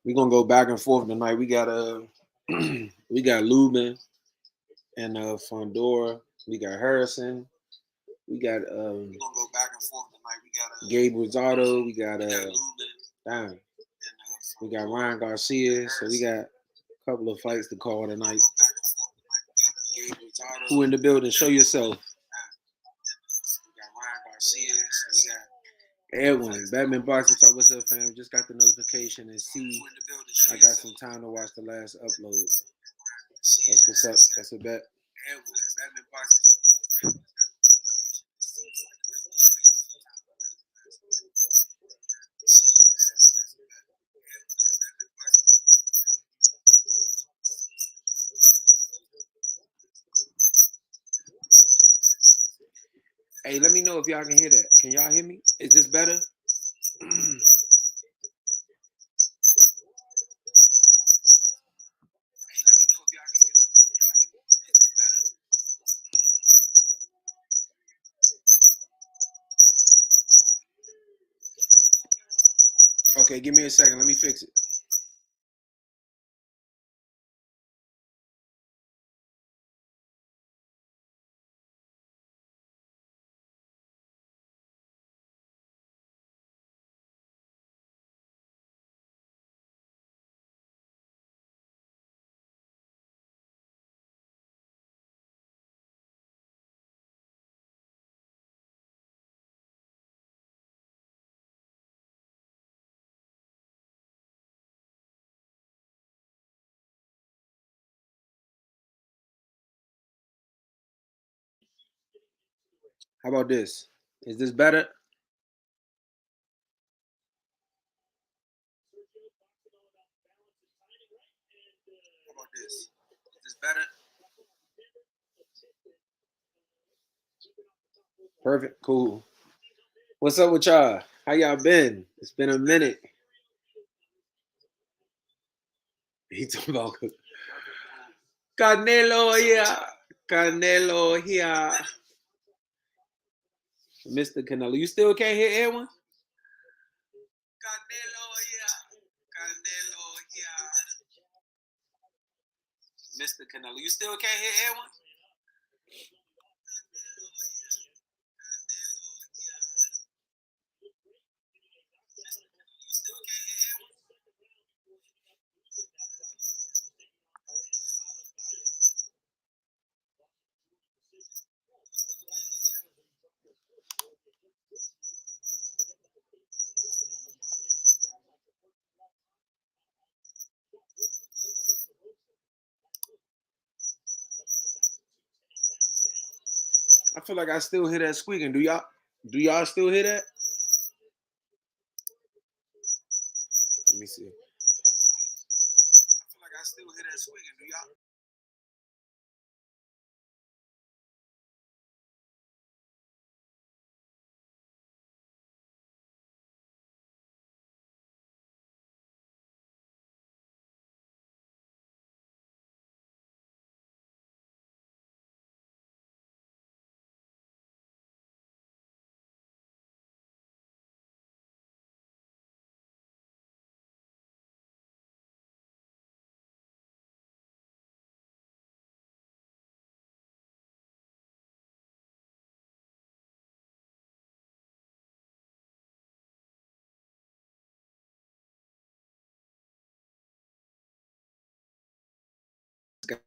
We're gonna go back and forth tonight. We got we got Lubin and Fundora. We got Harrison. We got we're gonna go back and forth tonight. We got Gabe Rosado. We got damn. We got Ryan Garcia. So we got a couple of fights to call tonight. Who in the building? Show yourself. We got Ryan Garcia. So we got Edwin, Batman Boxing Talk. What's up, fam? Just got the notification and see I got some time to watch the last upload. That's what's up. That's a bet. Hey, let me know if y'all can hear that. Can y'all hear me? Is this better? Okay, give me a second. Let me fix it. How about this? Is this better? How about this? Is this better? Perfect. Cool. What's up with y'all? How y'all been? It's been a minute. He talking about Canelo here. Canelo here. Mr. Canelo. You still can't hear Edwin? Canelo here. Canelo here. Mr. Canelo. You still can't hear Edwin? I feel like I still hear that squeaking. Do y'all still hear that? Let me see. I feel like I still hear that squeaking. Do y'all?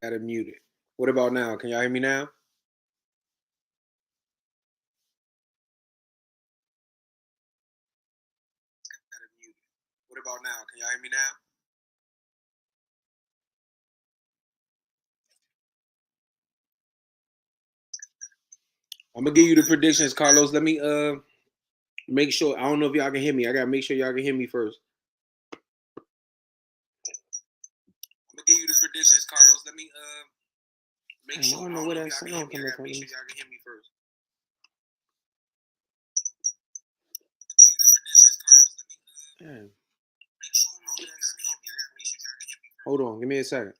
Got it muted. What about now? Can y'all hear me now? Got it muted. What about now? Can y'all hear me now? I'm gonna give you the predictions, Carlos. Let me make sure. I don't know if y'all can hear me. I gotta make sure y'all can hear me first. I'm gonna give you the predictions, Carlos. Let me make sure. I don't know where that sound coming from. Make sure y'all can hear me first. Damn. Hold on, give me a second.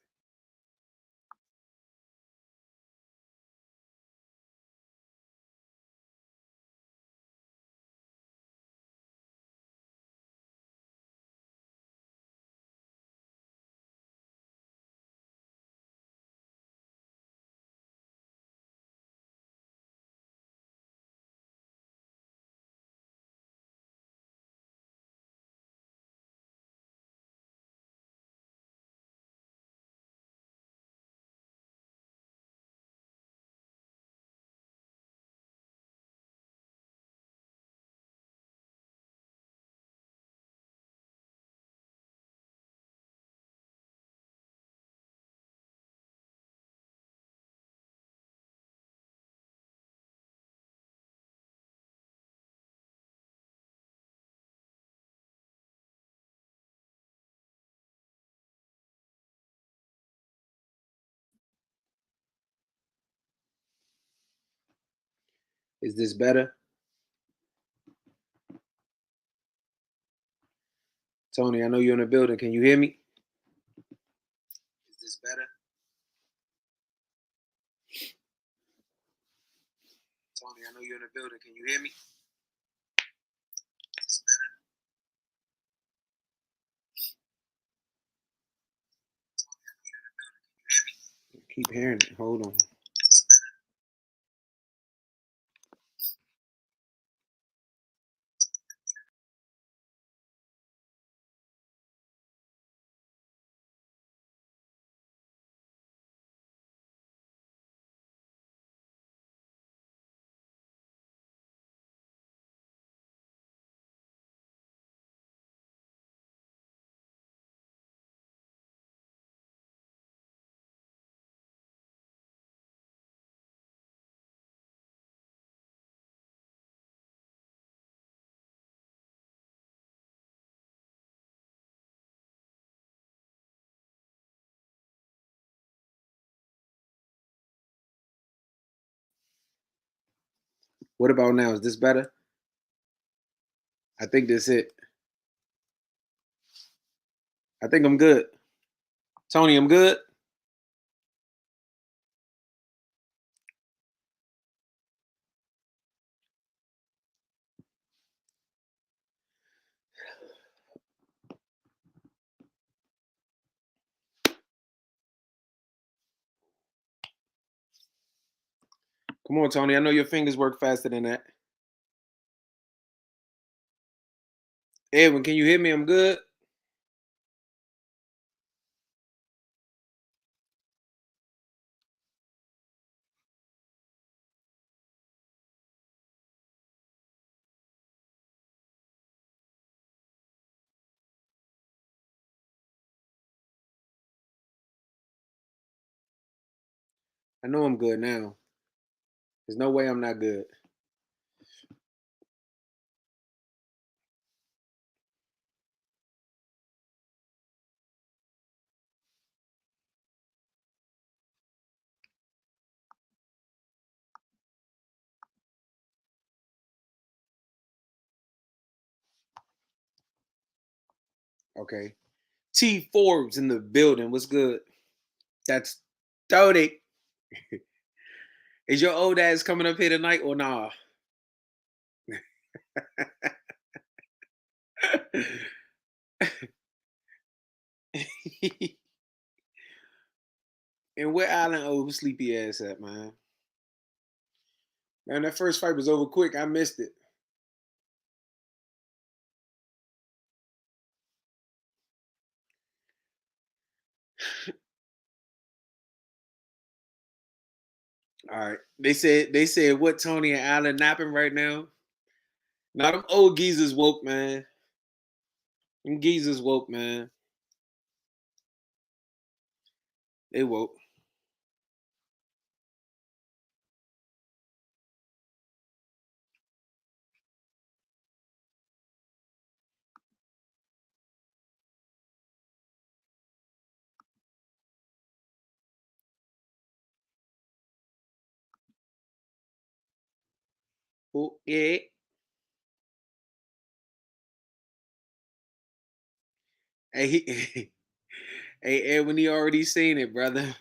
Is this better? Tony, I know you're in the building. Can you hear me? Is this better? Tony, I know you're in the building. Can you hear me? Is this better? Keep hearing it. Hold on. What about now? Is this better? I think that's it. I think I'm good. Tony, I'm good. Come on, Tony. I know your fingers work faster than that. Edwin, can you hear me? I'm good. I know I'm good now. There's no way I'm not good. Okay. T Forbes in the building. What's good? That's 30. Is your old ass coming up here tonight or nah? And where Allen old sleepy ass at, man? Man, that first fight was over quick. I missed it. All right. They said what Tony and Allen napping right now. Now them old geezers woke, man. Them geezers woke, man. They woke. Oh, yeah. Hey, hey, Ed, when he already seen it, brother.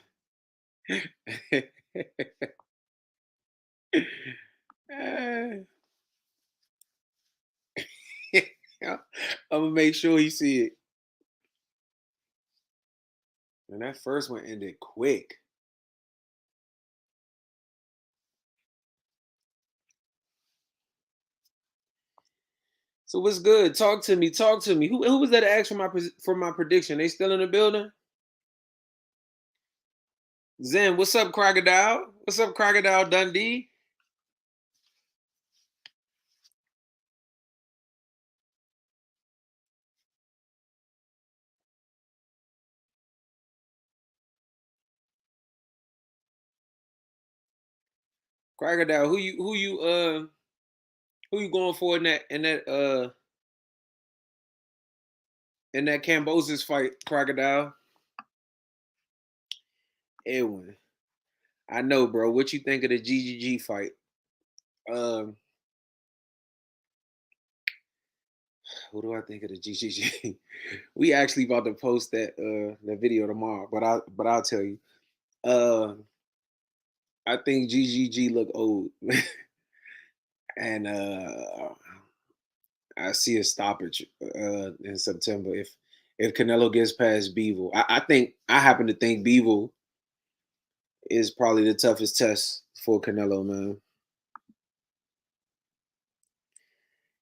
I'm gonna make sure he see it. And that first one ended quick. So what's good? Talk to me. Talk to me. Who was that asked for my prediction? They still in the building? Zen, what's up, Crocodile? What's up, Crocodile Dundee? Crocodile, who you going for in that Cambosis fight, Crocodile? Edwin. I know, bro. What you think of the GGG fight? Um, what do I think of the GGG? We actually about to post that video tomorrow, but I'll tell you. Uh, I think GGG look old, and I see a stoppage in September if Canelo gets past Bevel. I happen to think Bevel is probably the toughest test for Canelo, man.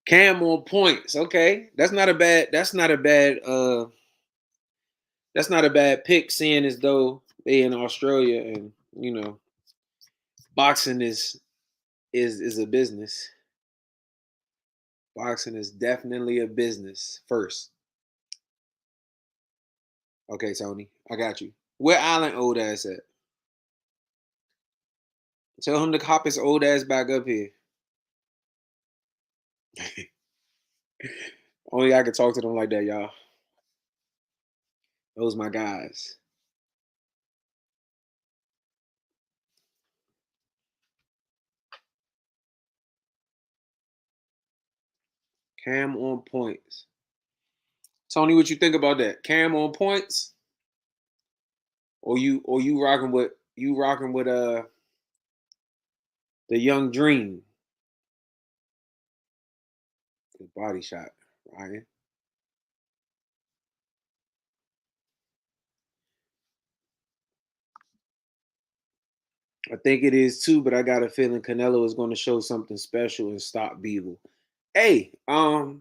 Cam on points. Okay. That's not a bad pick, seeing as though they in Australia and boxing is a business. Boxing is definitely a business first. Okay, Tony. I got you. Where Allen old ass at? Tell him to hop his old ass back up here. Only I could talk to them like that, y'all. Those my guys. Cam on points. Tony, what you think about that? Cam on points? Or you rocking with the young dream. The body shot, Ryan. I think it is too, but I got a feeling Canelo is going to show something special and stop Beagle. Hey, y'all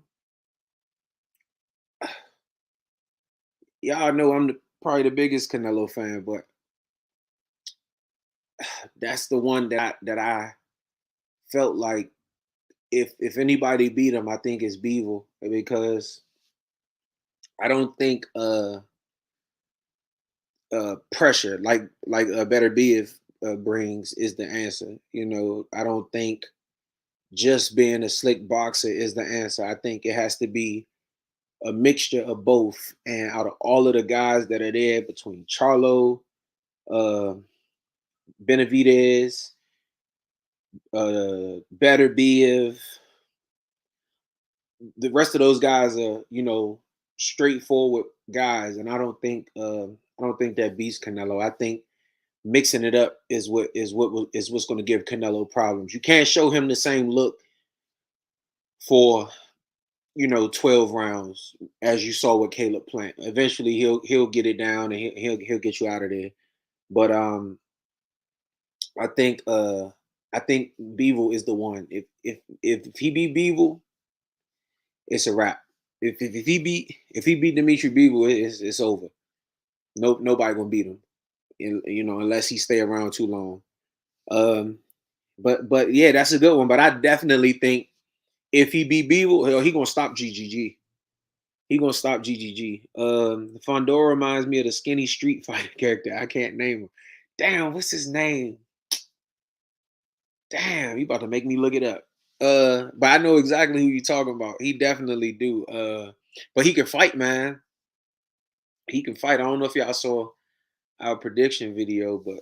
know I'm probably the biggest Canelo fan, but that's the one that I felt like if anybody beat him, I think it's Beagle because I don't think pressure like better be if brings is the answer. I don't think just being a slick boxer is the answer. I think it has to be a mixture of both. And out of all of the guys that are there, between Charlo, uh, Benavidez, Better Biev, the rest of those guys are straightforward guys, and I don't think that beats Canelo. I think mixing it up is what's going to give Canelo problems. You can't show him the same look for 12 rounds as you saw with Caleb Plant. Eventually he'll get it down and he'll get you out of there. But I think I think Bevel is the one. If he beat Bevel, it's a wrap. If he beat Dimitri Bevel, it's over. Nope, nobody gonna beat him. Unless he stay around too long. Um, but yeah, that's a good one. But I definitely think if he beat Bevel, he gonna stop GGG. He gonna stop GGG. Fundora reminds me of the skinny Street Fighter character. I can't name him. Damn, what's his name? Damn, you about to make me look it up. But I know exactly who you're talking about. He definitely do. But he can fight, man. He can fight. I don't know if y'all saw our prediction video, but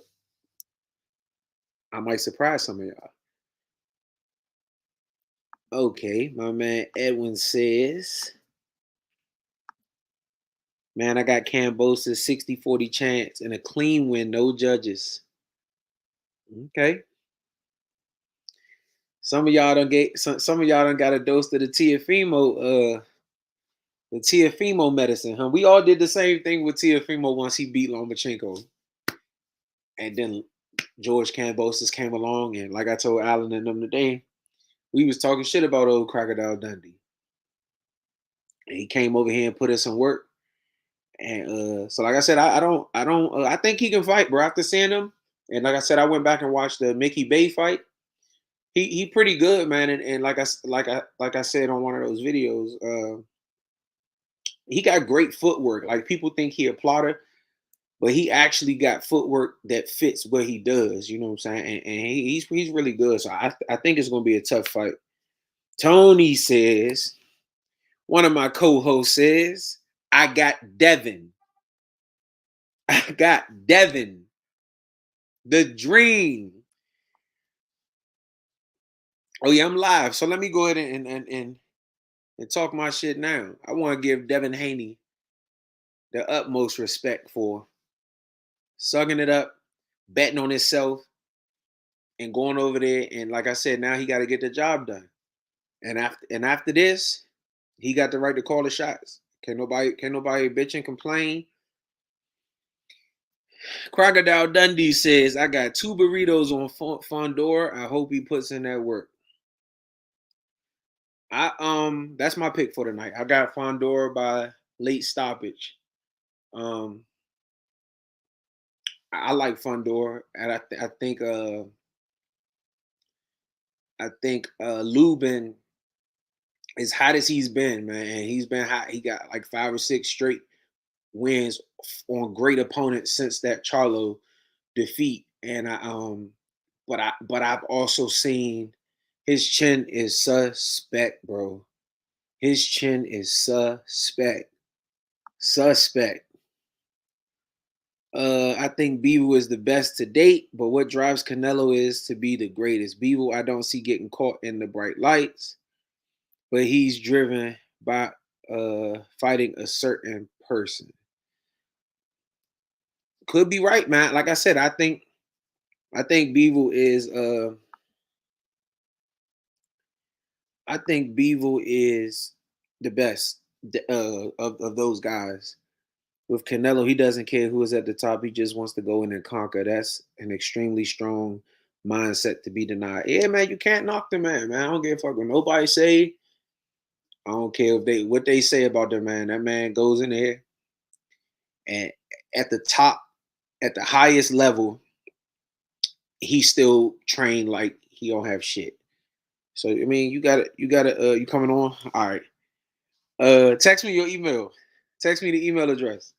I might surprise some of y'all. Okay, my man Edwin says, man, I got Cambosa's 60-40 chance and a clean win, no judges. Okay. Some of y'all done got a dose of the Tiafimo medicine, huh? We all did the same thing with Tiafimo once he beat Lomachenko. And then George Kambosos came along, and like I told Alan and them today, we was talking shit about old Crocodile Dundee. And he came over here and put in some work. And so like I said, I think he can fight, bro. After seeing him, and like I said, I went back and watched the Mickey Bay fight. He pretty good, man. And like I said on one of those videos, he got great footwork. Like people think he a plotter, but he actually got footwork that fits what he does. You know what I'm saying? And he's really good. So I think it's gonna be a tough fight. Tony says, one of my co-hosts says, I got Devin. I got Devin. The dream. Oh yeah, I'm live. So let me go ahead and talk my shit now. I want to give Devin Haney the utmost respect for sucking it up, betting on himself, and going over there. And like I said, now he got to get the job done. And after this, he got the right to call the shots. Can nobody bitch and complain. Crocodile Dundee says, I got 2 burritos on Fundora. I hope he puts in that work. That's my pick for tonight. I got Fundora by late stoppage. Um I like Fundora, and I think Lubin, as hot as he's been, man, he's been hot. He got like 5 or 6 straight wins on great opponents since that Charlo defeat. And but I've also seen his chin is suspect, bro. His chin is suspect. Suspect. I think Beaver is the best to date, but what drives Canelo is to be the greatest. Beaver, I don't see getting caught in the bright lights, but he's driven by fighting a certain person. Could be right, man. Like I said, I think Beaver is the best of those guys. With Canelo, he doesn't care who is at the top. He just wants to go in and conquer. That's an extremely strong mindset to be denied. Yeah, man, you can't knock the man, man. I don't give a fuck what nobody say. I don't care what they say about the man. That man goes in there and at the top, at the highest level, he still trained like he don't have shit. So I mean, you coming on? All right. Text me your email. Text me the email address.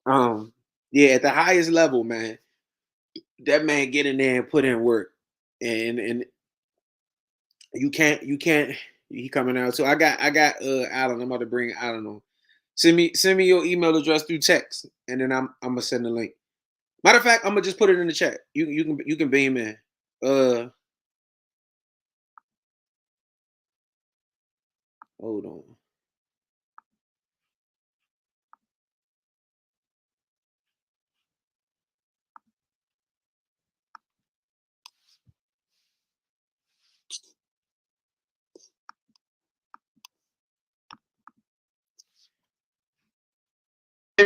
Um, yeah, at the highest level, man, that man get in there and put in work, and you can't. He coming out. So I got Alan. I'm about to bring Alan on. Send me your email address through text, and then I'm gonna send the link. Matter of fact, I'm gonna just put it in the chat. You can beam in. Hold on.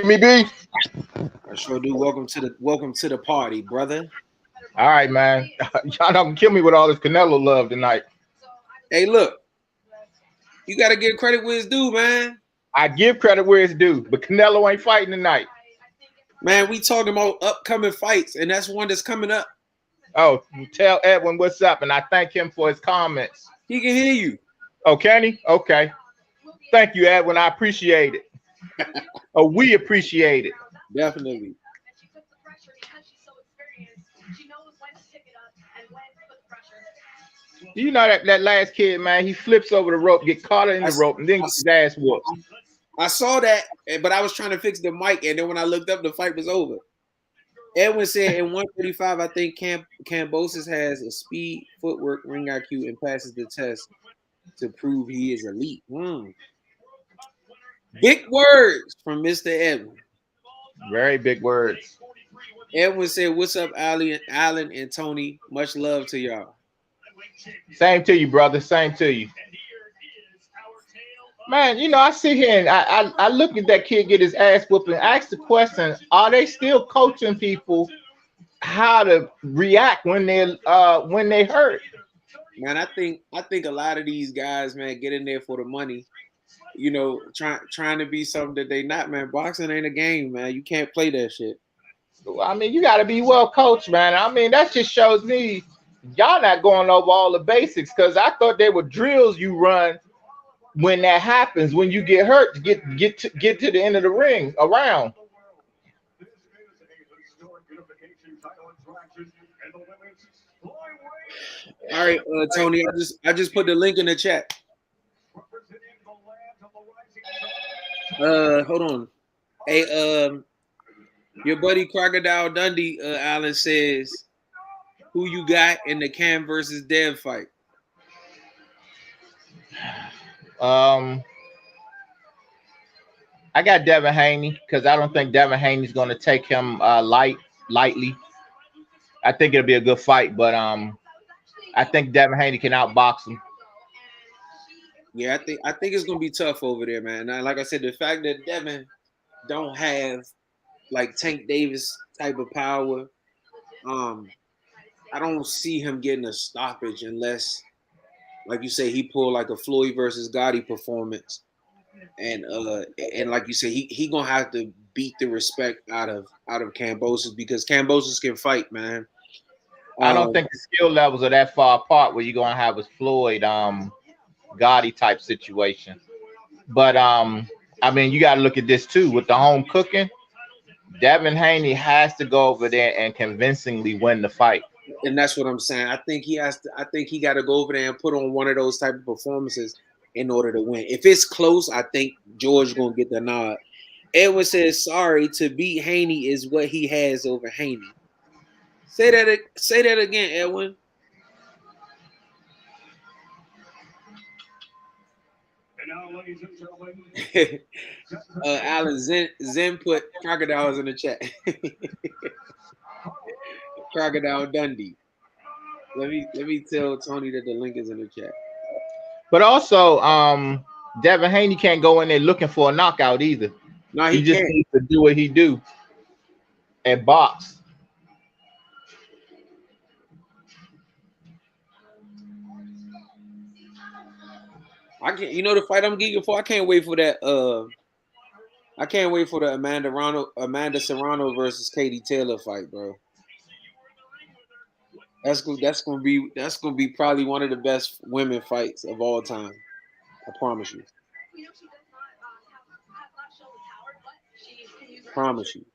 Me be. I sure do. Welcome to the party, brother. All right, man. Y'all not gonna kill me with all this Canelo love tonight. Hey, look, you gotta give credit where it's due, man. I give credit where it's due, but Canelo ain't fighting tonight. Man, we talking about upcoming fights, and that's one that's coming up. Oh, tell Edwin what's up, and I thank him for his comments. He can hear you. Oh, can he? Okay. Thank you, Edwin. I appreciate it. Oh, we appreciate it. Definitely. You know that last kid, man, he flips over the rope, get caught in the rope, and then gets his ass whooped. I saw that, but I was trying to fix the mic, and then when I looked up, the fight was over. Edwin said in 135, I think Cambosis has a speed, footwork, ring IQ, and passes the test to prove he is elite. Big words from Mr. Edwin. Very big words. Edwin said, "What's up, Alan and Tony? Much love to y'all." Same to you, brother. Same to you. Man, you know, I sit here and I look at that kid get his ass whooped and ask the question: are they still coaching people how to react when they hurt? Man, I think a lot of these guys, man, get in there for the money. Trying to be something that they not, man. Boxing ain't a game, man. You can't play that shit. I mean, you got to be well coached, man. I mean, that just shows me y'all not going over all the basics, because I thought they were drills you run when that happens, when you get hurt, to get to the end of the ring around. All right, Tony, I just put the link in the chat. Hold on. Hey, your buddy Crocodile Dundee, Alan says, who you got in the Cam versus Dev fight? Um, I got Devin Haney because I don't think Devin Haney's going to take him lightly. I think it'll be a good fight, but I think Devin Haney can outbox him. Yeah, I think it's gonna be tough over there, man. Now, like I said, the fact that Devin don't have like Tank Davis type of power, um, I don't see him getting a stoppage unless, like you say, he pulled like a Floyd versus Gotti performance, and like you said, he gonna have to beat the respect out of Cambosis because Cambosis can fight, man. I don't Um, think the skill levels are that far apart where you're gonna have a Floyd Gotti type situation. But I mean, you got to look at this too with the home cooking. Devin Haney has to go over there and convincingly win the fight. and that's what I'm saying. I think he has to. I think he got to go over there and put on one of those type of performances in order to win. If it's close, I think George gonna get the nod. Edwin says, "Sorry, to beat Haney is what he has over Haney." Say that. Say that again, Edwin. Alan Zen put crocodiles in the chat. Crocodile Dundee. Let me tell Tony that the link is in the chat. But also, Devin Haney can't go in there looking for a knockout either. No, He he just can't. needs to do what he do and box. I can't. You know the fight I'm geeking for. I can't wait for that. I can't wait for the Amanda Serrano versus Katie Taylor fight, bro. That's gonna be probably one of the best women fights of all time. I promise you. Promise you.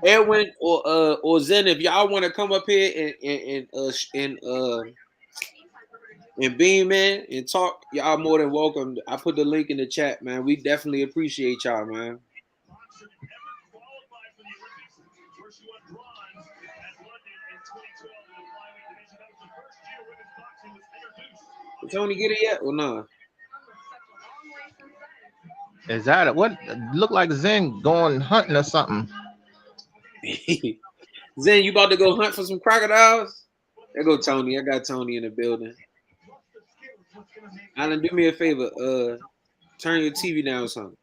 Edwin or Zen, if y'all want to come up here and beam man and talk, y'all more than welcome. I put the link in the chat, man. We definitely appreciate y'all, man. Did Tony get it yet or no? Is that it? What look like Zen going hunting or something? Zen, you about to go hunt for some crocodiles? There go Tony. I got Tony in the building. Alan, do me a favor. Turn your TV down some.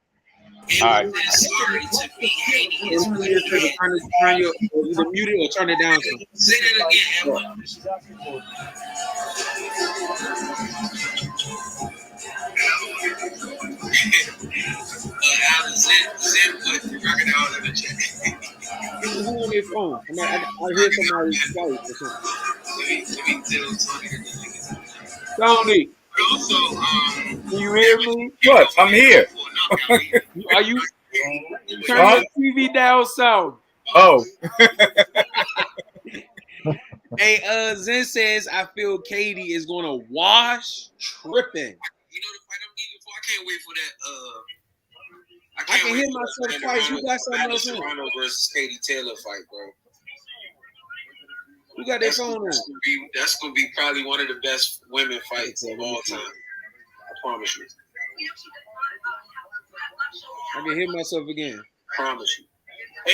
All right. Sorry to be Haney. Do me a favor. Turn your either mute it or turn it down some. Say that again, Alan, Zen put crocodiles in the chat. Who on your phone? I hear somebody's voice or something. Let me tell Tony. Can you hear me? What? I'm here. Are you turn your TV down some? Oh. Hey, Zen says I feel Katie is gonna wash tripping. You know the fight I'm geeking for? I can't wait for that. I can hear myself twice. You got something else on? Serrano versus Katie Taylor fight, bro. You got that phone on. That's gonna be probably one of the best women fights of all time. I promise you. I can hear myself again. I promise you.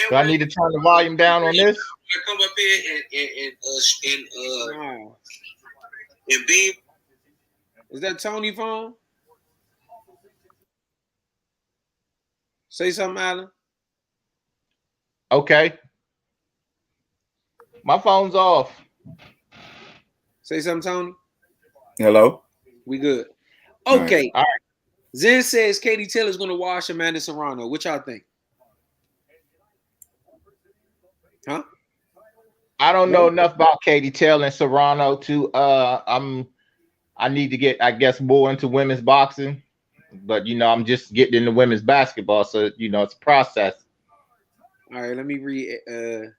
Do I need to turn the volume down on this? Come up here and beam. Is that Tony phone? Say something, Alan. Okay. My phone's off. Say something, Tony. Hello. We good. Okay. All right. Zen says Katie Taylor's gonna wash Amanda Serrano. What y'all think? Huh? I don't know enough about Katie Taylor and Serrano to I need to get, I guess, more into women's boxing. But I'm just getting into women's basketball, so it's a process. All right, let me read Edwin.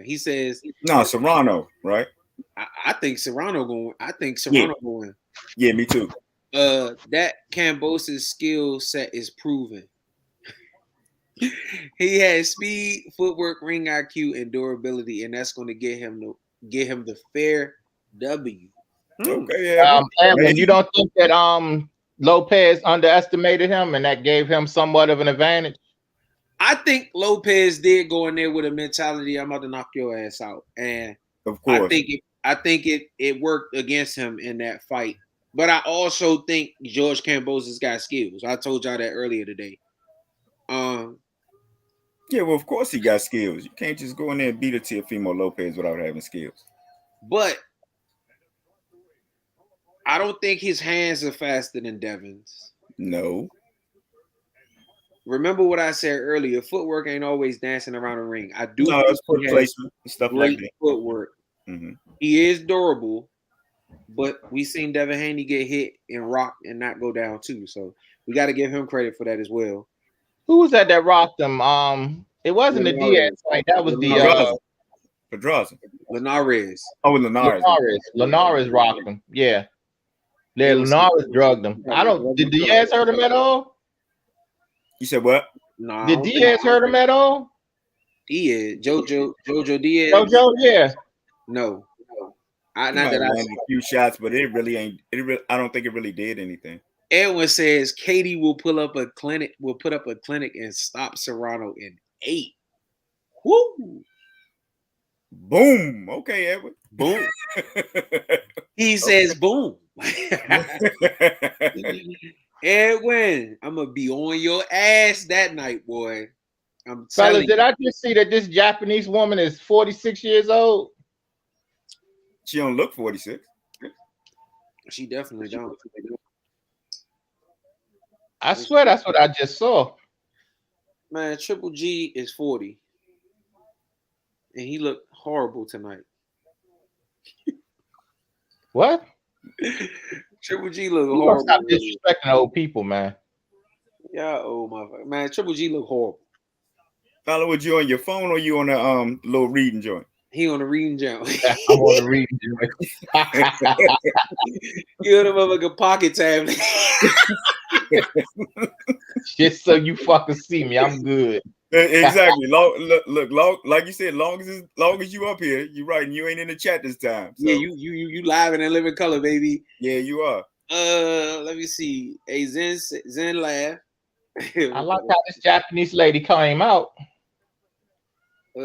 He says No, Serrano, right? I think Serrano going. I think Serrano going. Yeah, me too. That Cambosis skill set is proven. He has speed, footwork, ring IQ, and durability, and that's going to get him the fair W. Okay, yeah. Edwin, you don't think that Lopez underestimated him and that gave him somewhat of an advantage? I think Lopez did go in there with a mentality, I'm about to knock your ass out. And Of course. I think it worked against him in that fight. But I also think George Kambosos got skills. I told y'all that earlier today. Yeah, well, of course he got skills. You can't just go in there and beat a Teofimo Lopez without having skills. But I don't think his hands are faster than Devin's. No. Remember what I said earlier. Footwork ain't always dancing around the ring. I do No, it's foot placement and stuff like that. Footwork. Mm-hmm. He is durable, but we seen Devin Haney get hit and rocked and not go down too. So we got to give him credit for that as well. Who was that rocked him? It wasn't the Diaz fight. That was Pedraza. Linares. Oh, Linares. Linares rocked him. Yeah. Linares drugged him. Did Diaz hurt him at all? You said what? No. Did Diaz hurt him at all? Diaz. Jojo Diaz. Jojo, yeah. No. Not that I landed a few shots, but it really ain't. I don't think it really did anything. Edwin says Katie will put up a clinic and stop Serrano in 8. Woo! Boom. Okay, Edwin. Boom. He says boom. Edwin, I'm gonna be on your ass that night, boy. I'm telling you. Fellas, did I just see that this Japanese woman is 46 years old? She don't look 46. She definitely don't. I swear that's what I just saw. Man, Triple G is 40. And he looked horrible tonight. What? Triple G look horrible. Stop disrespecting old people, man. Yeah, old motherfucker. Man, Triple G look horrible. Follow with you on your phone or you on the little reading joint? He on the reading joint. I'm on the reading joint. You on the motherfucking pocket tablet. Just so you fucking see me, I'm good. Exactly. Look, like you said, long as you up here, you right, and you ain't in the chat this time. So. Yeah, you live and in living color, baby. Yeah, you are. Let me see. Hey, Zen laugh. I like how this Japanese lady came out.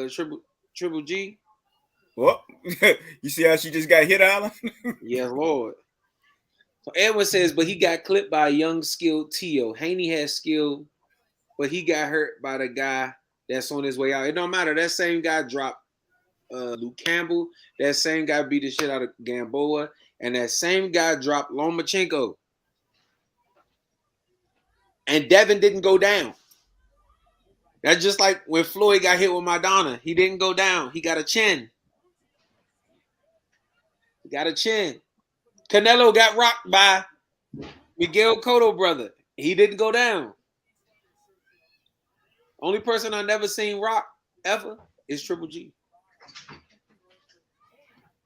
Triple G. What? You see how she just got hit, Alan? Yes, Lord. So Edwin says, but he got clipped by a young, skilled Tio. Haney has skill, but he got hurt by the guy that's on his way out. It don't matter. That same guy dropped Luke Campbell. That same guy beat the shit out of Gamboa. And that same guy dropped Lomachenko. And Devin didn't go down. That's just like when Floyd got hit with Madonna. He didn't go down. He got a chin. Canelo got rocked by Miguel Cotto brother. He didn't go down. Only person I never seen rock ever is Triple G.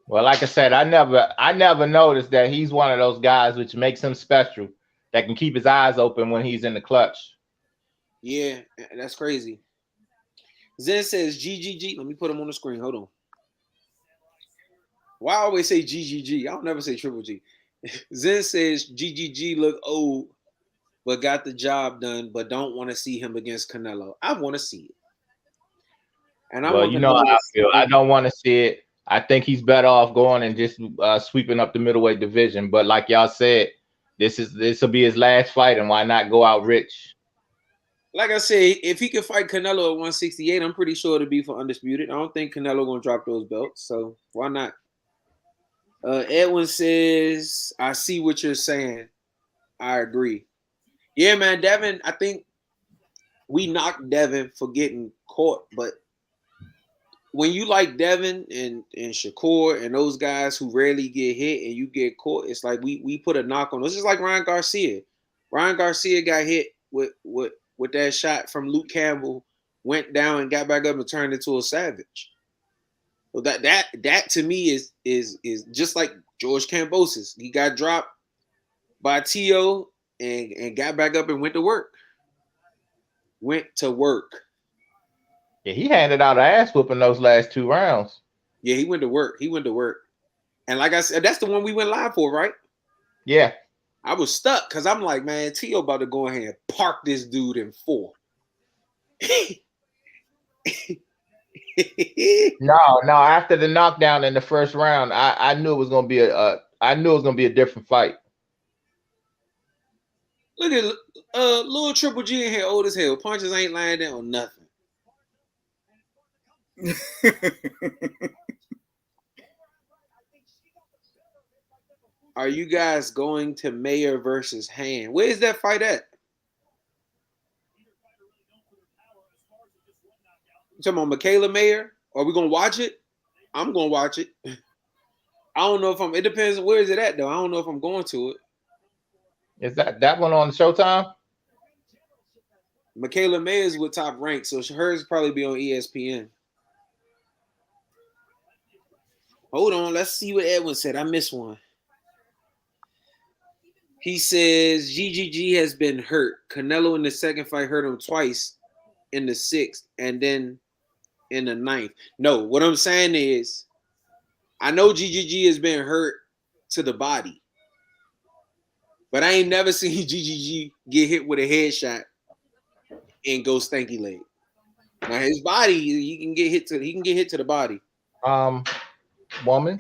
Well, like I said, I never noticed that he's one of those guys which makes him special, that can keep his eyes open when he's in the clutch. Yeah, that's crazy. Zen says GGG. Let me put him on the screen. Hold on. Why I always say GGG? I don't never say Triple G. Zen says GGG look old, but got the job done, but don't want to see him against Canelo. I want to see it. And well, you know how I feel. I don't want to see it. I think he's better off going and just sweeping up the middleweight division. But like y'all said, this will be his last fight, and why not go out rich? Like I said, if he could fight Canelo at 168, I'm pretty sure it'll be for undisputed. I don't think Canelo gonna drop those belts, so why not? Edwin says, I see what you're saying. I agree. Yeah, man, Devin, I think we knocked Devin for getting caught, but when you like Devin and Shakur and those guys who rarely get hit and you get caught, it's like we put a knock on us. It's just like Ryan Garcia. Ryan Garcia got hit with that shot from Luke Campbell, went down and got back up and turned into a savage. Well, that to me is just like George Kambosos. He got dropped by Tio and got back up and went to work. Yeah, he handed out an ass whooping those last 2 rounds. Yeah, he went to work. And like I said, that's the one we went live for, right? Yeah. I was stuck because I'm like, man, T.O. about to go ahead and park this dude in 4. No. After the knockdown in the first round, I knew it was gonna be a different fight. Look at little Triple G in here, old as hell. Punches ain't landing on nothing. Are you guys going to Mayer versus Hand? Where is that fight at? You talking about Michaela Mayer? Are we gonna watch it? I'm gonna watch it. I don't know if I'm. It depends. Where is it at though? I don't know if I'm going to it. Is that one on Showtime? Michaela Mayer's with Top Rank, so hers probably be on ESPN. Hold on, let's see what Edwin said. I missed one. He says GGG has been hurt. Canelo in the second fight hurt him twice in the 6th and then in the 9th. No, what I'm saying is I know GGG has been hurt to the body, but I ain't never seen GGG get hit with a headshot and go stanky leg. Now his body, he can get hit to the body. Woman.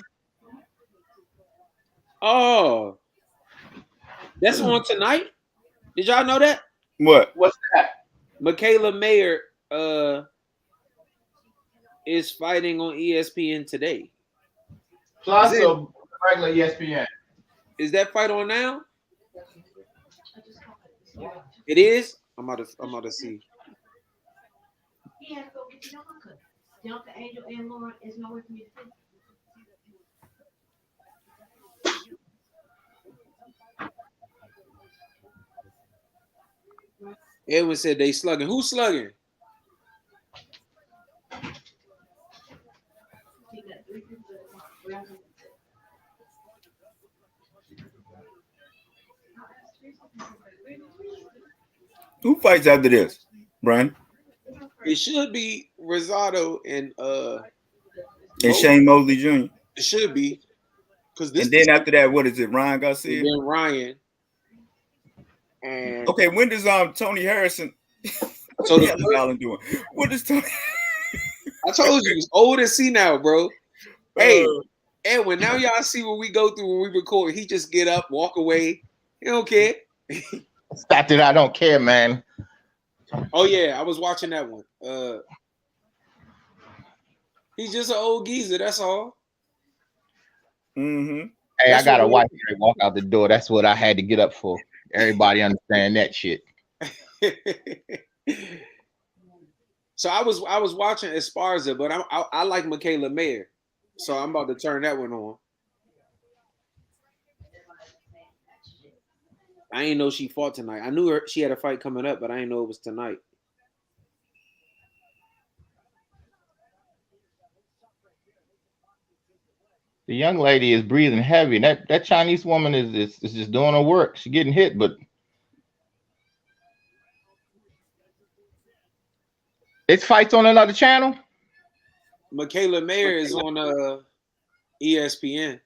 Oh, that's on tonight. Did y'all know that? What's that? Michaela Mayer is fighting on ESPN today. Plus a regular ESPN. Is that fight on now? It is. I'm about to see. Edwin said they slugging. Who's slugging? Who fights after this, Brian? It should be Rosado and Shane Mosley Jr. It should be. And then after that, what is it? Ryan Garcia? And then Ryan. And okay, when does Tony Harrison? So what does Tony? I told you, he's old and senile, bro. Hey, Edwin, now y'all see what we go through when we record. He just get up, walk away. He don't care. Stop that! I don't care, man. Oh yeah, I was watching that one. He's just an old geezer. That's all. Mm-hmm. Hey, I got a wife to walk out the door. That's what I had to get up for. Everybody understand that shit. So I was watching Esparza, but I like Michaela Mayer, so I'm about to turn that one on. I ain't know she fought tonight. I knew she had a fight coming up, but I didn't know it was tonight. The young lady is breathing heavy. That Chinese woman is just doing her work. She's getting hit, but it's fights on another channel. Michaela Mayer is on ESPN.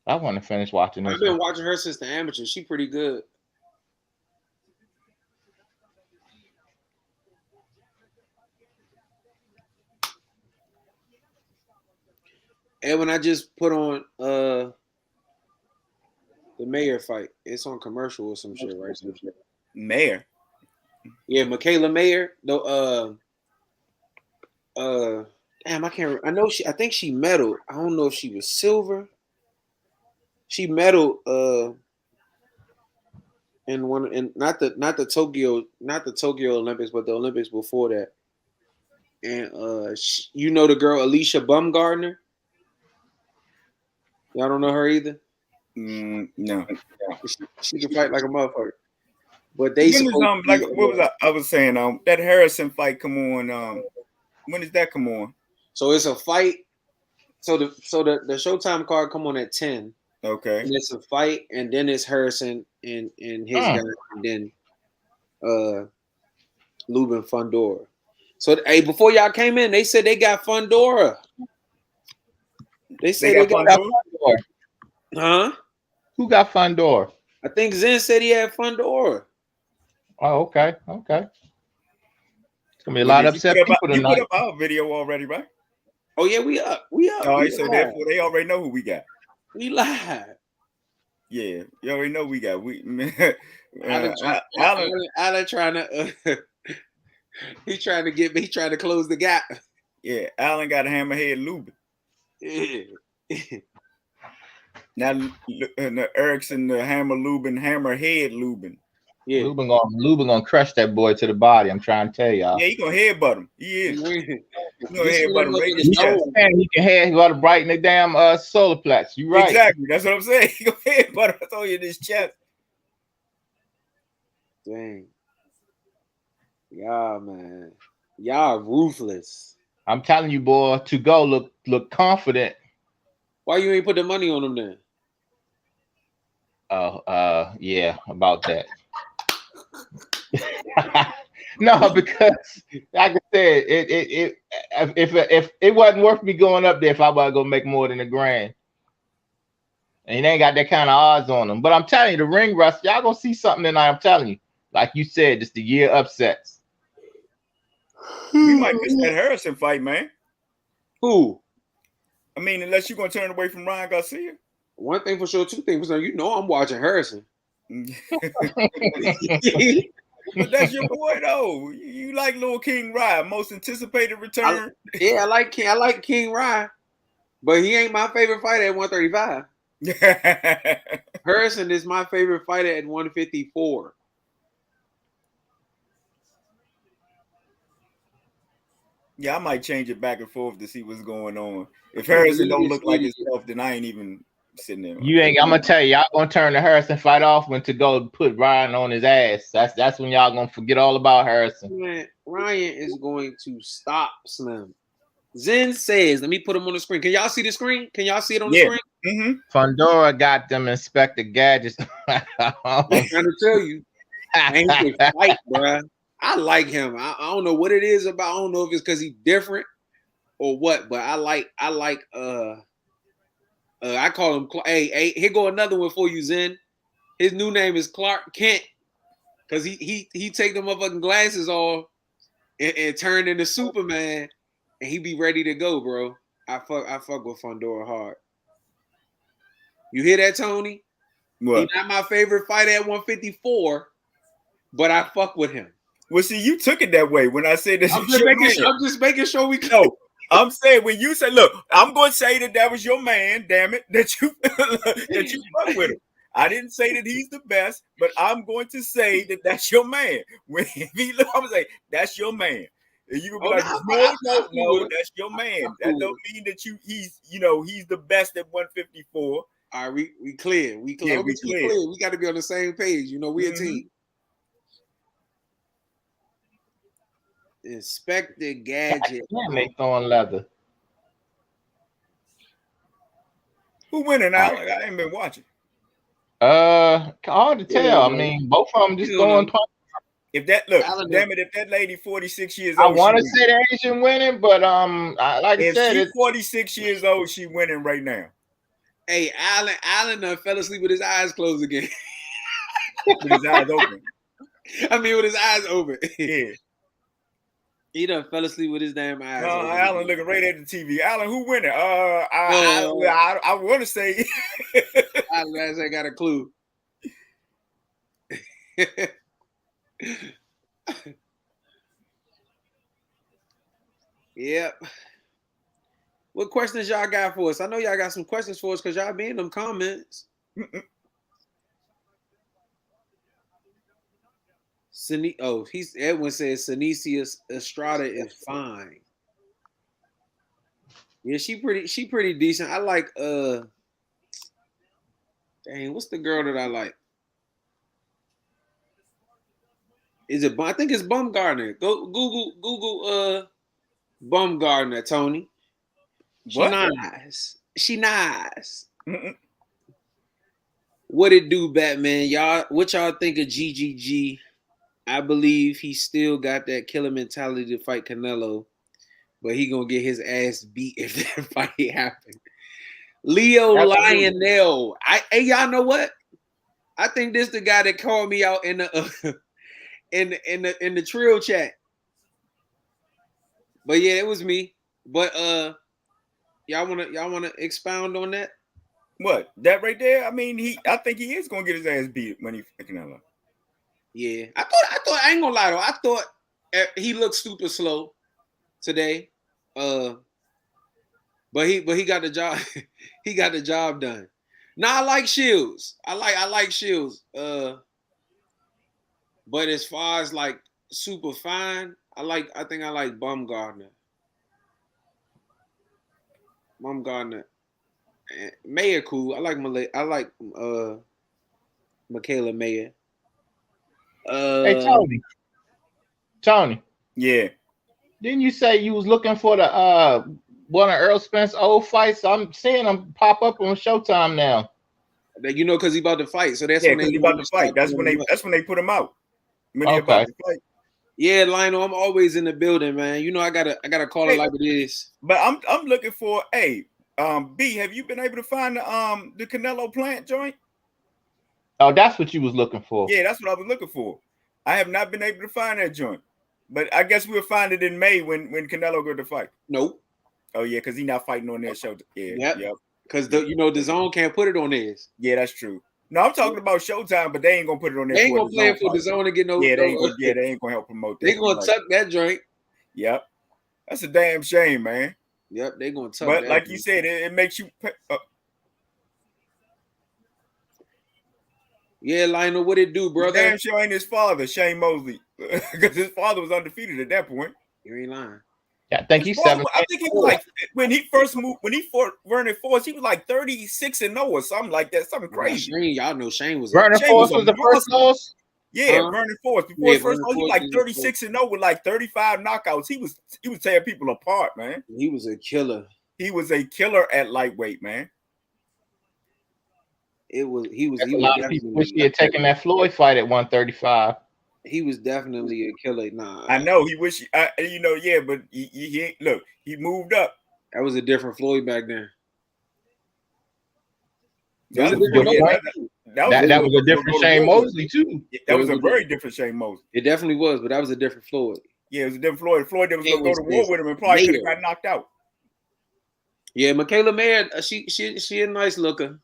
I want to finish watching this. I've been watching her since the amateur. She pretty good. And when I just put on the Mayer fight, it's on commercial or some shit, right? Mayer. Yeah, Michaela Mayer. Though damn, I can't. I know I think she medaled. I don't know if she was silver. She medaled in one, in not the Tokyo Olympics, but the Olympics before that. And you know the girl Alicia Bumgardner. Y'all don't know her either. No. She can fight like a motherfucker. But they I was saying that Harrison fight come on. When does that come on? So it's a fight. So the Showtime card come on at 10. Okay. And it's a fight, and then it's Harrison and his guy, and then Lubin Fundora. So hey, before y'all came in, they said they got Fundora. They say they got Fundora. Huh? Who got Fundora? I think Zen said he had Fundora. Oh, okay. It's gonna be a lot of upset people tonight. You put up our video already, right? Oh yeah, we up. All right, so therefore they already know who we got. We live. Yeah, you already know we got. Alan trying to. He trying to get me. He trying to close the gap. Yeah, Alan got a hammerhead Lubin. Yeah. Now Erickson, the hammerhead Lubin. Yeah. Lubin gonna crush that boy to the body. I'm trying to tell y'all. Yeah, he gonna headbutt him. He is. He gonna headbutt him right in his chest. He can head. He gotta brighten the damn solar plex. You right? Exactly. That's what I'm saying. He gonna headbutt him. I told you in his chest. Dang. Y'all, man. Y'all ruthless. I'm telling you, boy. To go look confident. Why you ain't put the money on him then? Yeah, about that. No, because like I said, if it wasn't worth me going up there if I was gonna make more than $1,000. And he ain't got that kind of odds on him. But I'm telling you, the ring rust, y'all gonna see something tonight. I'm telling you. Like you said, it's the year upsets. We might miss that Harrison fight, man. Who? I mean, unless you're gonna turn away from Ryan Garcia. One thing for sure, two things for sure. You know I'm watching Harrison. But that's your boy though. You like Lil King Rye, most anticipated return. I like King Rye, but he ain't my favorite fighter at 135. Harrison is my favorite fighter at 154. Yeah, I might change it back and forth to see what's going on. If Harrison don't look like himself, then I ain't even sitting there. You ain't. I'm gonna tell you, y'all gonna turn the Harrison fight off when to go put Ryan on his ass. That's when y'all gonna forget all about Harrison. Man, Ryan is going to stop Slim. Zen says, let me put him on the screen. Can y'all see the screen? Can y'all see it on the screen? Mm-hmm. Fundora got them Inspector Gadgets. I'm trying to tell you. And he can fight, bro. I like him. I don't know what it is about. I don't know if it's because he's different or what, but I like I call him hey, here go another one for you, Zen. His new name is Clark Kent. Cause he take them motherfucking glasses off and turn into Superman and he be ready to go, bro. I fuck with Fundora hard. You hear that, Tony? What? He's not my favorite fighter at 154, but I fuck with him. Well, see, you took it that way when I said this. I'm just making sure we know. I'm saying when you say, look, I'm going to say that was your man, damn it, that you fuck with him. I didn't say that he's the best, but I'm going to say that that's your man. When he look, I'm going to say, that's your man. And you can be no, that's your man. That don't mean that he's the best at 154. All right, we clear. We clear. Yeah, we clear. We got to be on the same page. You know, we a team. Inspector Gadget. They throwing leather. Who winning now? I ain't been watching. Hard to tell. I mean, both of them just going. If that damn it, if that lady 46 years old, I want to say the Asian winning, but like I said, she's 46 years old, she winning right now. Hey, Allen fell asleep with his eyes closed again. With his eyes open. I mean, with his eyes open. Yeah. He done fell asleep with his damn eyes. No, Allen looking right at the TV. Allen, who winning? I want to say. I got a clue. Yep. What questions y'all got for us? I know y'all got some questions for us because y'all be in them comments. Edwin says Sinicius Estrada is fine. Yeah, she pretty decent. I like dang, what's the girl that I like? Is it I think it's Bumgardner. Go Google Bumgardner, Tony. She nice. She nice. What it do, Batman? Y'all, what y'all think of GGG? I believe he still got that killer mentality to fight Canelo, but he gonna get his ass beat if that fight happens. Leo Absolutely. Lionel. Hey, y'all know what? I think this the guy that called me out in the in the trill chat. But yeah, it was me. But y'all wanna expound on that? What, that right there? I mean, I think he is gonna get his ass beat when he fucking out. Yeah, I thought I ain't gonna lie though. I thought he looked super slow today. But he got the job. He got the job done. Now I like Shields. I like Shields. But as far as like super fine, I think I like Bumgarner. Mayer cool. I like Michaela Mayer. Hey, Tony. Yeah. Didn't you say you was looking for the one of Earl Spence's old fights? I'm seeing them pop up on Showtime now. You know, because he about to fight. So that's Yeah, when because he about to fight. That's when they put him out. When he about to fight. Yeah, Lionel, I'm always in the building, man. You know, I gotta call it like it is. But I'm looking for B, have you been able to find the Canelo plant joint? Oh, that's what you was looking for. Yeah, that's what I was looking for. I have not been able to find that joint. But I guess we'll find it in May when Canelo go to fight. Nope. Oh yeah, because he's not fighting on their show. Yeah, yep. Because the zone can't put it on theirs. Yeah, that's true. No, I'm talking about Showtime, but they ain't gonna put it on there. They ain't gonna play it for the zone to get no. Yeah, they ain't gonna help promote that. They gonna tuck that joint. Yep, that's a damn shame, man. Yep, they gonna tuck. But like you said, it makes you. Yeah, Lionel, what it do, brother? Damn sure ain't his father, Shane Mosley, because his father was undefeated at that point. You ain't lying. Yeah, I think he's 7. I think he was like when he fought Vernon Forrest, he was like 36-0 or something like that, something crazy. Shane, y'all know Shane was. Vernon Forrest was the first loss. Yeah, Vernon Forrest. Before his first loss, he was like 36-0 with like 35 knockouts. He was tearing people apart, man. He was a killer. He was a killer at lightweight, man. He was. A lot of people wish he had taken that Floyd fight at 135. He was definitely a killer. Nah, I know he wish. But he look. He moved up. That was a different Floyd back then. That was a different Shane Mosley too. That was a very different Shane Mosley. It definitely was, but that was a different Floyd. Yeah, it was a different Floyd. Floyd that was going to go to war with him and probably could have got knocked out. Yeah, Michaela Mayer, she a nice looker.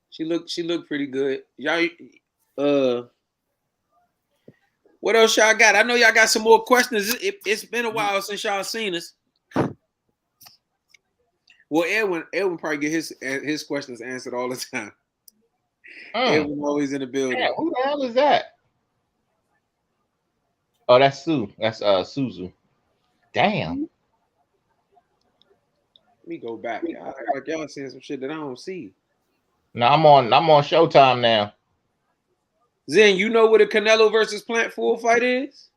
She looked pretty good. Y'all, what else y'all got? I know y'all got some more questions. It's been a while since y'all seen us. Well, Edwin probably get his questions answered all the time. Edwin always in the building. Yeah, who the hell is that? Oh, that's Sue. That's Suzu. Damn. Let me go back. Like y'all seeing some shit that I don't see. No, I'm on Showtime now. Zen, you know what a Canelo versus Plant full fight is?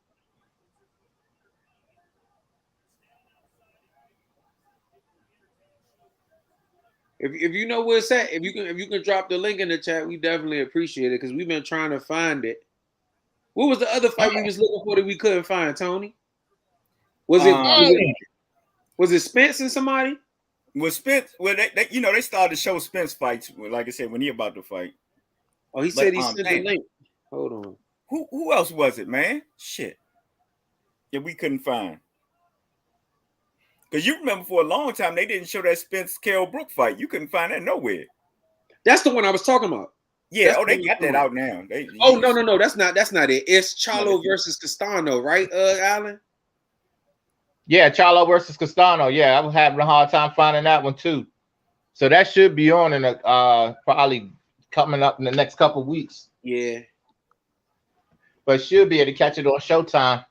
If you know where it's at, if you can drop the link in the chat, we definitely appreciate it because we've been trying to find it. What was the other fight we was looking for that we couldn't find, Tony? Was it Spence and somebody? Was Spence? Well, they started to show Spence fights. Like I said, when he about to fight. Oh, he said he sent the link. Hold on. Who else was it, man? Shit. Yeah, we couldn't find. Because you remember for a long time they didn't show that Spence Carol Brook fight. You couldn't find that nowhere. That's the one I was talking about. Yeah, they got that out now. No, that's not it. It's Charlo versus Castano, right, Alan? Yeah, Charlo versus Castano. Yeah, I was having a hard time finding that one too. So that should be on in probably coming up in the next couple of weeks. Yeah. But should be able to catch it on Showtime.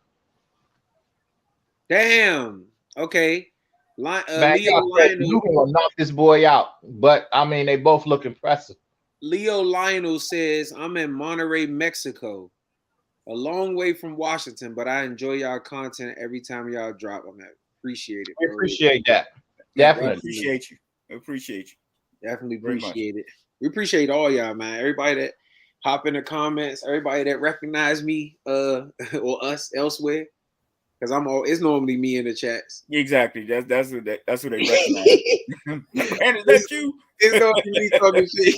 Damn. Okay. Leo will knock this boy out, but I mean they both look impressive. Leo Lionel says, "I'm in Monterrey, Mexico, a long way from Washington, but I enjoy y'all content every time y'all drop. I appreciate it. We appreciate that. Definitely appreciate you. Definitely appreciate it. We appreciate all y'all, man. Everybody that hop in the comments, everybody that recognize me or us elsewhere. Because it's normally me in the chats. Exactly. That's what they recognize. And is that you? It's normally me talking shit.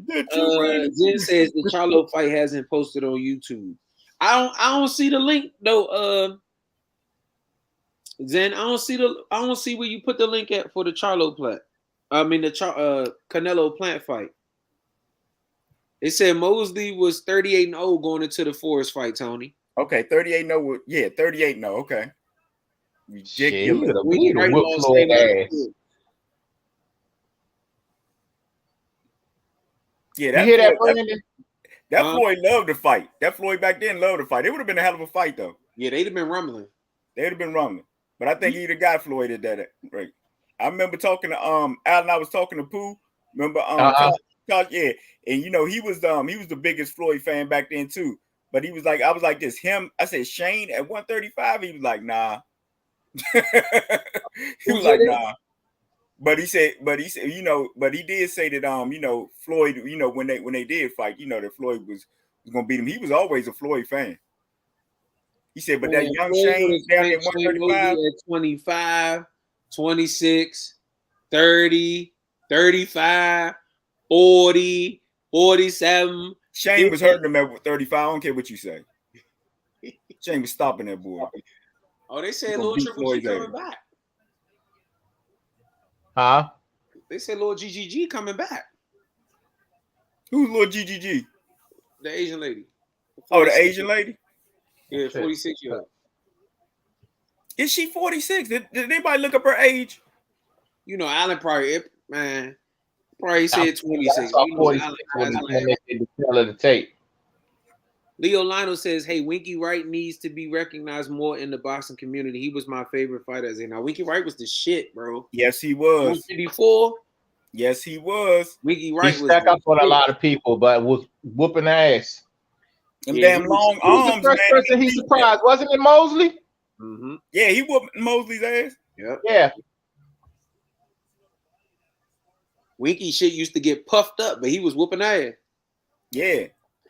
That you, Brandon? Jen says the Charlo fight hasn't posted on YouTube. I don't see the link though. Zen, I don't see where you put the link at for the Charlo plant. I mean the Canelo Plant fight. It said Mosley was 38-0 going into the Forrest fight, Tony. Okay, 38-0. Yeah, 38-0. Okay. Ridiculous. We right whoop Floyd ass. Yeah, that you hear Floyd, that, Brandon? That Floyd loved to fight. That Floyd back then loved to fight. It would have been a hell of a fight, though. Yeah, they'd have been rumbling. But I think he'd have got Floyd at that rate. I remember talking to Al, and I was talking to Pooh. Remember yeah, and you know he was the biggest Floyd fan back then too. But he was like, I was like this. I said Shane at 135. He was like, nah. He was like, nah. But he said, you know, but he did say that you know, Floyd, you know, when they did fight, you know, that Floyd was gonna beat him. He was always a Floyd fan. He said, but that young Shane down at 135 at 25, 26, 30, 35, 40, 47. Shane was hurting him at 35. I don't care what you say. Shane was stopping that boy. Oh, they said Lil Triple G coming back. Huh? They said Lil GGG coming back. Who's Lil GGG? The Asian lady. Oh, the Asian lady? Yeah, 46 years old. Is she 46? Did anybody look up her age? You know, Alan probably said 26. You know, Alan the tape. Leo Lionel says, hey, Winky Wright needs to be recognized more in the boxing community. He was my favorite fighter. Now, Winky Wright was the shit, bro. Yes, he was. 154? Yes, he was. Winky Wright was stuck up on a lot of people, but was whooping ass. Them damn long arms, the first person he surprised, wasn't it Mosley? Mm-hmm. Yeah, he whooped Mosley's ass. Yep. Yeah. Winky shit used to get puffed up, but he was whooping ass. Yeah.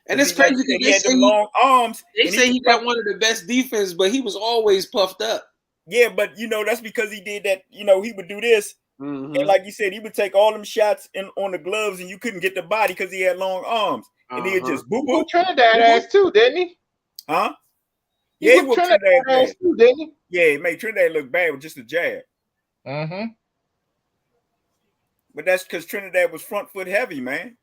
And it's crazy because he had them long arms. They say he got one of the best defense, but he was always puffed up. Yeah, but you know, that's because he did that. You know, he would do this. Mm-hmm. And like you said, he would take all them shots on the gloves and you couldn't get the body because he had long arms. And he would just boo boo. Trinidad ass too, didn't he? Huh? Yeah, he whooped Trinidad ass too, didn't he? Yeah, he made Trinidad look bad with just a jab. Mm-hmm. But that's because Trinidad was front foot heavy, man.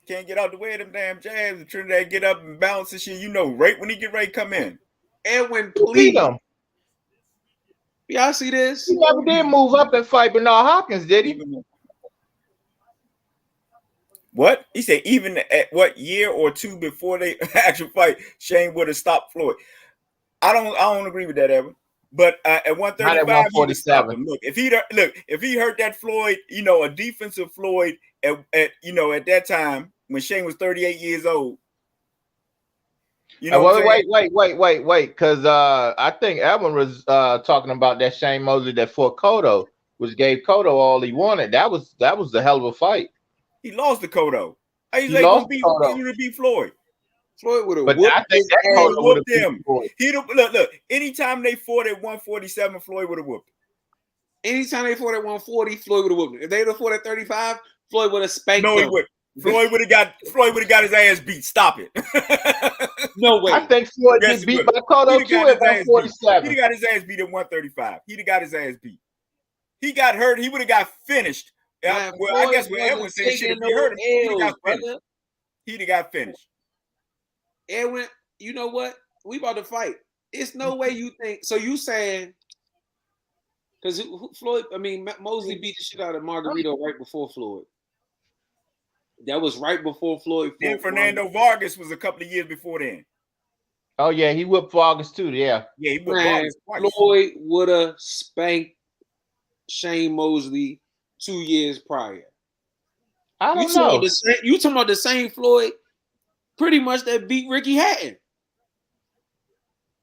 Can't get out the way of them damn jabs. And Trinidad get up and bounce and shit. You know, right when he get ready to come in. Edwin, please. Y'all see this? He never did move up and fight Bernard Hopkins, did he? What? He said even at what year or two before they actual fight, Shane would have stopped Floyd. I don't agree with that ever. But at 135, he would stop him. Look, if he hurt that Floyd, you know, a defensive Floyd at you know at that time when Shane was 38 years old. You know, wait, because I think Edwin was talking about that Shane Mosley that fought Cotto, which gave Cotto all he wanted. That was the hell of a fight. He lost to Cotto. He lost to beat Floyd. Floyd would have whooped him. He'd look. Anytime they fought at 147, Floyd would have whooped. Anytime they fought at 140, Floyd would have whooped him. If they would have fought at 35, Floyd would have spanked him. No, he would. Floyd would have got his ass beat. Stop it. No way. I think Floyd gets beat by Cotto too at 147. He'd have got his ass beat at 135. He'd have got his ass beat. He got hurt. He would have got finished. Man, well, I guess what Edwin said, shit, if he hurt him, he'd have got finished. He'd have got finished. Edwin, you know what? We about to fight. It's no way you think. So you saying, because Mosley beat the shit out of Margarito right before Floyd. That was right before Floyd. Then Fernando Vargas was a couple of years before then. Oh, yeah, he whipped Vargas too, yeah. Yeah, he whipped Vargas twice. Floyd would have spanked Shane Mosley 2 years prior. I don't know. You talking about the same Floyd pretty much that beat Ricky Hatton.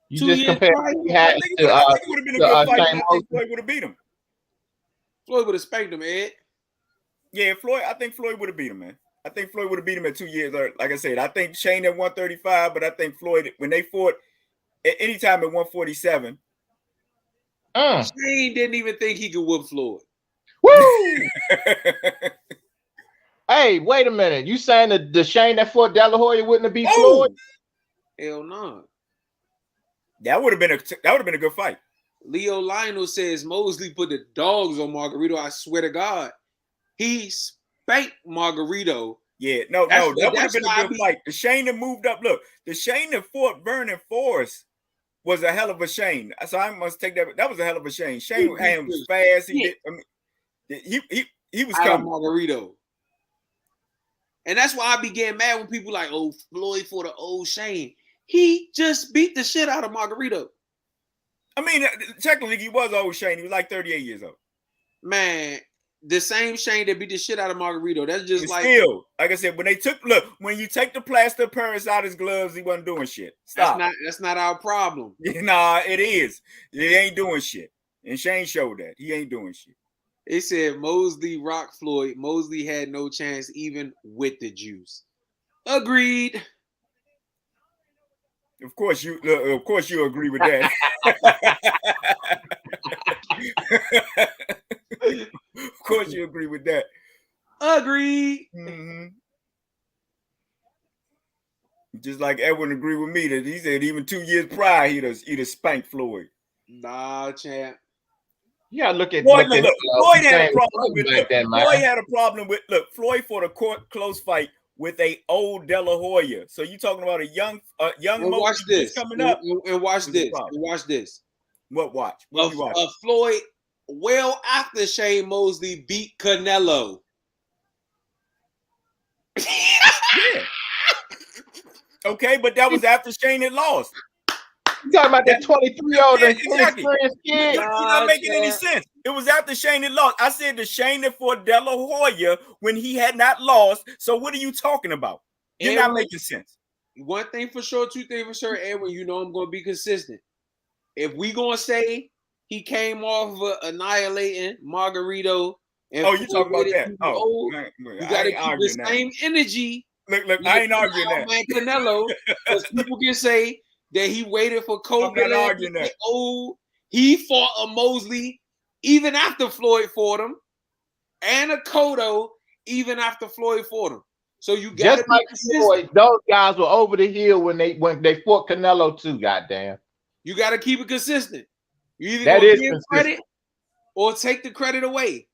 You just compared Ricky Hatton to I think it would have been a good fight. I think Floyd would have beat him. Floyd would have spanked him, Ed. Yeah, Floyd. I think Floyd would have beat him, man. I think Floyd would have beat him at 2 years. Or like I said, I think Shane at 135, but I think Floyd, when they fought at any time at 147. Shane didn't even think he could whoop Floyd. Woo! Hey, wait a minute. You saying that the Shane that fought De La Hoya wouldn't have beat Floyd? Hell no. That would have been a good fight. Leo Lionel says Mosley put the dogs on Margarito. I swear to God, he spanked Margarito. Yeah, no, that would have been a good fight. The Shane that moved up. Look, the Shane that fought Vernon Forrest was a hell of a Shane. So I must take that. That was a hell of a Shane. Shane was fast. He was coming. Margarito. And that's why I be getting mad when people like, oh, Floyd for the old Shane. He just beat the shit out of Margarito. I mean, technically, he was old Shane. He was like 38 years old. Man, the same Shane that beat the shit out of Margarito. That's just like I said, when you take the plaster of Paris out his gloves, he wasn't doing shit. Stop. That's not our problem. Nah, it is. He ain't doing shit. And Shane showed that. He ain't doing shit. They said Mosley rocked Floyd. Mosley had no chance even with the juice. Agreed. Of course you agree with that. Of course you agree with that. Agreed. Mm-hmm. Just like Edwin agreed with me that he said even 2 years prior he'd have spanked Floyd. Nah, champ. You gotta look at Floyd. Floyd had a problem with Floyd had a problem with Floyd fought a close fight with a old De La Hoya. So you talking about a young watch this coming up and watch this and watch this. What watch? What you watch? Floyd well after Shane Mosley beat Canelo. Yeah. Okay, but that was after Shane had lost. You talking about that 23-year-old exactly. Kid? You're not making any sense. It was after Shane had lost. I said the Shane that fought De La Hoya when he had not lost. So what are you talking about? You're not making sense. One thing for sure, two things for sure, Edwin, you know I'm going to be consistent. If we going to say he came off of annihilating Margarito. And you talking about that? You got to keep the same energy. Look, I ain't arguing that. Man, Canelo, because people can say that he waited for Kobe. I'm not arguing that. He fought a Mosley even after Floyd fought him, and a Cotto even after Floyd fought him. So you got just like Floyd, those guys were over the hill when they fought Canelo too. Goddamn, you got to keep it consistent. You either that is give credit or take the credit away.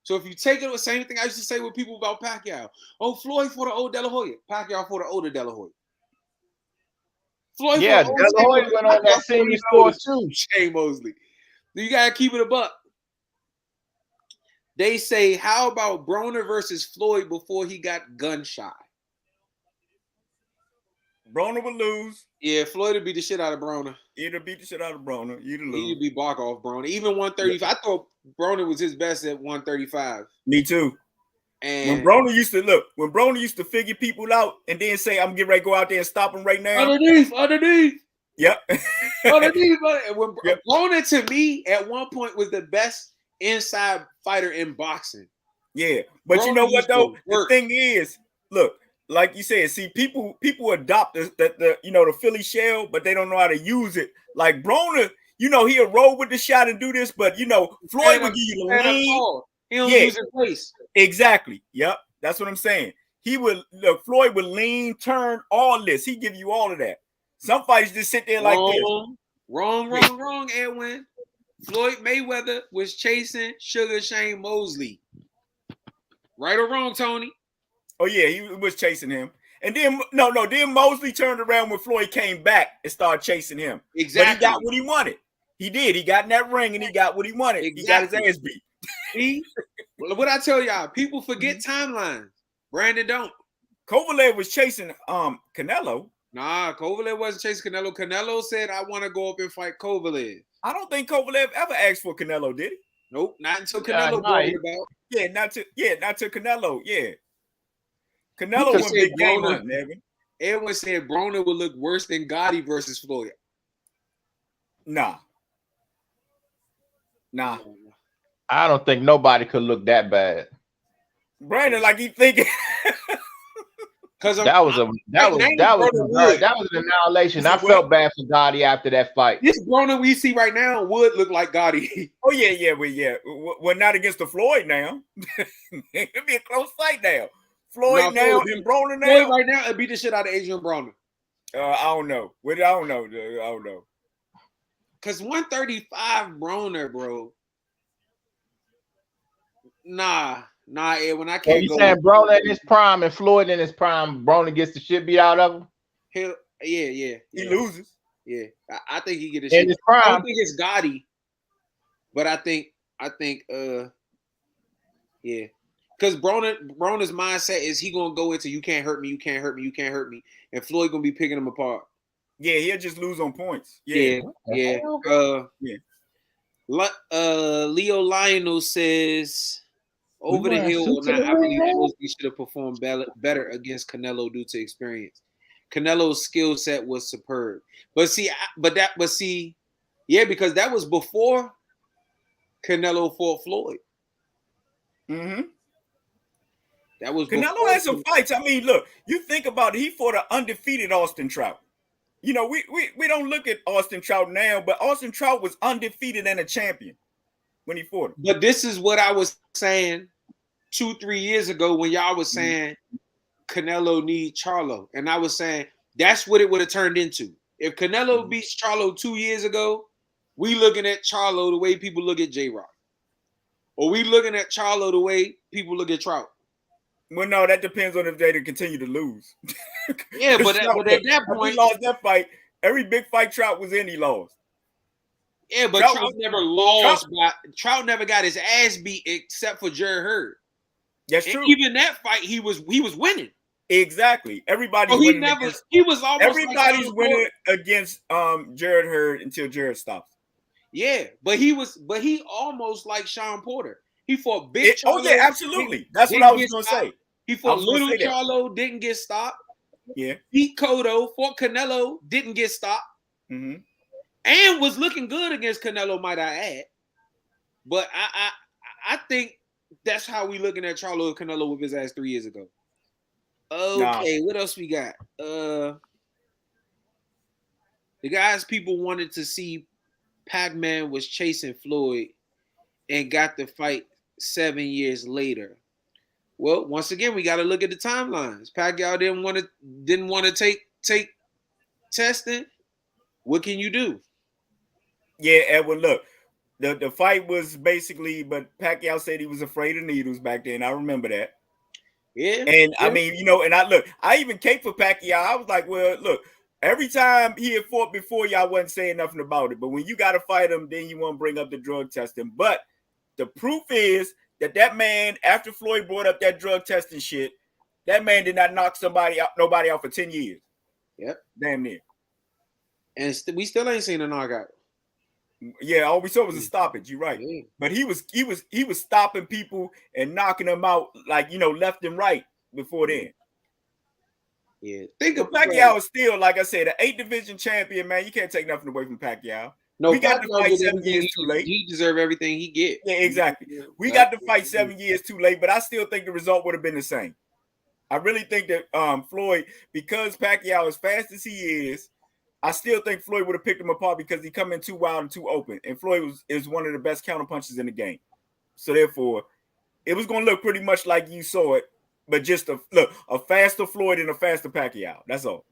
So if you take it, the same thing I used to say with people about Pacquiao. Oh, Floyd fought the old De La Hoya. Pacquiao fought the older De La Hoya. Floyd, De La Hoya went on that senior score too. Shane Mosley. You gotta keep it a buck. They say, how about Broner versus Floyd before he got gun shy? Broner would lose. Yeah, Floyd would beat the shit out of Broner. He'd beat the shit out of Broner. He'd lose. He'd be bark off Broner. Even 135. Yeah. I thought Broner was his best at 135. Me too. And when Broner used to figure people out and then say, I'm getting ready to go out there and stop him right now. Underneath. Yep. Underneath. When Broner, to me, at one point was the best inside fighter in boxing. Yeah. But Broner, you know what, though? The thing is, look, like you said, see, people adopt the Philly shell, but they don't know how to use it. Like Broner, he'll roll with the shot and do this, but, Floyd would give you the lean. He don't use his face. Exactly. Yep. That's what I'm saying. Floyd would lean, turn, all this. He give you all of that. Some fighters just sit there like this. Wrong, Edwin. Floyd Mayweather was chasing Sugar Shane Mosley. Right or wrong, Tony? Oh, yeah, he was chasing him. And then, then Mosley turned around when Floyd came back and started chasing him. Exactly. But he got what he wanted. He did. He got in that ring and he got what he wanted. Exactly. He got his ass beat. See? What I tell y'all, people forget timelines. Brandon don't. Kovalev was chasing Canelo. Nah, Kovalev wasn't chasing Canelo. Canelo said, I want to go up and fight Kovalev. I don't think Kovalev ever asked for Canelo, did he? Nope, not until Canelo brought it about. Yeah, not to Canelo. Yeah. Canelo was big game hunting, Evan. Everyone said Broner would look worse than Gotti versus Floyd. Nah. I don't think nobody could look that bad. Brandon, like he thinking. Because that was an annihilation. I felt bad for Gotti after that fight. This Broner we see right now would look like Gotti. Oh yeah. Well, not against the Floyd now. It'd be a close fight now. Floyd now and Broner now. Floyd right now, it'd beat the shit out of Adrian Broner. I don't know. I don't know. Cause 135 Broner, bro. Nah, Edwin, I can't. You saying Broner in his prime and Floyd in his prime, Broner gets the shit beat out of him? Hell, yeah. He loses. Yeah, I think he get the in shit. His prime. I don't think it's Gotti, but I think, yeah. Because Broner's mindset is he gonna go into you can't hurt me, and Floyd gonna be picking him apart. Yeah, he'll just lose on points. Yeah. Leo Lionel says over the hill or not, I believe Mosby should have performed better against Canelo due to experience. Canelo's skill set was superb, because that was before Canelo fought Floyd. Mm-hmm. That was Canelo had some fights. I mean, look, you think about it, he fought an undefeated Austin Trout. You know, we don't look at Austin Trout now, but Austin Trout was undefeated and a champion when he fought him. But this is what I was saying 2-3 years ago when y'all was saying Canelo needs Charlo. And I was saying that's what it would have turned into. If Canelo beats Charlo 2 years ago, we looking at Charlo the way people look at J-Rock. Or we looking at Charlo the way people look at Trout. Well, no, that depends on if they continue to lose. Yeah, but at that point, he lost that fight. Every big fight Trout was in, he lost. Yeah, but Trout never lost. Trout never got his ass beat except for Jared Hurd. That's true. Even that fight, he was winning. Exactly. Everybody's winning. He was almost. Everybody's winning against Jared Hurd until Jared stops. Yeah, but he almost like Sean Porter. He fought big. Oh yeah, absolutely. That's what I was gonna say. He fought little Charlo, didn't get stopped. Yeah. Beat Cotto, fought Canelo, didn't get stopped. Mm-hmm. And was looking good against Canelo, might I add. But I think that's how we looking at Charlo and Canelo with his ass 3 years ago. Okay, what else we got? The guys people wanted to see Pac-Man was chasing Floyd and got the fight 7 years later. Well, once again, we got to look at the timelines. Pacquiao didn't want to take testing. What can you do? Yeah, Edwin, look, the fight was basically, but Pacquiao said he was afraid of needles back then. I remember that. Yeah. And I mean, and I even came for Pacquiao. I was like, well, look, every time he had fought before, y'all wasn't saying nothing about it. But when you got to fight him, then you want to bring up the drug testing. But the proof is that man, after Floyd brought up that drug testing shit, that man did not knock nobody out for 10 years. Yep. Damn near. And we still ain't seen a knockout. Yeah, all we saw was a stoppage. You're right. Yeah. But he was stopping people and knocking them out like, left and right before then. Yeah. Pacquiao is still, like I said, an 8 division champion, man. You can't take nothing away from Pacquiao. No, we got to fight 7 years too late. He deserves everything he get. Yeah, exactly. We got to fight 7 years too late, but I still think the result would have been the same. I really think that Floyd, because Pacquiao as fast as he is, I still think Floyd would have picked him apart because he come in too wild and too open. And Floyd is one of the best counterpunchers in the game. So therefore, it was going to look pretty much like you saw it, but just a faster Floyd and a faster Pacquiao. That's all.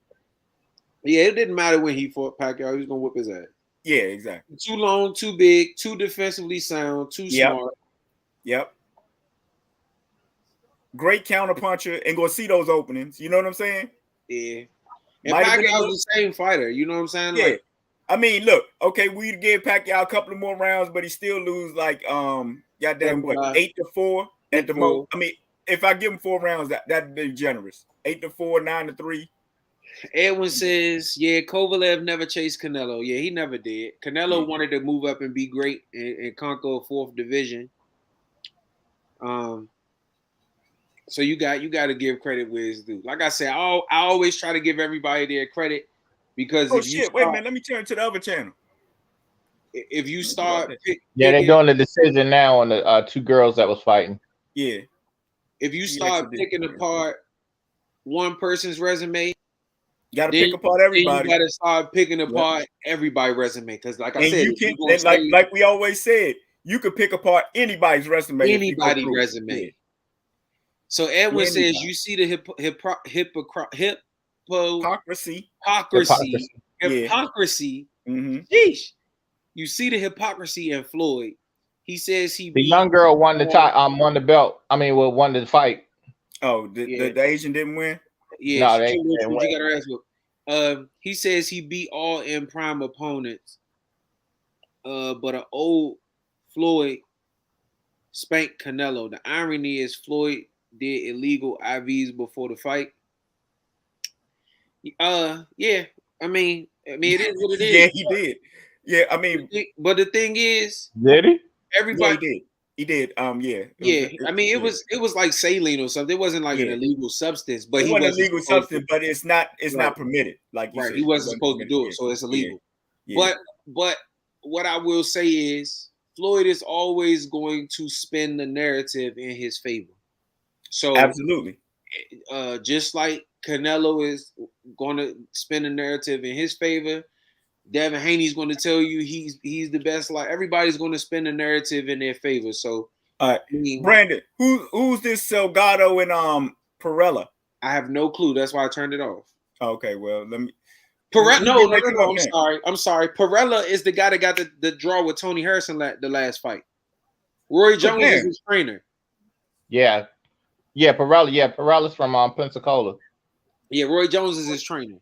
Yeah, it didn't matter when he fought Pacquiao. He was going to whip his ass. Yeah, exactly. Too long, too big, too defensively sound, too smart. Yep. Great counterpuncher and going to see those openings. You know what I'm saying? Yeah. And Pacquiao's the same fighter. You know what I'm saying? Yeah. I mean, look, okay, we gave Pacquiao a couple of more rounds, but he still lose like 8-4 at the most. I mean, if I give him 4 rounds, that'd be generous. 8-4, 9-3. Edwin says, yeah, Kovalev never chased Canelo. Yeah, he never did. Canelo wanted to move up and be great and conquer a 4th division. So you got to give credit where it's due. Like I said, I always try to give everybody their credit because wait a minute, let me turn to the other channel. If you start, they're doing the decision now on the 2 girls that was fighting. Yeah. If you start picking apart one person's resume, You got to pick apart everybody. You got to start picking apart everybody's resume because, like I and said, you can like we always said, you could pick apart anybody's resume. Anybody's resume. Yeah. So Edwin says, you see the hypocrisy. Mm-hmm. Sheesh. You see the hypocrisy in Floyd. He says the young girl won the won the belt. I mean, won the fight. Oh, the Asian didn't win. Yeah, no, she got her ass whooped. He says he beat all in prime opponents. But an old Floyd spanked Canelo. The irony is Floyd did illegal IVs before the fight. Yeah. I mean, it is what it is. Yeah, he did. Yeah, I mean, but the thing is, did he? Everybody, he did. Yeah. I mean, it was like saline or something. It wasn't like an illegal substance, but it wasn't illegal substance, but it's not permitted. Like you said, he wasn't supposed to do it, so it's illegal. Yeah. But what I will say is, Floyd is always going to spin the narrative in his favor. So absolutely, just like Canelo is going to spin the narrative in his favor, Devin Haney's going to tell you he's the best. Like everybody's going to spin the narrative in their favor. So, Brandon, who's this Salgado and Perella? I have no clue. That's why I turned it off. Okay, well let me. Perella, no. I'm sorry. Perella is the guy that got the draw with Tony Harrison the last fight. Roy Jones is his trainer. Yeah, Perella. Yeah, Perella's from Pensacola. Yeah, Roy Jones is his trainer.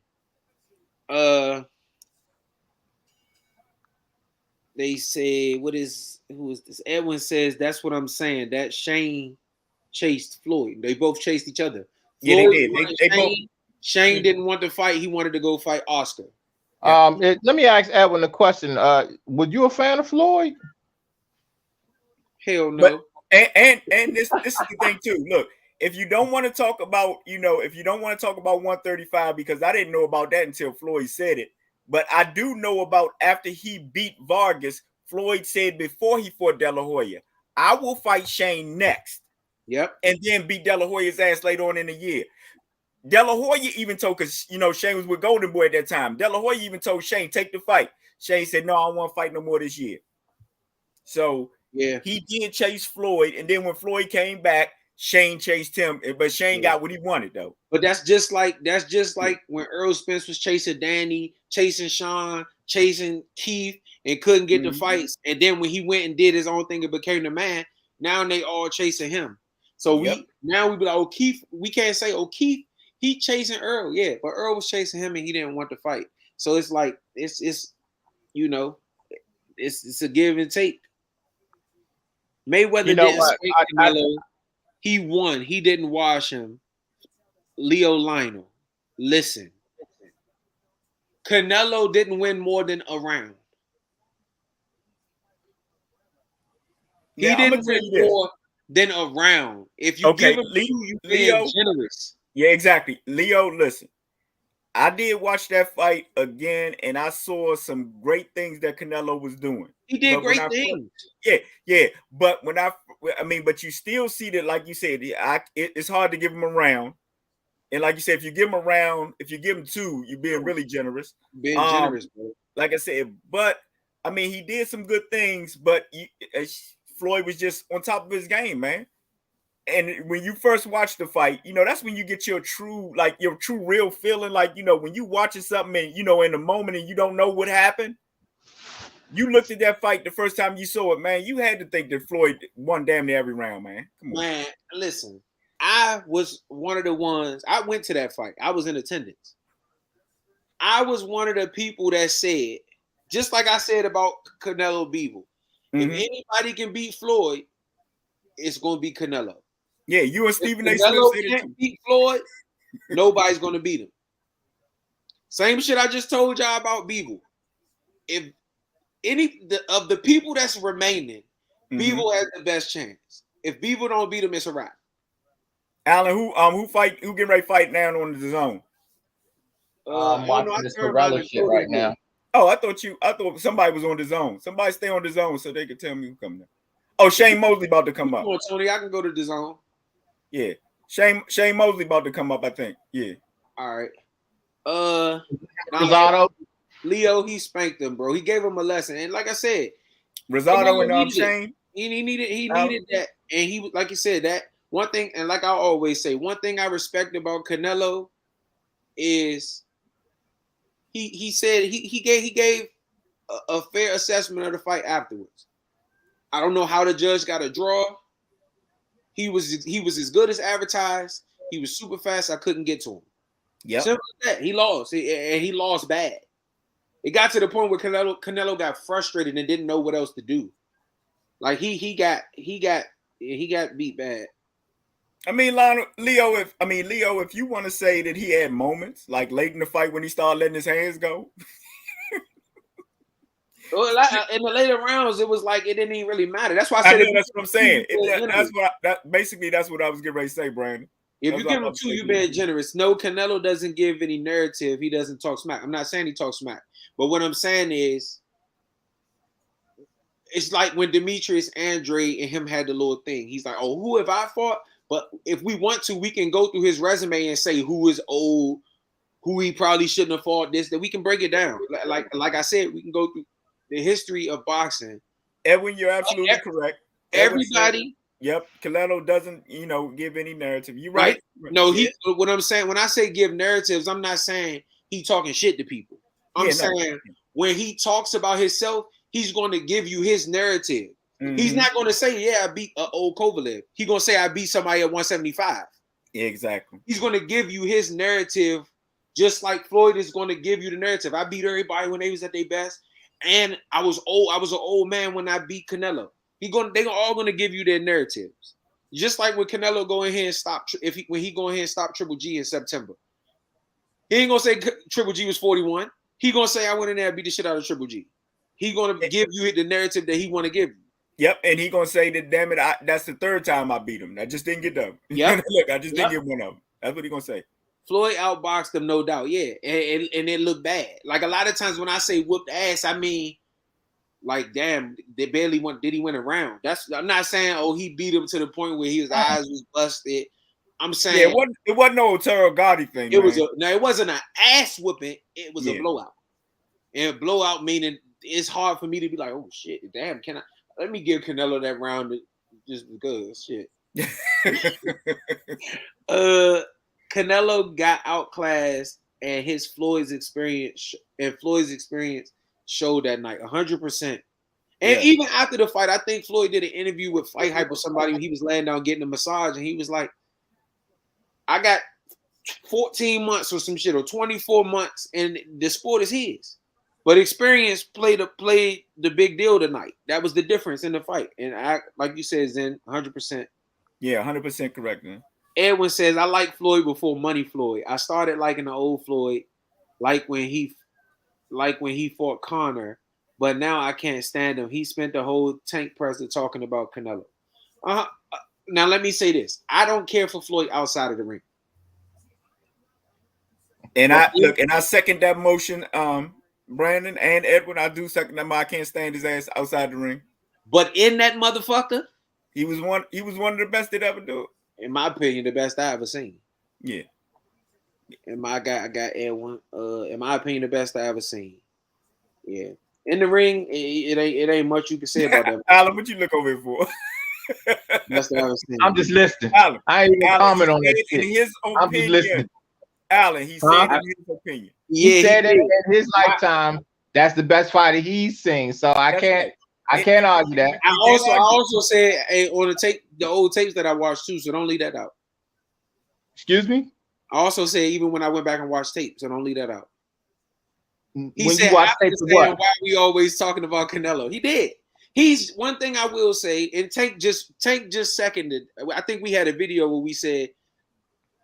They say, who is this? Edwin says, that's what I'm saying. That Shane chased Floyd. They both chased each other. Yeah, Floyd they did. Shane didn't want to fight. He wanted to go fight Oscar. Let me ask Edwin a question. Would you a fan of Floyd? Hell no. But, and this is the thing too. Look, if you don't want to talk about, if you don't want to talk about 135, because I didn't know about that until Floyd said it. But I do know about after he beat Vargas, Floyd said before he fought De La Hoya, I will fight Shane next. Yep. And then beat De La Hoya's ass later on in the year. De La Hoya even told, because, Shane was with Golden Boy at that time. De La Hoya even told Shane, take the fight. Shane said, no, I don't want to fight no more this year. So yeah, he did chase Floyd. And then when Floyd came back, Shane chased him, but Shane got what he wanted though. But that's just like when Earl Spence was chasing Danny, chasing Sean, chasing Keith, and couldn't get the fights. And then when he went and did his own thing and became the man, now they all chasing him. So we be like, oh, Keith, we can't say, oh, Keith, he chasing Earl, yeah, but Earl was chasing him and he didn't want to fight. So it's like it's a give and take. Mayweather didn't spike Canelo. He won. He didn't wash him. Leo Lionel. Listen. Canelo didn't win more than a round. He didn't win more than a round. If you give him you're being generous. Yeah, exactly. Leo, listen. I did watch that fight again, and I saw some great things that Canelo was doing. He did great things. Yeah. But but you still see that, like you said, it's hard to give him a round. And like you said, if you give him a round, if you give him two, you're being really generous. Being generous, bro. Like I said, but he did some good things, but Floyd was just on top of his game, man. And when you first watch the fight, that's when you get your true real feeling. Like, when you watching something and, in the moment and you don't know what happened, you looked at that fight the first time you saw it, man, you had to think that Floyd won damn near every round, man. Come on. Man, listen, I was one of the ones, I went to that fight. I was in attendance. I was one of the people that said, just like I said about Canelo Bivol, if anybody can beat Floyd, it's going to be Canelo. Yeah, you and Stephen A. Canelo can't beat Floyd, nobody's going to beat him. Same shit I just told y'all about Bivol. If any of the people that's remaining, Bivol has the best chance. If Bivol don't beat him, it's a wrap. Alan, who getting ready to fight now on the zone? I'm watching this Perella shit right now. Oh, I thought somebody was on the zone. Somebody stay on the zone so they could tell me who coming up. Oh, Shane Mosley about to come up. Come on, Tony, I can go to the zone. Yeah. Shane Mosley about to come up, I think. Yeah. All right. Rosado. Leo, he spanked him, bro. He gave him a lesson, and like I said, Rosado and Shane. He needed that, and he like you said that one thing, and like I always say, one thing I respect about Canelo is he said he gave a fair assessment of the fight afterwards. I don't know how the judge got a draw. He was as good as advertised. He was super fast. I couldn't get to him. Yeah, simple as that. He lost, and he lost bad. It got to the point where Canelo got frustrated and didn't know what else to do. Like he got beat bad. I mean, Leo, if you want to say that he had moments like late in the fight when he started letting his hands go. Well, in the later rounds, it was like it didn't even really matter. That's why I said that's what I'm saying. That's what I was getting ready to say, Brandon. If you give him two, you're being generous. No, Canelo doesn't give any narrative. He doesn't talk smack. I'm not saying he talks smack, but what I'm saying is, it's like when Demetrius Andre and him had the little thing. He's like, "Oh, who have I fought?" But if we want to, we can go through his resume and say who is old, who he probably shouldn't have fought. That we can break it down. Like I said, we can go through the history of boxing. Edwin, you're absolutely correct. Everybody. Yep, Canelo doesn't, give any narrative. You're right. No, what I'm saying, when I say give narratives, I'm not saying he talking shit to people. I'm saying when he talks about himself, he's going to give you his narrative. Mm-hmm. He's not going to say, "Yeah, I beat old Kovalev." He's going to say, "I beat somebody at 175." Exactly. He's going to give you his narrative, just like Floyd is going to give you the narrative. I beat everybody when they was at their best, and I was old. I was an old man when I beat Canelo. They're all gonna give you their narratives, just like when Canelo go in here and stop. When he go in here and stop Triple G in September, he ain't gonna say Triple G was 41. He gonna say I went in there and beat the shit out of Triple G. He gonna give you the narrative that he want to give you. Yep, and he gonna say that, damn it, that's the third time I beat him. I just didn't get them. Yep. Look, I just didn't get one of them. That's what he gonna say. Floyd outboxed him, no doubt. Yeah, and it looked bad. Like a lot of times when I say whooped ass, I mean, like, damn, they barely won. Did he win a round? I'm not saying, oh, he beat him to the point where his eyes was busted. I'm saying it wasn't no Terrell Gotti thing. It wasn't an ass whooping. It was a blowout. And blowout meaning it's hard for me to be like, oh shit, damn, let me give Canelo that round just because shit. Canelo got outclassed, and Floyd's experience showed that night 100%. And even after the fight, I think Floyd did an interview with Fight Hype or somebody when he was laying down getting a massage, and he was like, I got 14 months or some shit, or 24 months, and the sport is his. But experience played the big deal tonight. That was the difference in the fight. And I, like you said, Zen, 100%. Yeah, 100% correct, man. Edwin says, I like Floyd before Money Floyd. I started liking the old Floyd, like when he fought Conor, but now I can't stand him. He spent the whole tank presser talking about Canelo. Now let me say this: I don't care for Floyd outside of the ring. And I second that motion, Brandon and Edwin. I do second that. I can't stand his ass outside the ring. But in that motherfucker, he was one of the best that ever do it. In my opinion, the best I ever seen. Yeah. I got Edwin. In my opinion, the best I ever seen. Yeah. In the ring, it ain't much you can say about that. Alan, what you look over here for? Best I ever seen. I'm just listening. Alan, I ain't even comment on that shit. In his opinion, I'm just listening. Alan, he said in his opinion. He said that in his lifetime, that's the best fighter he's seen. So I can't argue that. I also said on the old tapes that I watched too, so don't leave that out. Excuse me? I also said even when I went back and watched tapes, so don't leave that out. He when said, you watch I tapes, understand why we always talking about Canelo. He did. He's one thing I will say, and Tank just seconded. I think we had a video where we said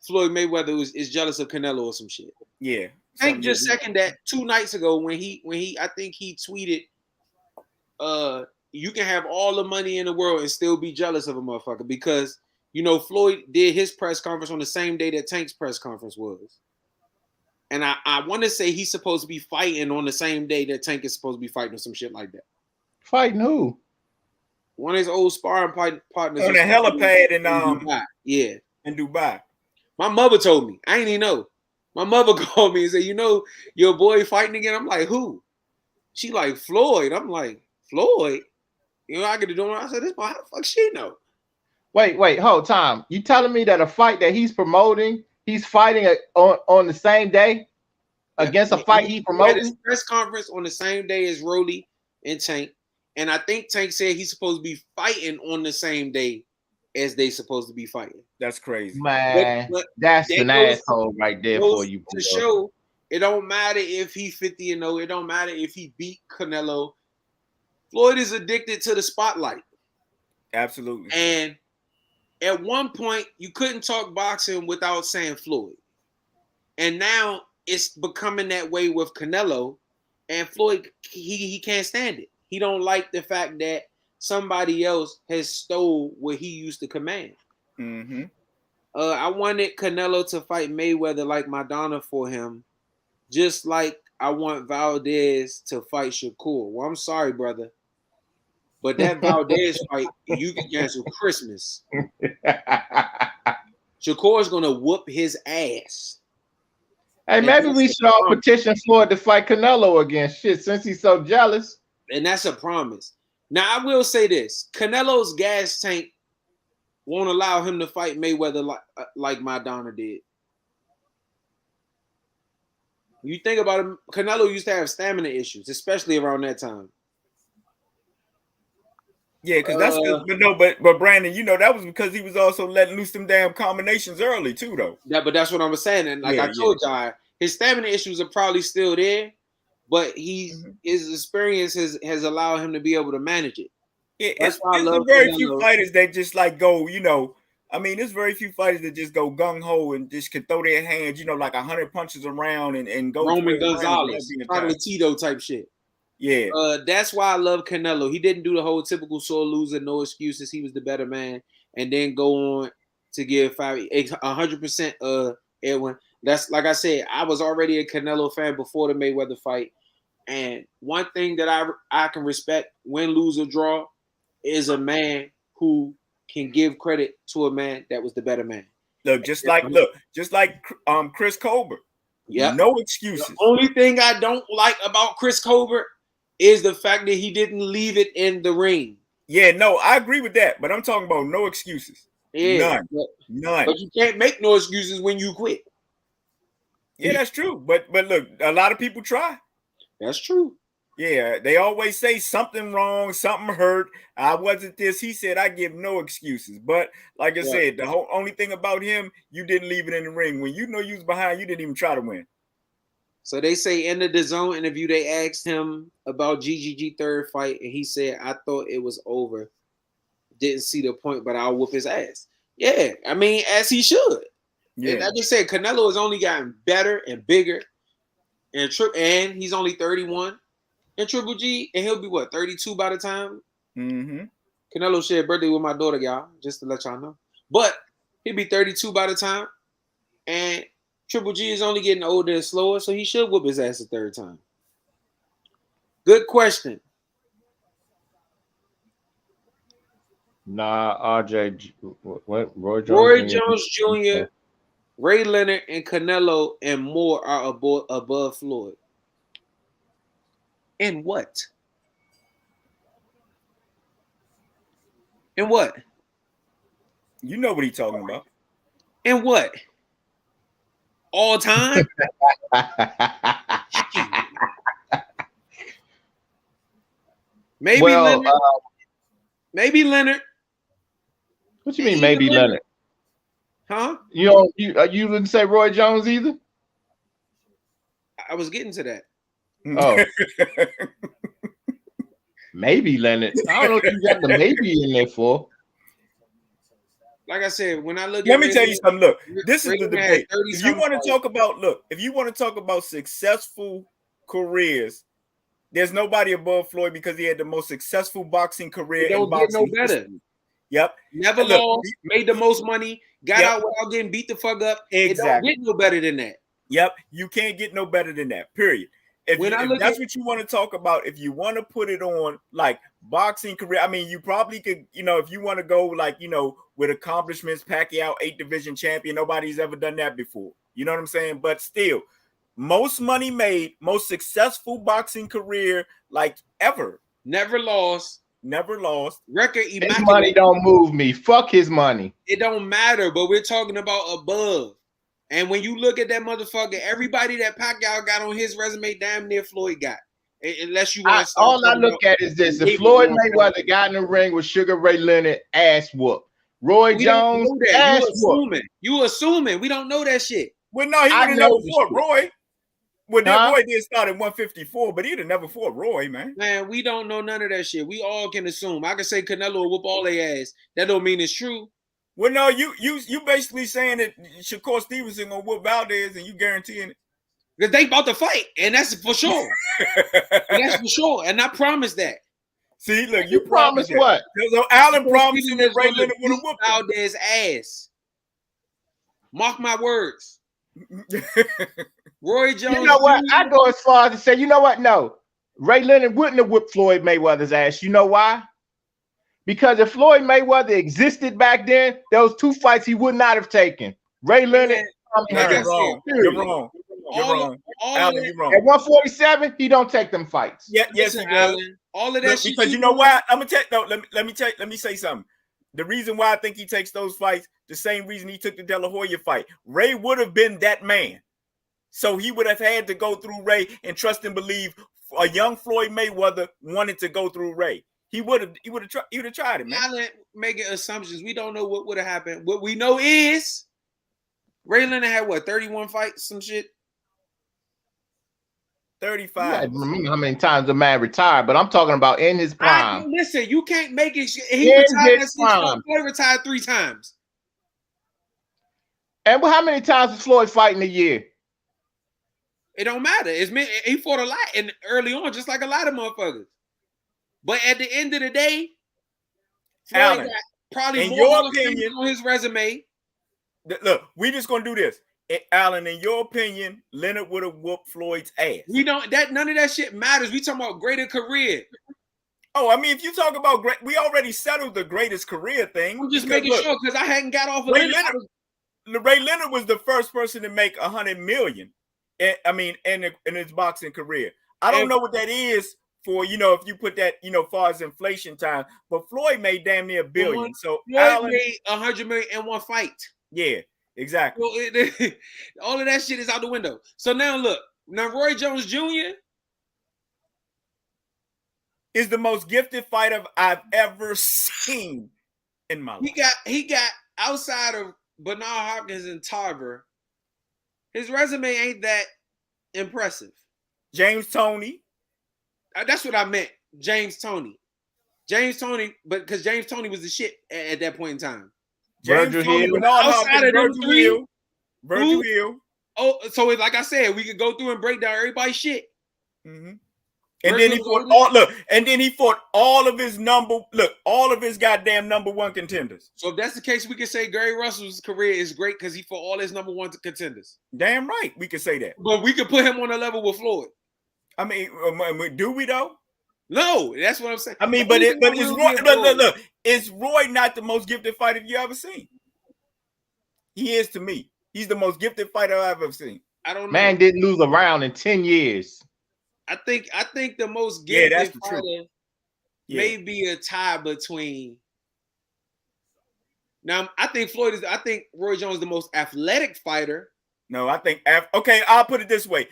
Floyd Mayweather is jealous of Canelo or some shit. Yeah. Tank just seconded that 2 nights ago when he I think he tweeted, you can have all the money in the world and still be jealous of a motherfucker because Floyd did his press conference on the same day that Tank's press conference was. And I want to say he's supposed to be fighting on the same day that Tank is supposed to be fighting or some shit like that. Fighting who? One of his old sparring partners. On the helipad and yeah. in Dubai. My mother told me. I ain't even know. My mother called me and said, your boy fighting again. I'm like, who? She like, Floyd. I'm like, Floyd? I get to do it. I said, this boy, how the fuck she know? Wait, hold time. You telling me that a fight that he's promoting, he's fighting on the same day against a fight he promoting? At his press conference on the same day as Rolly and Tank. And I think Tank said he's supposed to be fighting on the same day as they supposed to be fighting. That's crazy. Man, but that's an asshole right there for you. To show it don't matter if he 50-0. It don't matter if he beat Canelo. Floyd is addicted to the spotlight. Absolutely. And at one point, you couldn't talk boxing without saying Floyd. And now it's becoming that way with Canelo. And Floyd, he can't stand it. He don't like the fact that somebody else has stole what he used to command. Mm-hmm. I wanted Canelo to fight Mayweather like Madonna for him, just like I want Valdez to fight Shakur. Well, I'm sorry, brother, but that Valdez fight, you can cancel Christmas. Shakur's gonna whoop his ass. Hey, maybe we should all petition Floyd to fight Canelo again. Shit, since he's so jealous. And that's a promise. Now, I will say this. Canelo's gas tank won't allow him to fight Mayweather like Madonna did. You think about it, Canelo used to have stamina issues, especially around that time. Yeah, because but Brandon, that was because he was also letting loose them damn combinations early too, though. Yeah, but that's what I'm saying. And I told y'all, his stamina issues are probably still there, but his experience has allowed him to be able to manage it. Yeah, it's very few fighters that just like go, there's very few fighters that just go gung ho and just can throw their hands, like 100 punches around and go. Roman Gonzalez, probably Tito type shit. Yeah. That's why I love Canelo. He didn't do the whole typical sore loser, no excuses. He was the better man, and then go on to give 100%. Edwin. That's like I said. I was already a Canelo fan before the Mayweather fight, and one thing that I can respect, win, lose, or draw, is a man who can give credit to a man that was the better man. Just like Chris Colbert. Yeah, no excuses. The only thing I don't like about Chris Colbert is the fact that he didn't leave it in the ring. Yeah, no, I agree with that, but I'm talking about no excuses. Yeah, none. But you can't make no excuses when you quit. Yeah, that's true. But look, a lot of people try. That's true. Yeah, they always say something wrong, something hurt. I wasn't this. He said, I give no excuses. But like I said, the whole only thing about him, you didn't leave it in the ring. When you was behind, you didn't even try to win. So they say in the DAZN interview, they asked him about GGG third fight, and he said, I thought it was over. Didn't see the point, but I'll whoop his ass. Yeah, I mean, as he should. Yeah. And I just said, Canelo has only gotten better and bigger, and he's only 31. And Triple G, and he'll be 32 by the time. Mm-hmm. Canelo shared birthday with my daughter, y'all, just to let y'all know. But he'll be 32 by the time, and Triple G is only getting older and slower, so he should whoop his ass a third time. Good question. Nah, RJ, what? Roy Jones Jr., Ray Leonard, and Canelo and more are above Floyd. In what? In what? You know what he's talking about. In what? All time? Maybe Leonard. Maybe Leonard. What you mean, maybe Leonard? Huh? You didn't say Roy Jones either? I was getting to that. Oh. Maybe Leonard. I don't know what you got the maybe in there for. Like I said, when I look let me tell you something. Look, this is the debate. If you want to talk about successful careers, there's nobody above Floyd because he had the most successful boxing career. It don't get no better. Yep. Never lost, made the most money, got out without getting beat the fuck up. Exactly. It don't get no better than that. Yep. You can't get no better than that. Period. if that's what you want to talk about, if you want to put it on like boxing career, I mean, you probably could, if you want to go like, with accomplishments, Pacquiao 8 division champion, nobody's ever done that before. You know what I'm saying? But still, most money made, most successful boxing career like ever. Never lost. Record immaculate. His money don't move me. Fuck his money. It don't matter, but we're talking about above. And when you look at that motherfucker, everybody that Pacquiao got on his resume, damn near Floyd got. Unless you want to. All I look at is this: if Floyd Mayweather got in the ring with Sugar Ray Leonard, ass whoop. Roy Jones, ass whoop. You assuming we don't know that shit. Well, no, he would have never fought Roy. Well, Roy did start at 154, but he'd have never fought Roy, man. Man, we don't know none of that shit. We all can assume. I can say Canelo will whoop all their ass. That don't mean it's true. Well, no, you basically saying that Shakur Stevenson gonna whoop Valdez, and you guaranteeing it because they about to fight, and that's for sure. That's for sure, and I promise that. See, look, you promised what? So Allen promised that Ray Leonard would have whooped Valdez ass. Mark my words. Roy Jones. You know what? I go as far as to say, you know what? No, Ray Leonard wouldn't have whipped Floyd Mayweather's ass. You know why? Because if Floyd Mayweather existed back then, those 2 fights he would not have taken. Ray Leonard. You're wrong. Allen, you're wrong. At 147, he don't take them fights. Yeah, yes, he does. All of that shit. Because you know why? I'm gonna tell you. Let me say something. The reason why I think he takes those fights, the same reason he took the De La Hoya fight. Ray would have been that man. So he would have had to go through Ray and trust and believe a young Floyd Mayweather wanted to go through Ray. He would have tried it, man. Allen making assumptions. We don't know what would have happened. What we know is Ray Leonard had 31 fights, some shit. 35. I remember how many times the man retired, but I'm talking about in his prime. Listen, you can't make it. He retired 3 times. And how many times was Floyd fighting a year? It don't matter. He fought a lot and early on, just like a lot of motherfuckers. But at the end of the day, Floyd got probably more opinion on his resume. Look, we just gonna do this. Allen, in your opinion, Leonard would have whooped Floyd's ass. We don't. None of that shit matters. We talking about greater career. Oh, I mean, if you talk about great, we already settled the greatest career thing. I'm just making sure because I hadn't got off of Ray Leonard was the first person to make $100 million. I mean, in his boxing career. I don't know what that is for, if you put that, far as inflation time. But Floyd made damn near $1 billion. So Floyd made $100 million in one fight. Yeah, exactly. Well, all of that shit is out the window. So now look, Roy Jones Jr. is the most gifted fighter I've ever seen in my life. He got outside of Bernard Hopkins and Tarver. His resume ain't that impressive. James Toney. That's what I meant. James Toney, but because James Toney was the shit at that point in time. Virgil Hill. Outside of them three. Virgil Hill. Oh, so like I said, we could go through and break down everybody's shit. Mm-hmm. And then he fought all of his goddamn number 1 contenders. So if that's the case, we can say Gary Russell's career is great because he fought all his number 1 contenders. Damn right, we could say that. But we could put him on a level with Floyd. I mean, do we though? No, that's what I'm saying. I mean, is Roy not the most gifted fighter you ever seen? He is to me. He's the most gifted fighter I've ever seen. I don't know. Man didn't lose a round in 10 years. I think the most gifted fighter may be a tie between. Now, I think Roy Jones is the most athletic fighter. No, I think okay, I'll put it this way.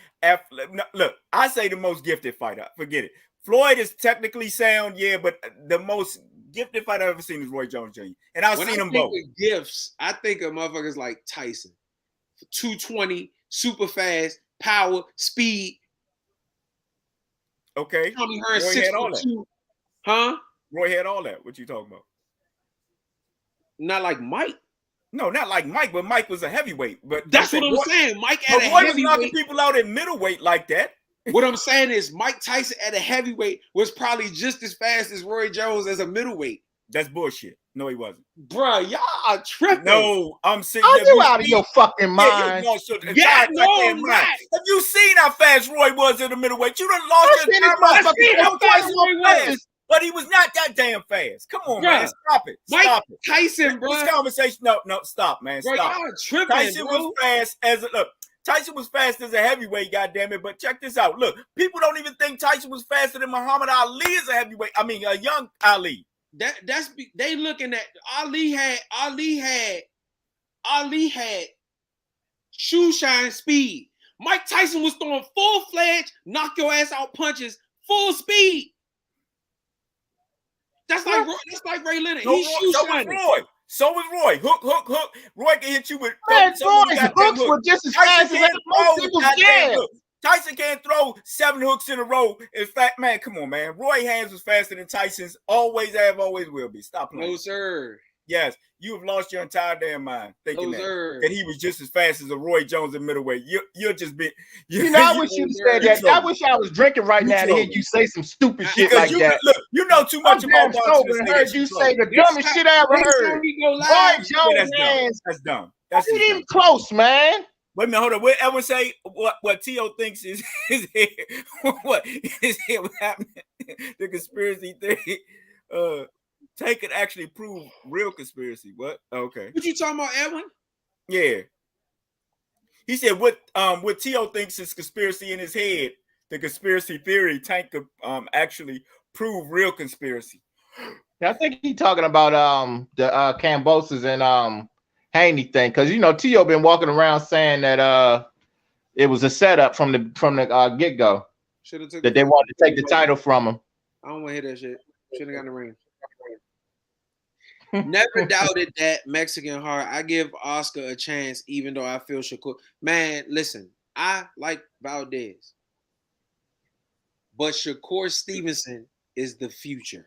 Look, I say the most gifted fighter. Forget it. Floyd is technically sound, yeah, but the most gifted fighter I've ever seen is Roy Jones Jr. And I've seen them both. Gifts, I think of motherfuckers like Tyson. 220, super fast, power, speed. Okay. Tommy Hearn 6'2". Huh? Roy had all that. What you talking about? Not like Mike. No, not like Mike, but Mike was a heavyweight. But that's what I'm saying. Mike at a heavyweight. Roy was knocking people out at middleweight like that. What I'm saying is Mike Tyson at a heavyweight was probably just as fast as Roy Jones as a middleweight. That's bullshit. No, he wasn't. Bro, y'all are tripping. No, I'm sitting. Are you out of your fucking mind? Yeah, no, I'm not. Have you seen how fast Roy was in the middleweight? You done lost your time. But he was not that damn fast. Come on, man. Stop it. Stop it. Tyson, bro. This conversation. No, stop, man. Bro, stop. Y'all tripping, Tyson was fast as a look. Tyson was fast as a heavyweight, goddammit. But check this out. Look, people don't even think Tyson was faster than Muhammad Ali as a heavyweight. I mean, a young Ali. That's they looking at Ali had shoe shine speed. Mike Tyson was throwing full-fledged, knock your ass out punches, full speed. That's like Ray Leonard. He's shoe shining. So was Roy. Hook. Roy can hit you with. Man, Roy's hooks were just as fast as most people's gas. Tyson can't throw 7 hooks in a row. In fact, man, come on, man. Roy hands was faster than Tyson's. Always have, always will be. Stop playing. No, sir. Yes, you have lost your entire damn mind thinking that he was just as fast as a Roy Jones in middleweight. You're just been. I wish you said that. I wish I was drinking right now to hear you say some stupid shit like that. Look, you know too much about boxing. I heard you say the dumbest shit I ever heard. Roy Jones hands. That's dumb. That's not even close, man. Wait a minute, hold on. What ever say what T.O. thinks is what happening? The conspiracy theory. Tay could actually prove real conspiracy. What? Okay. What you talking about, Edwin? Yeah. He said what T.O. thinks is conspiracy in his head, the conspiracy theory, Tank could actually prove real conspiracy. I think he's talking about the Cambosas and Haney thing, because T.O. been walking around saying that it was a setup from the get-go. That they wanted to take the title from him. I don't want to hear that shit. Shouldn't have got in the ring. Never doubted that Mexican heart. I give Oscar a chance, even though I feel Shakur. Man, listen, I like Valdez, but Shakur Stevenson is the future.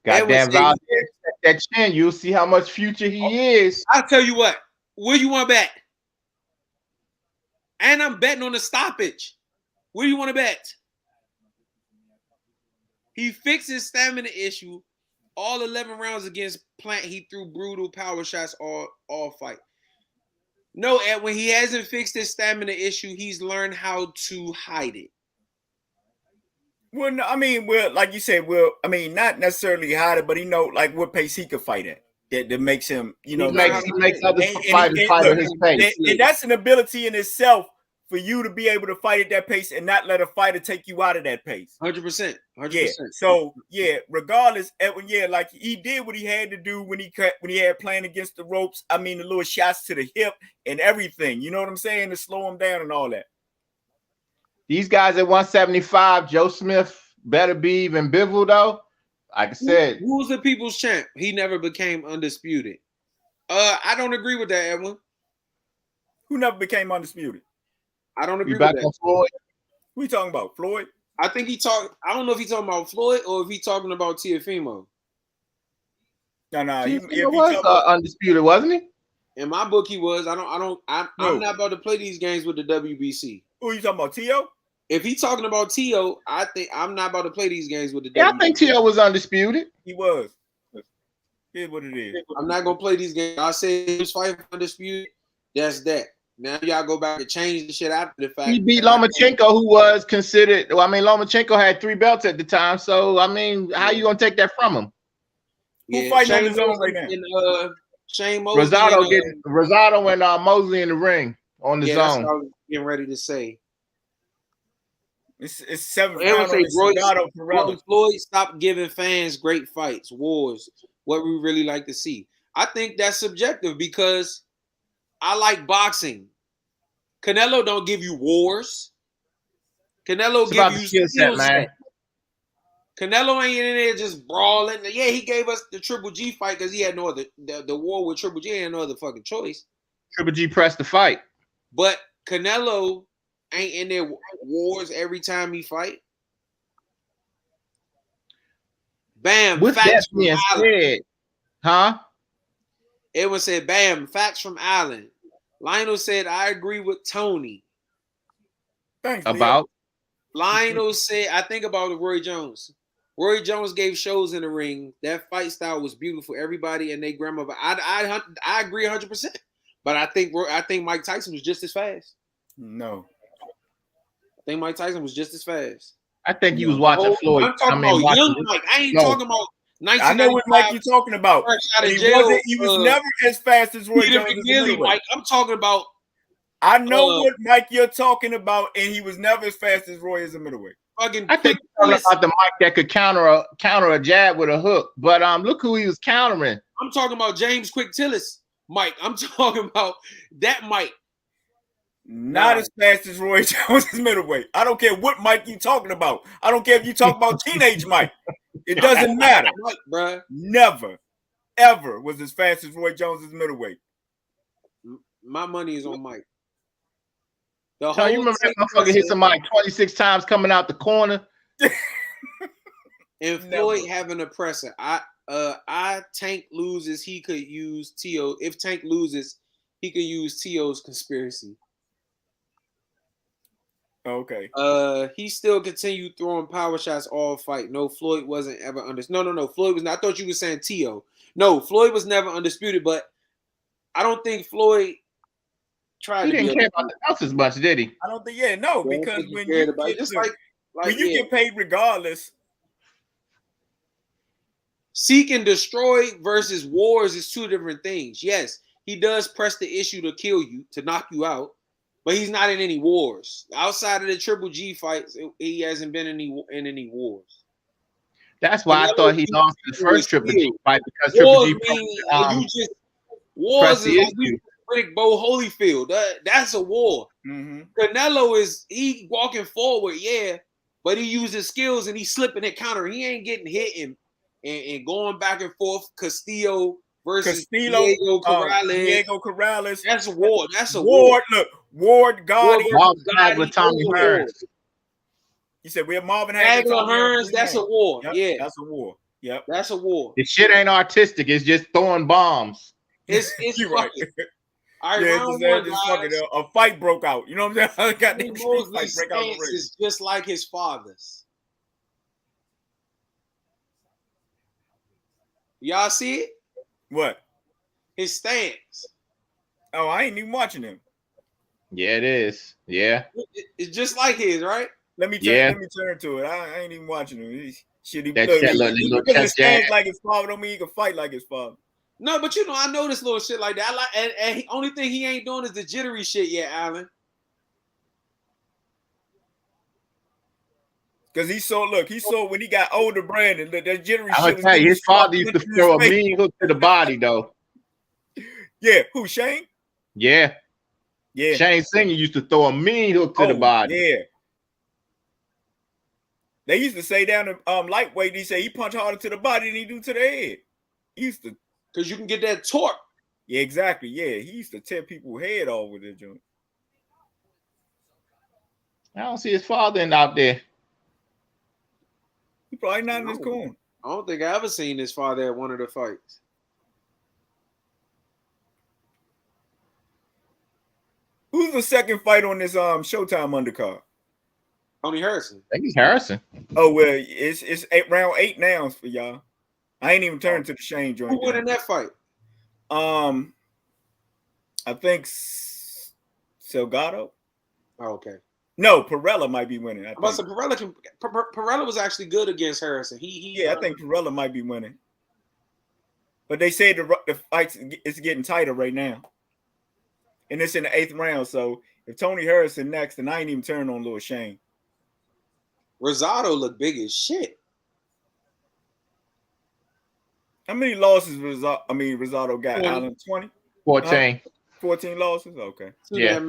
Goddamn Valdez, that chin, you'll see how much future he is. I'll tell you what. Where you want to bet? And I'm betting on the stoppage. Where do you want to bet? He fixed his stamina issue. All 11 rounds against Plant, he threw brutal power shots all fight. No, Edwin, he hasn't fixed his stamina issue. He's learned how to hide it. Well, no, like you said, not necessarily hide it, but like what pace he could fight at. That makes him, he makes other fighters fight at his pace. And that's an ability in itself for you to be able to fight at that pace and not let a fighter take you out of that pace. 100%. Yeah. So regardless, Edwin, like he did what he had to do when he had playing against the ropes. The little shots to the hip and everything. You know what I'm saying? To slow him down and all that. These guys at 175, Joe Smith better be even Bivol though. Like I said, who's the people's champ? He never became undisputed. I don't agree with that, Edwin. Who never became undisputed? I don't agree with that. Floyd? Who you talking about? Floyd? I think I don't know if he's talking about Floyd or if he's talking about Teofimo. No. He was undisputed, wasn't he? In my book, he was. I'm not about to play these games with the WBC. Who you talking about? T.O.? If he's talking about T.O., I think I'm not about to play these games with the WBC. Yeah, I think T.O. was undisputed. He was. Here's what it is. I'm not gonna play these games. I say he was fighting undisputed. That's that. Now y'all go back and change the shit after the fact. He beat Lomachenko, who was considered. Lomachenko had 3 belts at the time. So how you gonna take that from him? Who fighting on his own right now? Shane Mosley. Rosado and Mosley in the ring on the zone. That's what I was getting ready to say. It's 7 rounds. Floyd, stop giving fans great fights, wars, what we really like to see. I think that's subjective because I like boxing. Canelo don't give you wars. Canelo give you skill set. Canelo ain't in there just brawling. Yeah, he gave us the Triple G fight because he had no other the war with Triple G had no other fucking choice. Triple G pressed the fight. But Canelo ain't in there wars every time he fight. Bam. With that being said, huh? Edwin said, bam, facts from Allen. Lionel said, I agree with Tony. Thanks, about? Lionel said, I think about Roy Jones. Roy Jones gave shows in the ring. That fight style was beautiful. Everybody and their grandmother. I agree 100%. But I think Mike Tyson was just as fast. No. I think Mike Tyson was just as fast. I think he was watching Floyd. I'm talking about young Mike. I ain't talking about 1995. I know what Mike you're talking about. He was never as fast as Roy Jones. Mike. I'm talking about. I know what Mike you're talking about, and he was never as fast as Roy as a middleweight. I think you're talking about the Mike that could counter a jab with a hook. But look who he was countering. I'm talking about James Quick Tillis Mike. I'm talking about that Mike. Not as fast as Roy Jones as middleweight. I don't care what Mike you talking about. I don't care if you talk about teenage Mike. It doesn't matter. Mike, bruh. Never, ever was as fast as Roy Jones as middleweight. My money is on Mike. You remember that motherfucker hit somebody 26 times coming out the corner? And Floyd having a presser. Tank loses, he could use T.O. If Tank loses, he could use T.O.'s conspiracy. Okay. He still continued throwing power shots all fight. No, Floyd wasn't ever No. Floyd was not. I thought you were saying T.O. No, Floyd was never undisputed, but I don't think Floyd tried. He didn't care about the belts as much, did he? I don't think. Because when you get paid regardless. Seek and destroy versus wars is two different things. Yes, he does press the issue to kill you, to knock you out, but he's not in any wars. Outside of the Triple G fights, he hasn't been in any wars. That's why I thought he lost the first Triple G fight, because Triple G wars is like Riddick Bo Holyfield. That's a war. Mm-hmm. Canelo he walking forward, but he uses skills and he's slipping and countering. He ain't getting hit and going back and forth. Castillo versus Diego Corrales. That's a war. That's a war. Look, Ward Gotti with Tommy Hearns. You said we have Marvin Hearns. That's a war. Yep, that's a war. Yep, that's a war. The shit ain't artistic. It's just throwing bombs. It's right. All right, a fight broke out. You know what I'm saying? Mosley's stance is just like his father's. Y'all see it? What? His stance. Oh, I ain't even watching him. Yeah, it is. Yeah. It's just like his, right? Let me turn to it. I ain't even watching him. He stands like his father don't mean he can fight like his father. No, but I know this little shit like that. And only thing he ain't doing is the jittery shit yet, Alan. Because he saw when he got older, Brandon, that jittery shit. I'll tell you, his father used to throw a mean hook to the body, though. Yeah, who, Shane? Yeah. Shane Singer used to throw a mean hook to the body. Yeah. They used to say down in lightweight, he said he punched harder to the body than he do to the head. He used to. Because you can get that torque. Yeah, exactly. Yeah, he used to tear people's head off with that joint. I don't see his father out there. He probably not in his corner. I don't think I ever seen his father at one of the fights. Who's the second fight on this Showtime undercard? Tony Harrison. I think he's Harrison. Oh well, it's round 8 now for y'all. I ain't even turned to the Shane joint. Who won in that fight? I think Salgado. Oh, okay. No, Perella might be winning. Perella was actually good against Harrison. I think Perella might be winning. But they say the fight is getting tighter right now. And it's in the 8th round. So if Tony Harrison next, then I ain't even turning on little Shane. Rosado looked big as shit. How many losses Rosado got? 20. 20? 14. 14 losses? Okay. Yeah.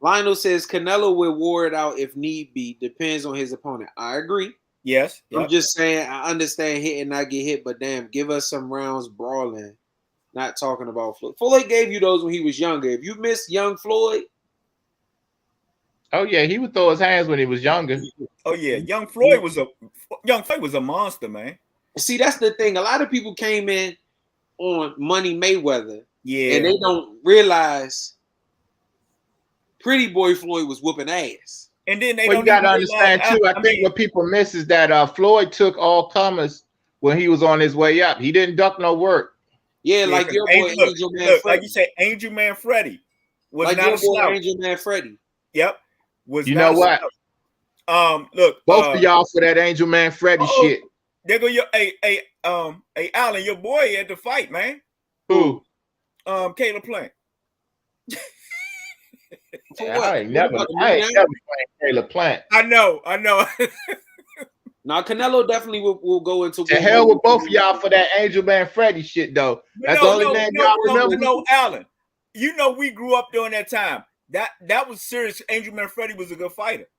Lionel says Canelo will war it out if need be. Depends on his opponent. I agree. Yes. I'm just saying I understand hit and not get hit, but damn, give us some rounds brawling. Not talking about Floyd. Floyd gave you those when he was younger. If you miss young Floyd. Oh yeah, he would throw his hands when he was younger. Oh yeah, young Floyd was a monster, man. See, that's the thing. A lot of people came in on Money Mayweather. Yeah. And they don't realize Pretty Boy Floyd was whooping ass. And then they Well, don't you got to even understand realize. too. I think what people miss is that Floyd took all comers when he was on his way up. He didn't duck no work. Yeah, Yeah, like your boy Angel, Angel Man look, like Freddie. you say, Angel Man Freddie was Like not your a boy slouch. Angel Man Freddie. Yep, was You not know a what? slouch. Look, Both of y'all for that Angel Man Freddie shit. There go your hey Allen, your boy at the fight, man. Who? Caleb Plant. For Yeah, what? I ain't never playing Caleb Plant. I know. Now Canelo definitely will go into To hell with both of y'all for that Angel Man Freddie shit though. That's the only thing y'all remember. No, Allen. You know we grew up during that time. That was serious. Angel Man Freddie was a good fighter.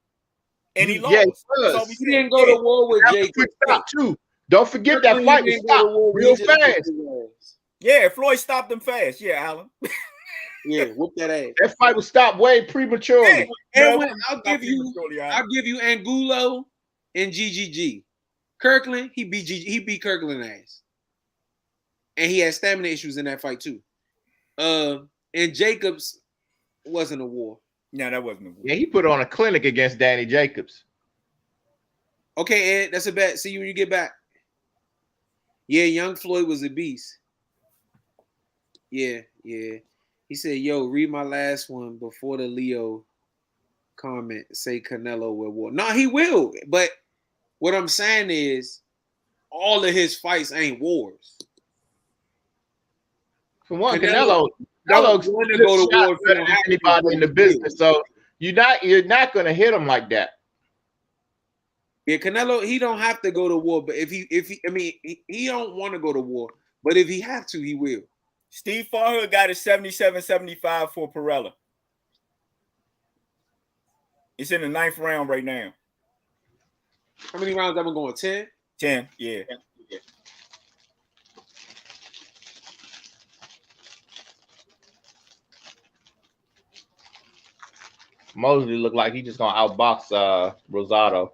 And he lost. Yeah, he was. He didn't go to war with Jacob. Too. Don't forget that fight was stopped real fast. Yeah, Floyd stopped him fast. Yeah, Allen. Yeah, whoop that ass. That fight was stopped way prematurely. And when I'll give you Angulo and GGG. Kirkland, he beat Kirkland ass. And he had stamina issues in that fight too. And Jacobs wasn't a war. No, that wasn't a war. Yeah, he put on a clinic against Danny Jacobs. Okay, Ed, that's a bet. See you when you get back. Yeah, young Floyd was a beast. Yeah. He said, yo, read my last one before the Leo comment. Say Canelo will war. No, he will. But what I'm saying is all of his fights ain't wars. For one, Canelo don't want to go to war better than anybody in the business. So you're not gonna hit him like that. Yeah, Canelo, he don't have to go to war, but if he don't want to go to war, but if he have to, he will. Steve Farhood got a 77-75 for Perella. It's in the 9th round right now. How many rounds have we going? 10? 10, yeah. Mosley looked like he just gonna outbox Rosado.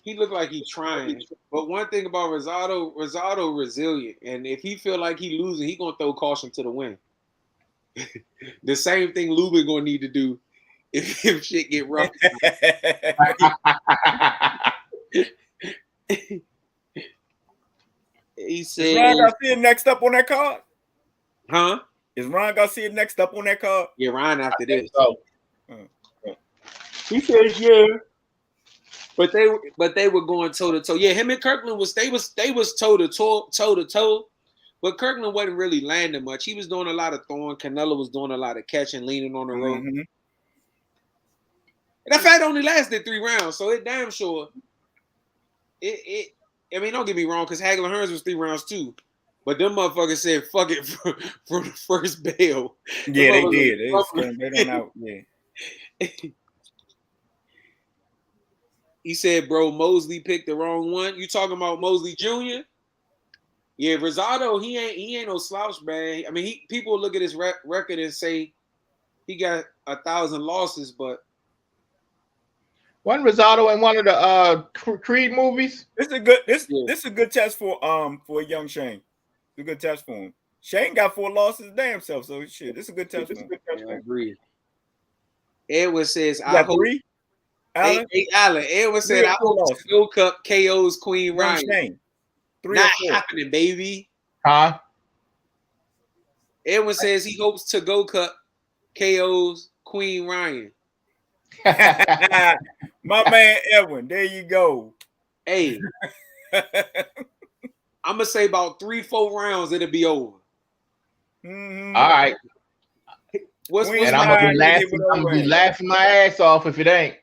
He looked like he's trying. But one thing about Rosado resilient. And if he feel like he losing, he gonna throw caution to the wind. The same thing Lubin gonna need to do if shit get rough. He said, is Ryan Garcia next up on that card? Huh? Is Ryan Garcia next up on that card? Yeah, Ryan after this. So. He says, yeah. But they were going toe to toe. Yeah, him and Kirkland was toe to toe. But Kirkland wasn't really landing much. He was doing a lot of throwing. Canelo was doing a lot of catching, leaning on the rope. Mm-hmm. That fight only lasted 3 rounds, so it damn sure. I mean, don't get me wrong, because Hagler Hearns was 3 rounds too. But them motherfuckers said fuck it for the first bail. Yeah, they did. They out. Yeah. He said, bro, Mosley picked the wrong one. You talking about Mosley Jr.? Yeah, Rosado, he ain't no slouch, man. I mean, people look at his record and say he got 1,000 losses, but wasn't Rosado in one of the Creed movies? This is a good test for young Shane. It's a good test for him. Shane got 4 losses damn self, so shit. This is a good test for him. I agree. Edward says, I hope 3? Allen? Allen. Edward said, I hope Go Cup KO's Queen Ryan. Shane. 3 Not happening, baby. Huh? Edwin says he hopes to go Cup KO's Queen Ryan. My man Edwin, there you go. Hey, I'm gonna say about 3-4 rounds, it'll be over. Mm-hmm. All right. And I'm gonna be laughing my ass off if it ain't.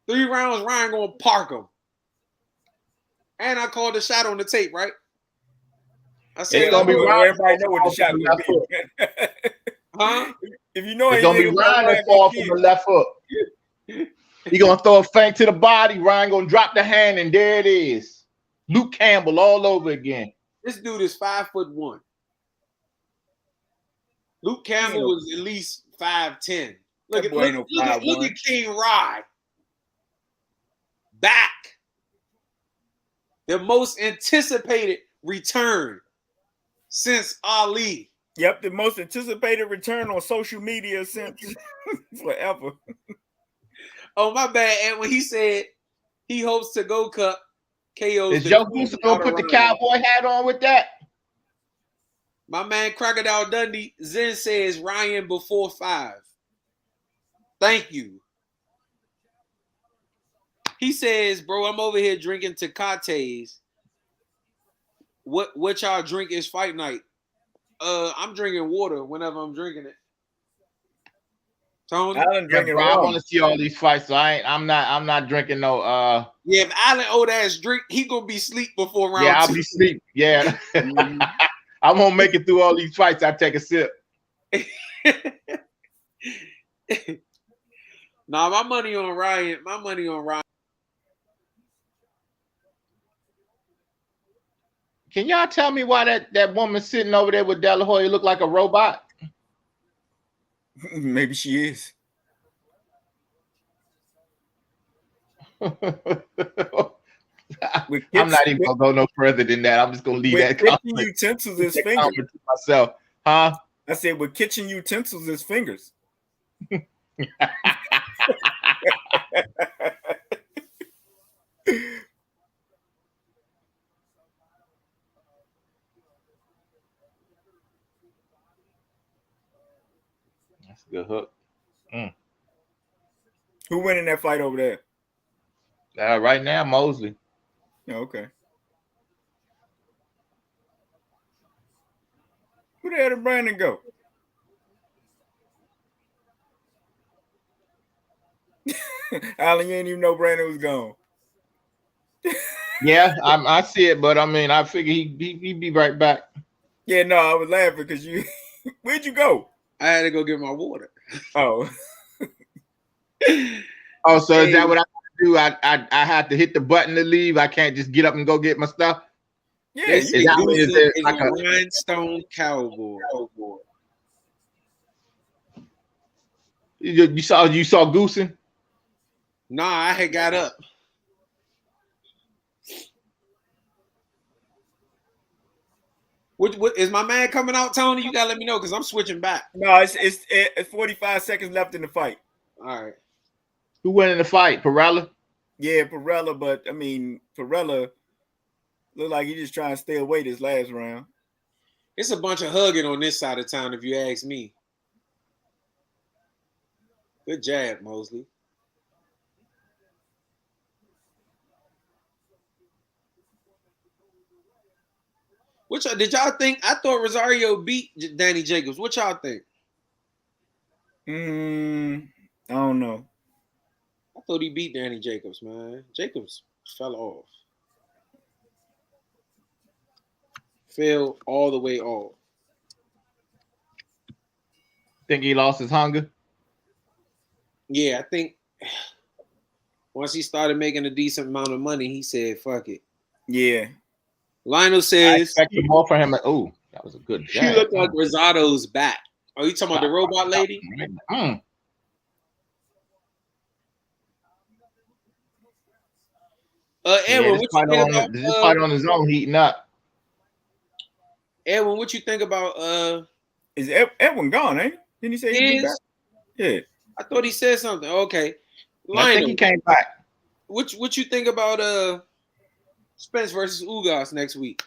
3 rounds, Ryan gonna park him. And I called the shot on the tape, right? I said it's gonna be Ryan. Everybody know what the shot would be. Huh? If you know it's gonna be Ryan that fall from the left hook. He gonna throw a feint to the body. Ryan gonna drop the hand, and there it is. Luke Campbell all over again. This dude is 5'1". Luke Campbell was at least 5'10". Look at King Rye. Back. The most anticipated return since Ali. Yep, the most anticipated return on social media since forever. Oh, my bad. And when he said he hopes to go cup KO's Is the Joe Goose gonna put the cowboy hat on with that? My man Crocodile Dundee Zen says Ryan before 5. Thank you. He says, bro, I'm over here drinking Tecates. What y'all drink is fight night? I'm drinking water whenever I'm drinking it. Tony? Alan drinking I rum. want to see all these fights, so I'm not drinking no Yeah, if Alan old ass drink, he gonna be sleep before round 2. Yeah, I'll be sleep. Yeah. I won't make it through all these fights. I take a sip. Nah, my money on Ryan. My money on Ryan. Can y'all tell me why that woman sitting over there with De La Hoya look like a robot? Maybe she is. I'm not even gonna go no further than that. I'm just gonna leave that kitchen utensils as fingers to myself. Huh? I said with kitchen utensils as fingers. That's a good hook. Who winning that fight over there? Right now, Mosley. Oh, okay. Who the hell did Brandon go? Alan, you didn't even know Brandon was gone. Yeah, I see it, but I mean, I figure he'd be right back. Yeah, no, I was laughing because you. Where'd you go? I had to go get my water. Oh. Oh, so is that what I do? I have to hit the button to leave. I can't just get up and go get my stuff. Yeah, is like a rhinestone cowboy. You saw Goosen? Nah, I had got up. What is my man coming out, Tony? You gotta let me know because I'm switching back. No, it's 45 seconds left in the fight. All right. Who won in the fight? Perella? Yeah, Perella, but I mean Perella looked like he just trying to stay away this last round. It's a bunch of hugging on this side of town, if you ask me. Good jab, Mosley. Did y'all think? I thought Rosario beat Danny Jacobs. What y'all think? I don't know. I thought he beat Danny Jacobs, man. Jacobs fell off. Fell all the way off. Think he lost his hunger? Yeah, I think once he started making a decent amount of money, he said, fuck it. Yeah. I Lionel says expected more for him. Oh, that was a good jab. She looked like Rosado's back. Oh, you talking about the robot lady? Edwin, what you think about this fight on his own heating up? Edwin, what you think about is Edwin gone, ain't he? Didn't he say he'd be back? Yeah. I thought he said something. Okay. Lionel, I think he came back. What you think about Spence versus Ugas next week?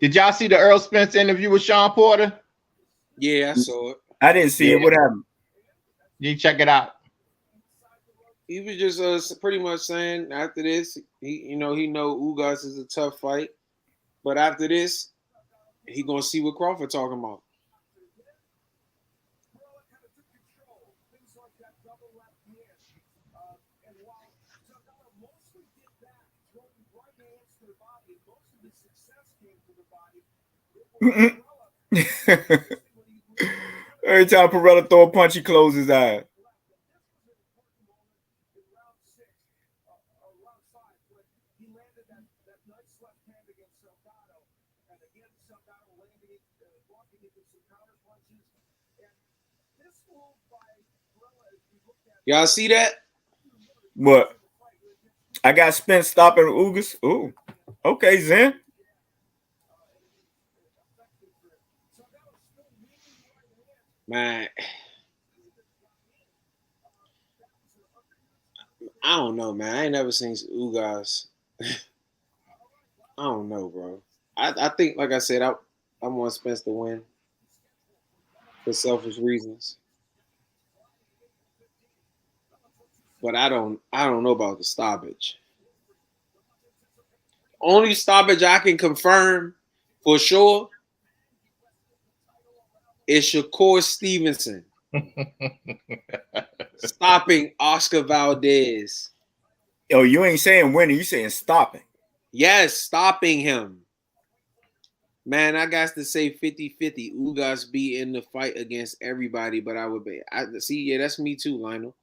Did y'all see the Earl Spence interview with Sean Porter? Yeah, I saw it. I didn't see it. What happened? You check it out. He was just pretty much saying after this, he know Ugas is a tough fight, but after this, he gonna see what Crawford talking about. Every time Perella throw a punch, he closes his eyes. Y'all see that? What? I got Spence stopping Ugas. Ooh, okay, Zen. Man, I don't know, man. I ain't never seen Ugas. I don't know, bro. I think, like I said, I want Spence to win for selfish reasons. But I don't know about the stoppage. Only stoppage I can confirm for sure is Shakur Stevenson stopping Oscar Valdez. Oh, you ain't saying winning, you saying stopping. Yes, stopping him. Man, I got to say 50-50. Ugas be in the fight against everybody, but I would be. I see, yeah, that's me too, Lionel.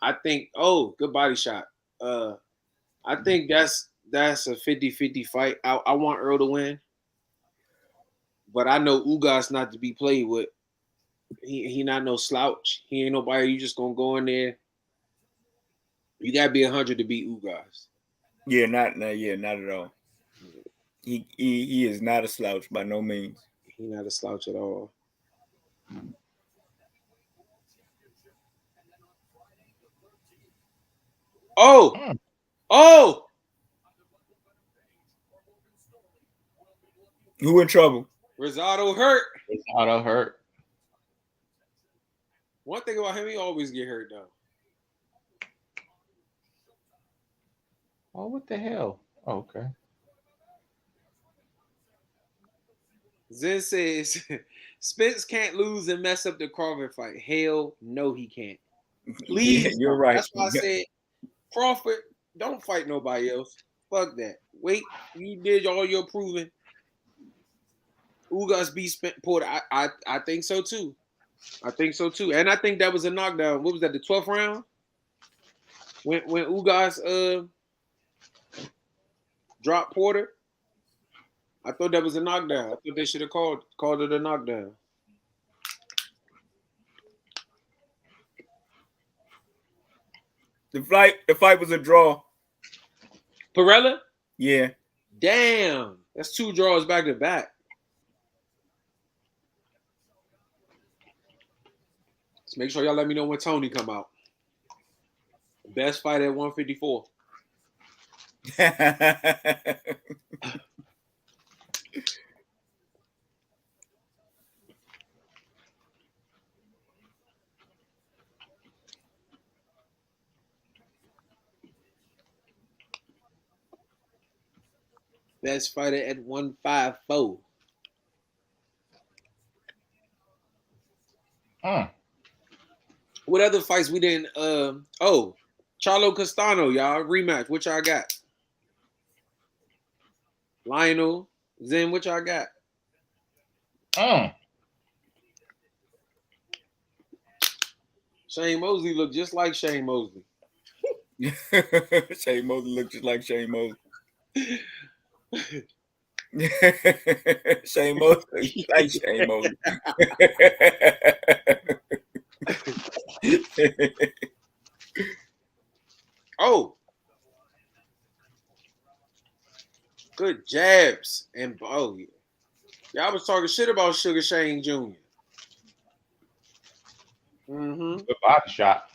I think, good body shot. I think that's a 50-50 fight. I want Earl to win, but I know Ugas not to be played with. He not no slouch. He ain't nobody you just gonna go in there. You gotta be 100 to beat Ugas. Yeah, not at all. He is not a slouch by no means. He not a slouch at all. Oh! Who in trouble? Rosado hurt. Rosado hurt. One thing about him, he always get hurt though. Oh, what the hell? Oh, okay. Zen says Spence can't lose and mess up the Crawford fight. Hell no, he can't. Please, Yeah, you're right. That's why I said Crawford, don't fight nobody else. Fuck that. Wait, you did all your proving. Ugas beat Porter. I think so too. I think so too. And I think that was a knockdown. What was that? The 12th round? When Ugas dropped Porter? I thought that was a knockdown. I thought they should have called it a knockdown. The fight was a draw. Perella? Yeah. Damn. That's 2 draws back to back. Let's make sure y'all let me know when Tony come out. Best fight at 154. Best fighter at 154. What other fights we didn't? Charlo Castano, y'all rematch. What y'all got? Lionel, Zen, what y'all got? Shane Mosley looked just like Shane Mosley. Shane Mosley looked just like Shane Mosley. Shane Mosley like Shane Mosley. Good jabs. And y'all was talking shit about Sugar Shane Jr. Good body shot.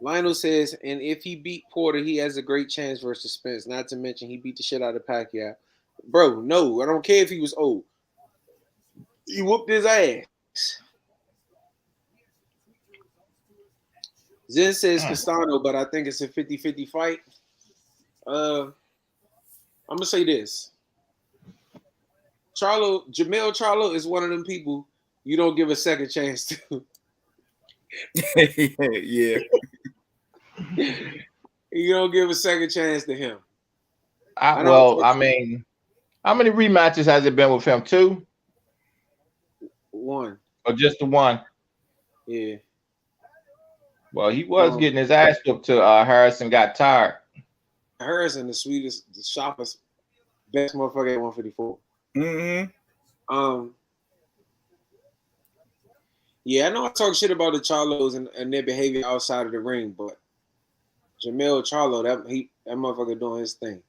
Lionel says, and if he beat Porter, he has a great chance versus Spence. Not to mention he beat the shit out of Pacquiao. Bro, no, I don't care if he was old. He whooped his ass. Zen says Castano, but I think it's a 50-50 fight. I'm going to say this. Jamel Charlo is one of them people you don't give a second chance to. Yeah. You don't give a second chance to him. I mean, how many rematches has it been with him? 2? 1. Or just the 1? Yeah. Well, he was getting his ass whooped to Harrison got tired. Harrison, the sweetest, the sharpest, best motherfucker at 154. Yeah, I know I talk shit about the Charlos and their behavior outside of the ring, but Jamel Charlo, that motherfucker doing his thing.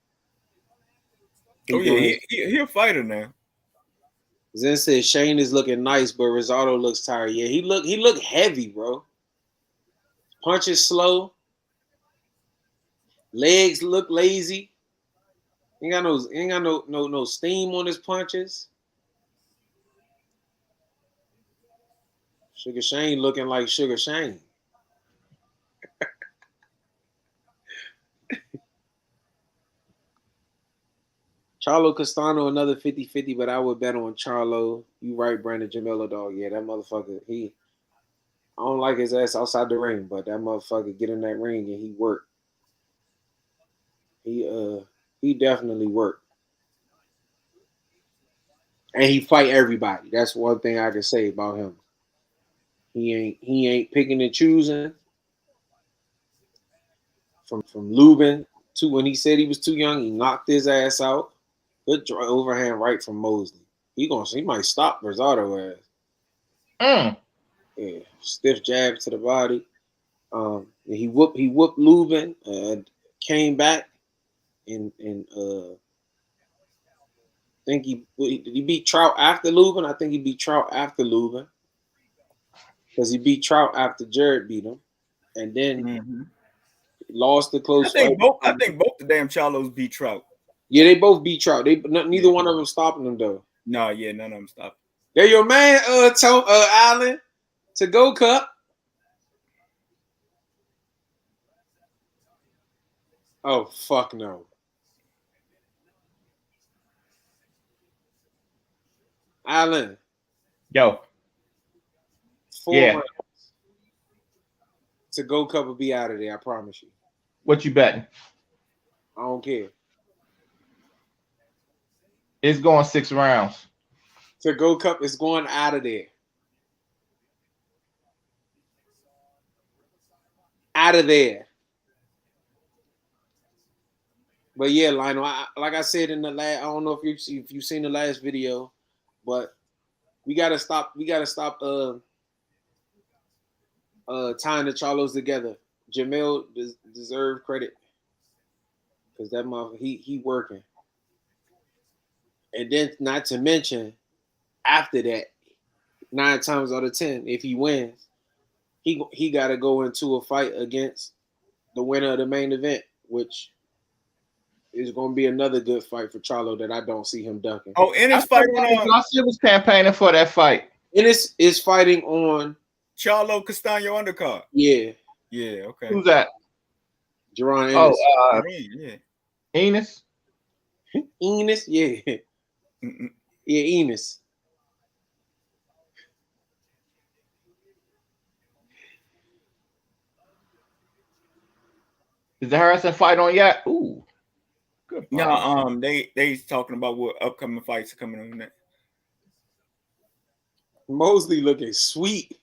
He a fighter now. Zen says Shane is looking nice, but Rosado looks tired. Yeah, he look heavy, bro. Punches slow. Legs look lazy. Ain't got no steam on his punches. Sugar Shane looking like Sugar Shane. Charlo Castano, another 50-50, but I would bet on Charlo. You right, Brandon Jamila, dog. Yeah, that motherfucker, I don't like his ass outside the ring, but that motherfucker get in that ring and he work. He definitely work. And he fight everybody. That's one thing I can say about him. He ain't picking and choosing. From Lubin to when he said he was too young, he knocked his ass out. Good overhand right from Mosley. He might stop Rosado ass. Yeah, stiff jab to the body. He whooped Lubin. Came back and I think he beat Trout after Lubin. I think he beat Trout after Lubin because he beat Trout after Jared beat him, and then lost the close fight. I think both the damn Charlos beat Trout. Yeah, they both beat Trout. Neither one of them stopping them though. No, yeah, none of them stopped. They're your man, Allen, to go cup. Oh fuck no. Allen. Yo. 4 rounds. To go cup will be out of there, I promise you. What you betting? I don't care. It's going 6 rounds. To go cup is going out of there. Out of there. But yeah, Lionel, like I said in the last, I don't know if you've seen the last video, but we gotta stop tying the Charlos together. Jamel deserve credit because that motherfucker he working. And then not to mention, after that, 9 times out of 10, if he wins, he got to go into a fight against the winner of the main event, which is going to be another good fight for Charlo that I don't see him ducking. Oh, Ennis fighting on. Garcia was campaigning for that fight. Ennis is fighting on Charlo Castano undercard. Yeah. Yeah. Okay. Who's that? Jerron Ennis. Oh, yeah. Enos. Enos, yeah. Yeah, Enos. Is the Harrison fight on yet? Ooh. Good. No, they talking about what upcoming fights are coming on next. Mosley looking sweet.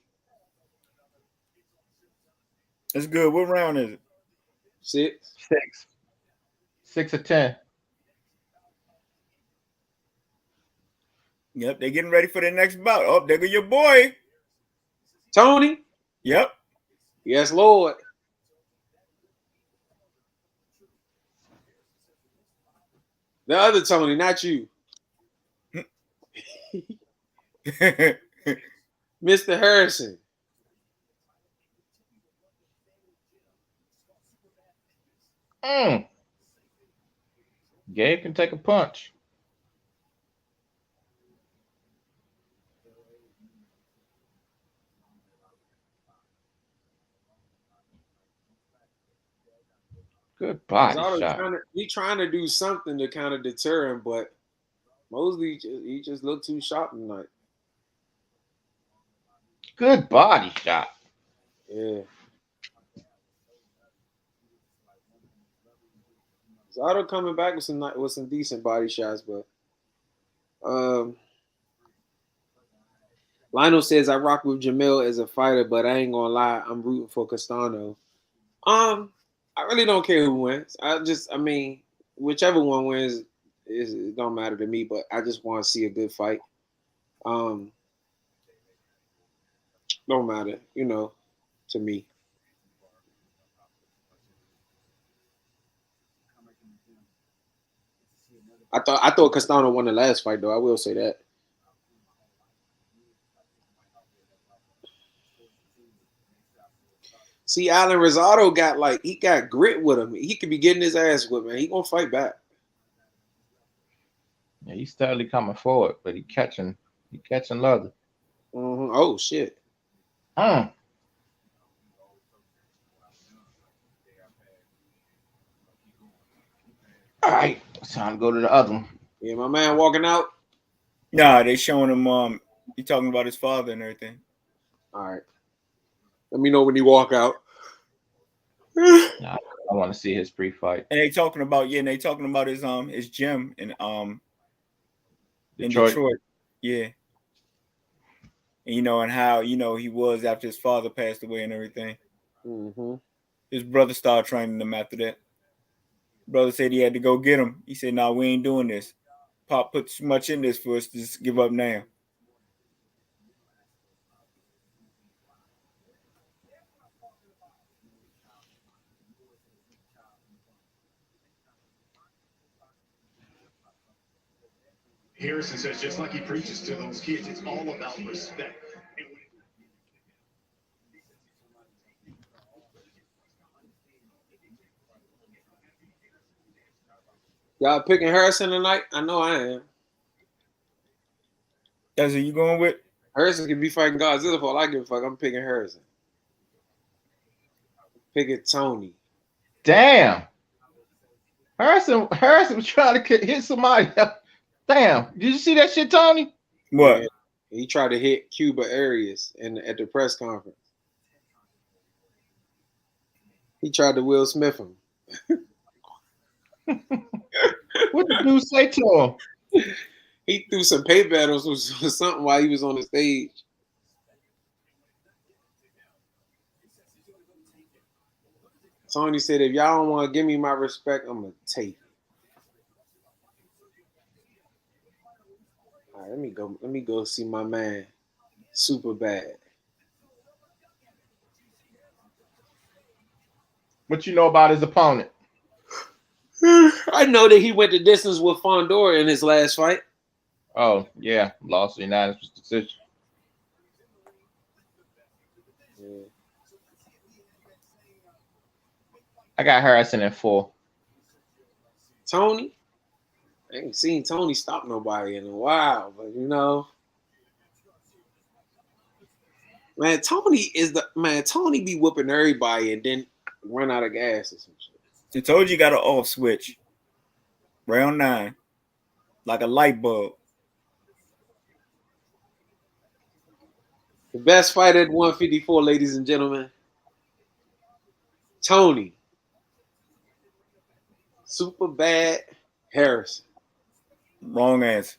That's good. What round is it? 6. 6 or 10. Yep, they're getting ready for the next bout. Oh, there go your boy. Tony? Yep. Yes, Lord. The other Tony, not you. Mr. Harrison. Gabe can take a punch. Good body shot. He's trying to do something to kind of deter him, but Mosley, he just looked too sharp tonight. Good body shot. Yeah. Zato coming back with some decent body shots, but Lionel says I rock with Jamil as a fighter, but I ain't gonna lie, I'm rooting for Castano. I really don't care who wins. I mean, whichever one wins, it don't matter to me. But I just want to see a good fight. Don't matter, to me. I thought Castano won the last fight though. I will say that. See, Alan Rosado he got grit with him. He could be getting his ass whipped, man. He gonna fight back. Yeah, he's steadily coming forward, but he catching leather. Mm-hmm. Oh shit. All right, it's time to go to the other one. Yeah, my man walking out. Nah, they showing him. He talking about his father and everything. All right. Let me know when you walk out. Nah, I want to see his pre-fight. And they talking about his gym in Detroit. Detroit. Yeah. And, and how, he was after his father passed away and everything. Mm-hmm. His brother started training him after that. Brother said he had to go get him. He said, "Nah, we ain't doing this. Pop put too much in this for us to just give up now." Harrison says, just like he preaches to those kids, it's all about respect. Y'all picking Harrison tonight? I know I am. That's who you going with? Harrison can be fighting Godzilla for all I give a fuck. I'm picking Harrison. Picking Tony. Damn. Harrison was trying to hit somebody. Damn. Did you see that shit, Tony? What? Yeah, he tried to hit Cuba Arias at the press conference. He tried to Will Smith him. What did dude say to him? He threw some pay battles or something while he was on the stage. Tony said, if y'all don't want to give me my respect, I'm going to take it. All right, let me go see my man, Super Bad. What you know about his opponent? I know that he went the distance with Fundora in his last fight. Oh, yeah. Lost the unanimous decision. Yeah. I got Harrison in 4. Tony? I ain't seen Tony stop nobody in a while, but man, Tony be whooping everybody and then run out of gas or some shit. I told you got an off switch. Round 9. Like a light bulb. The best fighter at 154, ladies and gentlemen. Tony. Super Bad Harrison. Wrong answer.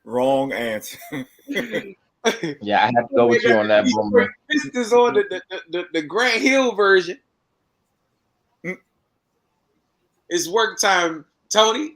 Wrong answer. Yeah, I have to go with you on that, Boomer. This is on the Grant Hill version. It's work time, Tony.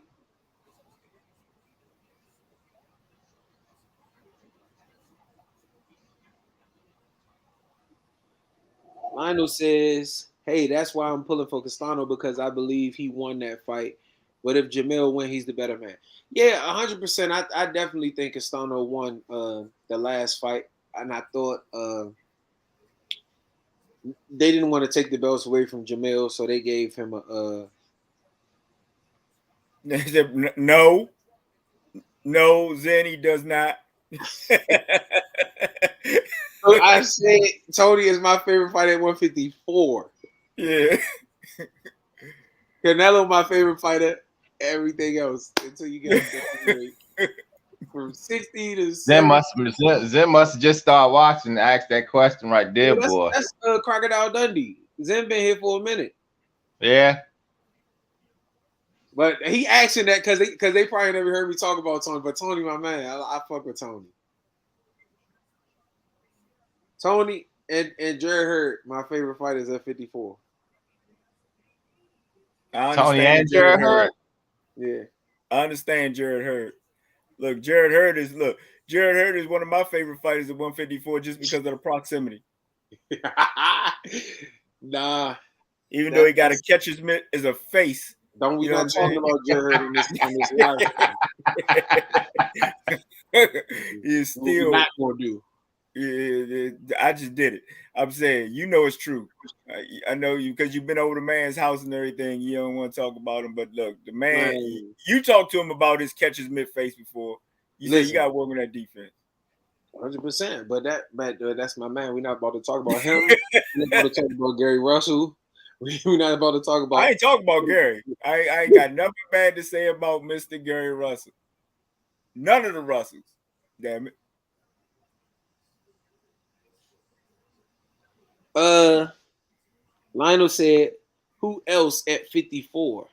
Lionel says, hey, that's why I'm pulling for Castano because I believe he won that fight. But if Jamil win, he's the better man. Yeah, 100%. I definitely think Castano won the last fight. And I thought they didn't want to take the belts away from Jamil, so they gave him a... No, Zanny does not. So I said Tony is my favorite fighter at 154. Yeah. Canelo, my favorite fighter. Everything else until you get from 60 to 70. Zen must just start watching and ask that question right there, boy. That's Crocodile Dundee. Zen been here for a minute. Yeah. But he asking that because they probably never heard me talk about Tony. But Tony, my man, I fuck with Tony. Tony and Jerry Hurt, my favorite fighters at 54. I Tony understand and Jared Hurd. Hurd. Yeah. I understand Jared Hurd. Look, Jared Hurd is one of my favorite fighters at 154 just because of the proximity. Nah. Even though he got to catch his mitt as a face. Don't we You know not what talking I'm about Jared in this live? He's What we still not gonna do. I just did it. I'm saying, you know, it's true. I know you because you've been over the man's house and everything. You don't want to talk about him, but look, the man, you talked to him about his catches mid face before. You said you got to work on that defense. 100%. But that's my man. We're not about to talk about him. We're not about to talk about Gary Russell. We're not about to talk about. I ain't talking about Gary. I ain't got nothing bad to say about Mr. Gary Russell. None of the Russells. Damn it. Lionel said, who else at 54?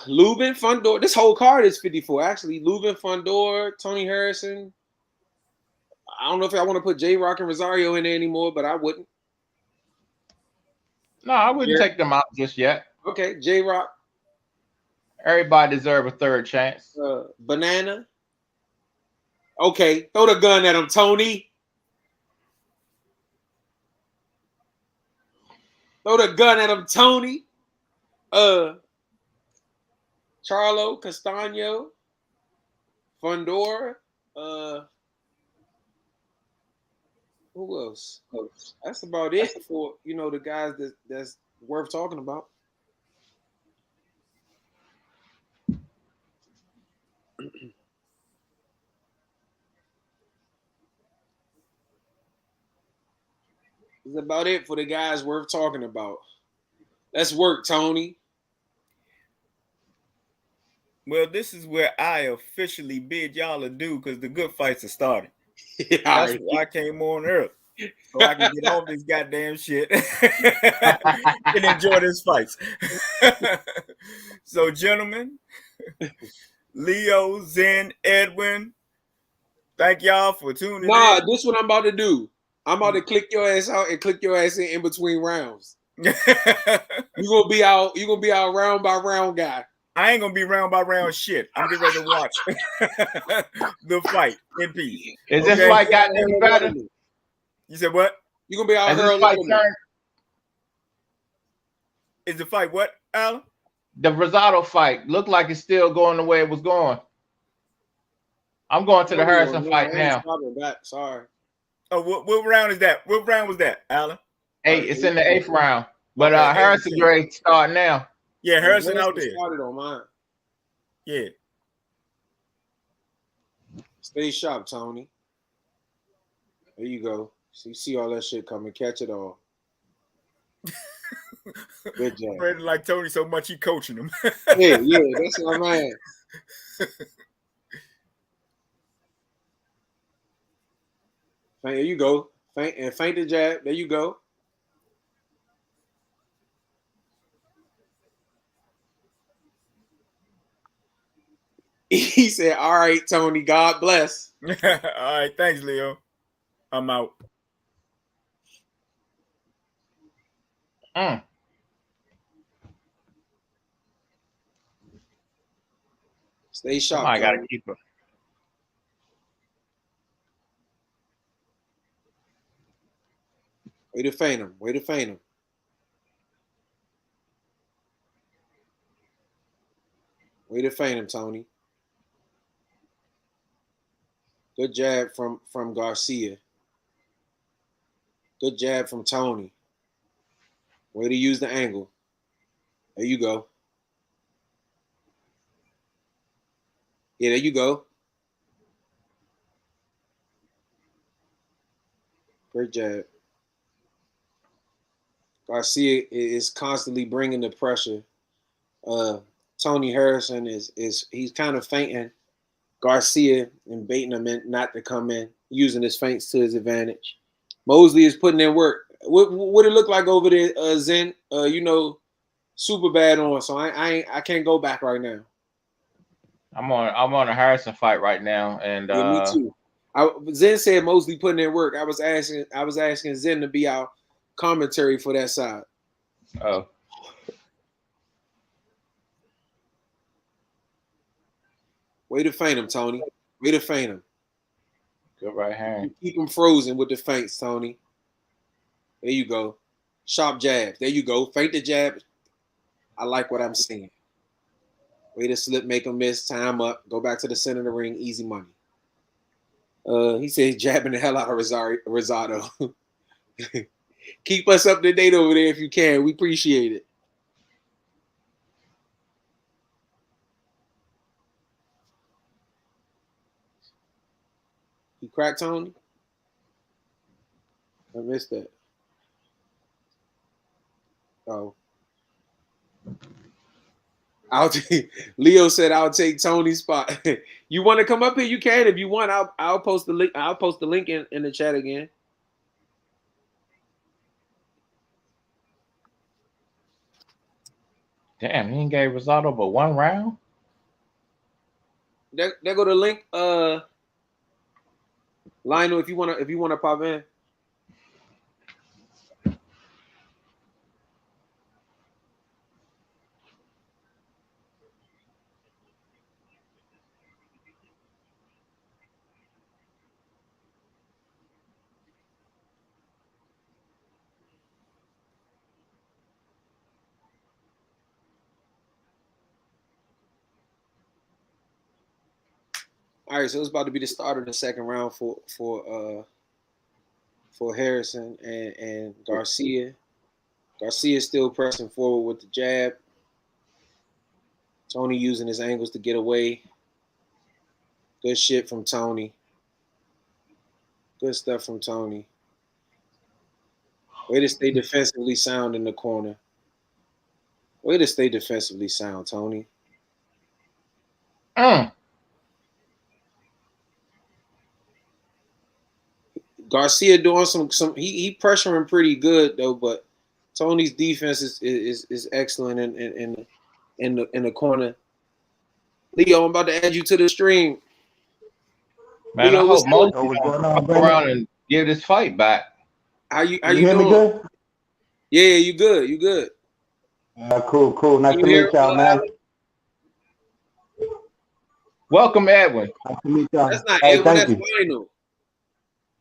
Lubin, Fundora. This whole card is 54. Actually, Lubin, Fundora, Tony Harrison. I don't know if I want to put J-Rock and Rosario in there anymore, but I wouldn't. No, I wouldn't take them out just yet. Okay, J-Rock. Everybody deserves a third chance. Banana. Okay, throw the gun at him, Tony. Throw the gun at him, Tony. Charlo, Castano, Fundora. Who else? That's about it for the guys that's worth talking about. It's about it for the guys worth talking about. Let's work, Tony. Well, this is where I officially bid y'all adieu because the good fights are starting. Yeah, that's why I came on early. So I can get off this goddamn shit and enjoy this fights. So, gentlemen, Leo, Zen, Edwin, thank y'all for tuning in. This is what I'm about to do. I'm about to click your ass out and click your ass in between rounds. You're gonna be our round by round guy. I ain't gonna be round by round shit. I'm getting ready to watch the fight in peace. Is this fight got any better? You said what? You gonna be out here? Is the fight what, Alan? The Rosado fight looked like it's still going the way it was going. I'm going to the Harrison fight now. Sorry. Oh, what round is that? What round was that, Alan? 8. It's in the 8th round. But Harrison great start now. Yeah, Harrison out there. Started on mine. Yeah. Stay sharp, Tony. There you go. So you see all that shit coming. Catch it all. Good job. Brandon like Tony so much he coaching him. yeah, that's what I'm at. There you go. Feint the jab. There you go. He said, all right, Tony, God bless. All right, thanks, Leo. I'm out. Stay sharp. I gotta keep it. Way to feint him. Way to feint him. Way to feint him, Tony. Good jab from Garcia. Good jab from Tony. Way to use the angle. There you go. Yeah, there you go. Great jab. Garcia is constantly bringing the pressure. Tony Harrison he's kind of feinting Garcia and baiting him in not to come in, using his feints to his advantage. Mosley is putting in work. What it look like over there, Zen? Super bad on. So I can't go back right now. I'm on a Harrison fight right now, and me too. Zen said Mosley putting in work. I was asking Zen to be our commentary for that side. Oh, Way to feint him, Tony. Way to feint him. Good right hand. Keep him frozen with the feints, Tony. There you go. Sharp jab. There you go. Feint the jab. I like what I'm seeing. Way to slip, make him miss, time up, go back to the center of the ring, easy money. He said jabbing the hell out of Rosado. Keep us up to date over there if you can. We appreciate it. You cracked Tony? I missed that. Oh. Leo said I'll take Tony's spot. You want to come up here? You can. If you want, I'll post the link. I'll post the link in the chat again. Damn, he ain't gave Rosado but one round. There go the link. Lionel, if you wanna pop in. All right, so it's about to be the start of the second round for Harrison and Garcia. Garcia still pressing forward with the jab. Tony using his angles to get away. Good shit from Tony. Good stuff from Tony. Way to stay defensively sound in the corner. Way to stay defensively sound, Tony. Garcia doing some he pressuring pretty good though, but Tony's defense is excellent in the corner. Leo, I'm about to add you to the stream. Man, Leo, I hope most go around and give this fight back. How you hear me doing? good? Yeah, you good. You good. Cool. Nice to meet y'all, man. Welcome, Edwin. Nice to meet y'all. That's not Hey, Edwin, that's thank you. Lionel.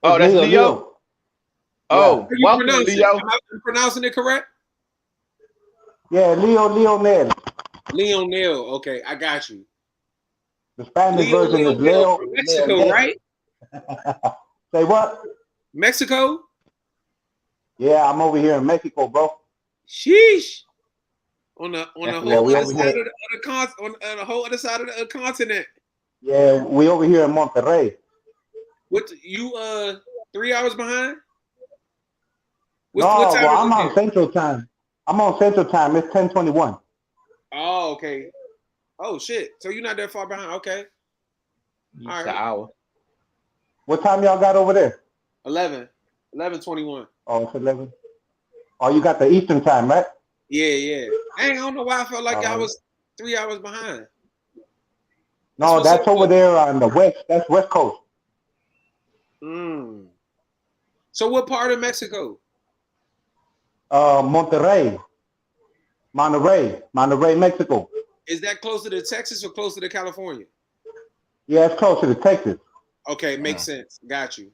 Oh, that's Leo? Oh, How you welcome, pronounce it? Leo. Am I pronouncing it correct? Yeah, Leo Ned. Leonel. Okay, I got you. The Spanish version is Leo. From Mexico, right? Say what? Mexico? Yeah, I'm over here in Mexico, bro. Sheesh. On the Yeah, whole we other over side here. on the whole other side of the continent. Yeah, we over here in Monterrey. What you 3 hours behind? No, what time well, is I'm it on there? Central Time. I'm on Central Time. It's 10:21. Oh, okay. Oh shit. So you're not that far behind. Okay. It's All an right. hour. What time y'all got over there? 11:21. Oh, it's 11. Oh, you got the Eastern Time, right? Yeah. I don't know why I felt like I Oh. was 3 hours behind. No, what's that's up, over though. there on the west. That's West Coast. So what part of Mexico? Monterrey, Mexico. Is that closer to Texas or closer to California? Yeah, it's closer to Texas. Okay, makes sense. Got you.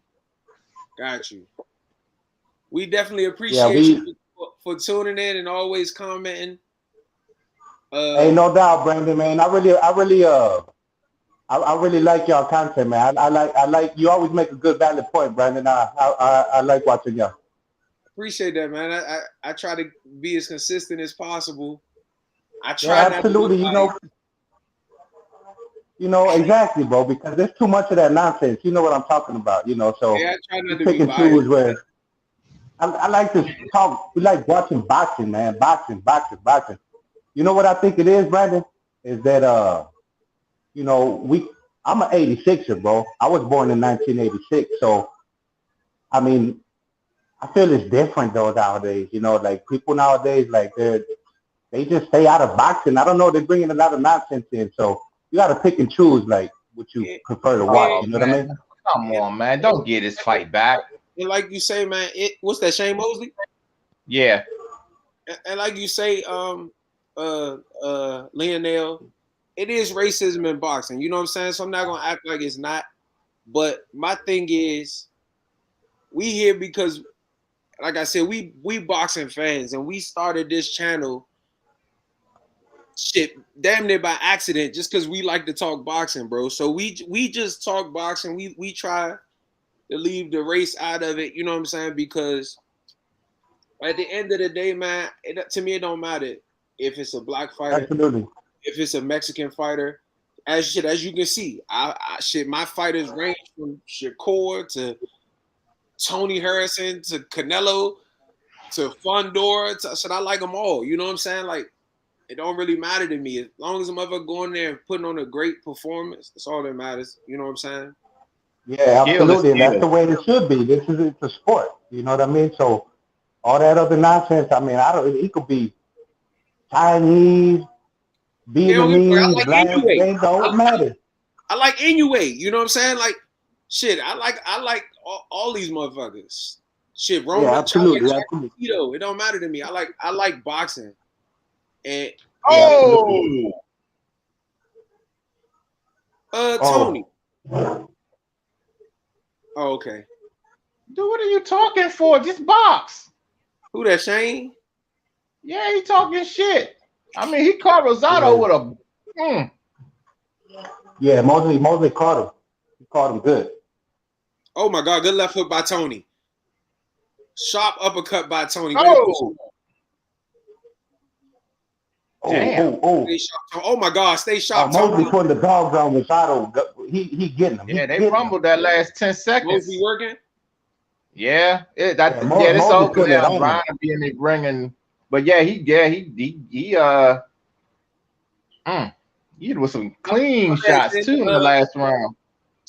We definitely appreciate you for tuning in and always commenting. Hey, no doubt, Brandon, man. I really like y'all content, man. I like you always make a good valid point, Brandon. I like watching y'all. Appreciate that, man. I try to be as consistent as possible. I try Yeah, not absolutely. to look You know exactly, bro. Because there's too much of that nonsense. You know what I'm talking about. So I try not to pick be and choose where. I like to talk. We like watching boxing, man. Boxing. You know what I think it is, Brandon? Is that I'm an 86er, bro. I was born in 1986, so I mean, I feel it's different though nowadays. Like people nowadays, like they just stay out of boxing. I don't know. They're bringing a lot of nonsense in, so you got to pick and choose, like what you prefer to watch. You know what I mean? Come on, man. Don't get his fight back. And like you say, man, what's that, Shane Mosley? Yeah. And like you say, Lionel, it is racism in boxing. You know what I'm saying? So I'm not gonna act like it's not. But my thing is, we here because, like I said, we boxing fans, and we started this channel shit damn near by accident, just because we like to talk boxing, bro. So we just talk boxing. We try to leave the race out of it. You know what I'm saying? Because at the end of the day, man, to me it don't matter if it's a black fighter, Absolutely. if it's a Mexican fighter. As you can see, my fighters range from Shakur to Tony Harrison to Canelo to Fundora. I like them all. You know what I'm saying? Like, it don't really matter to me. As long as I'm ever going there and putting on a great performance, that's all that matters. You know what I'm saying? Yeah, absolutely. And that's the way it should be. It's a sport. You know what I mean? So all that other nonsense, I mean, it could be Chinese, Vietnamese, black, they don't matter. I like Inoue. You know what I'm saying? Like, shit, I like all these motherfuckers. Shit, Roman, yeah, absolutely. It don't matter to me. I like boxing. And Tony. Oh, okay. Dude, what are you talking for? Just box. Who that, Shane? Yeah, he talking shit. I mean, he caught Rosado with a. Yeah, Mosley caught him. He caught him good. Oh my God! Good left hook by Tony. Sharp uppercut by Tony. Oh. Oh my God! Stay sharp. Mosley putting the dogs on Rosado. He getting them. Yeah, they rumbled that last 10 seconds. Mosley working. Yeah, it's over now. Brian be in the ring, and but he hit with some clean shots too in the last round.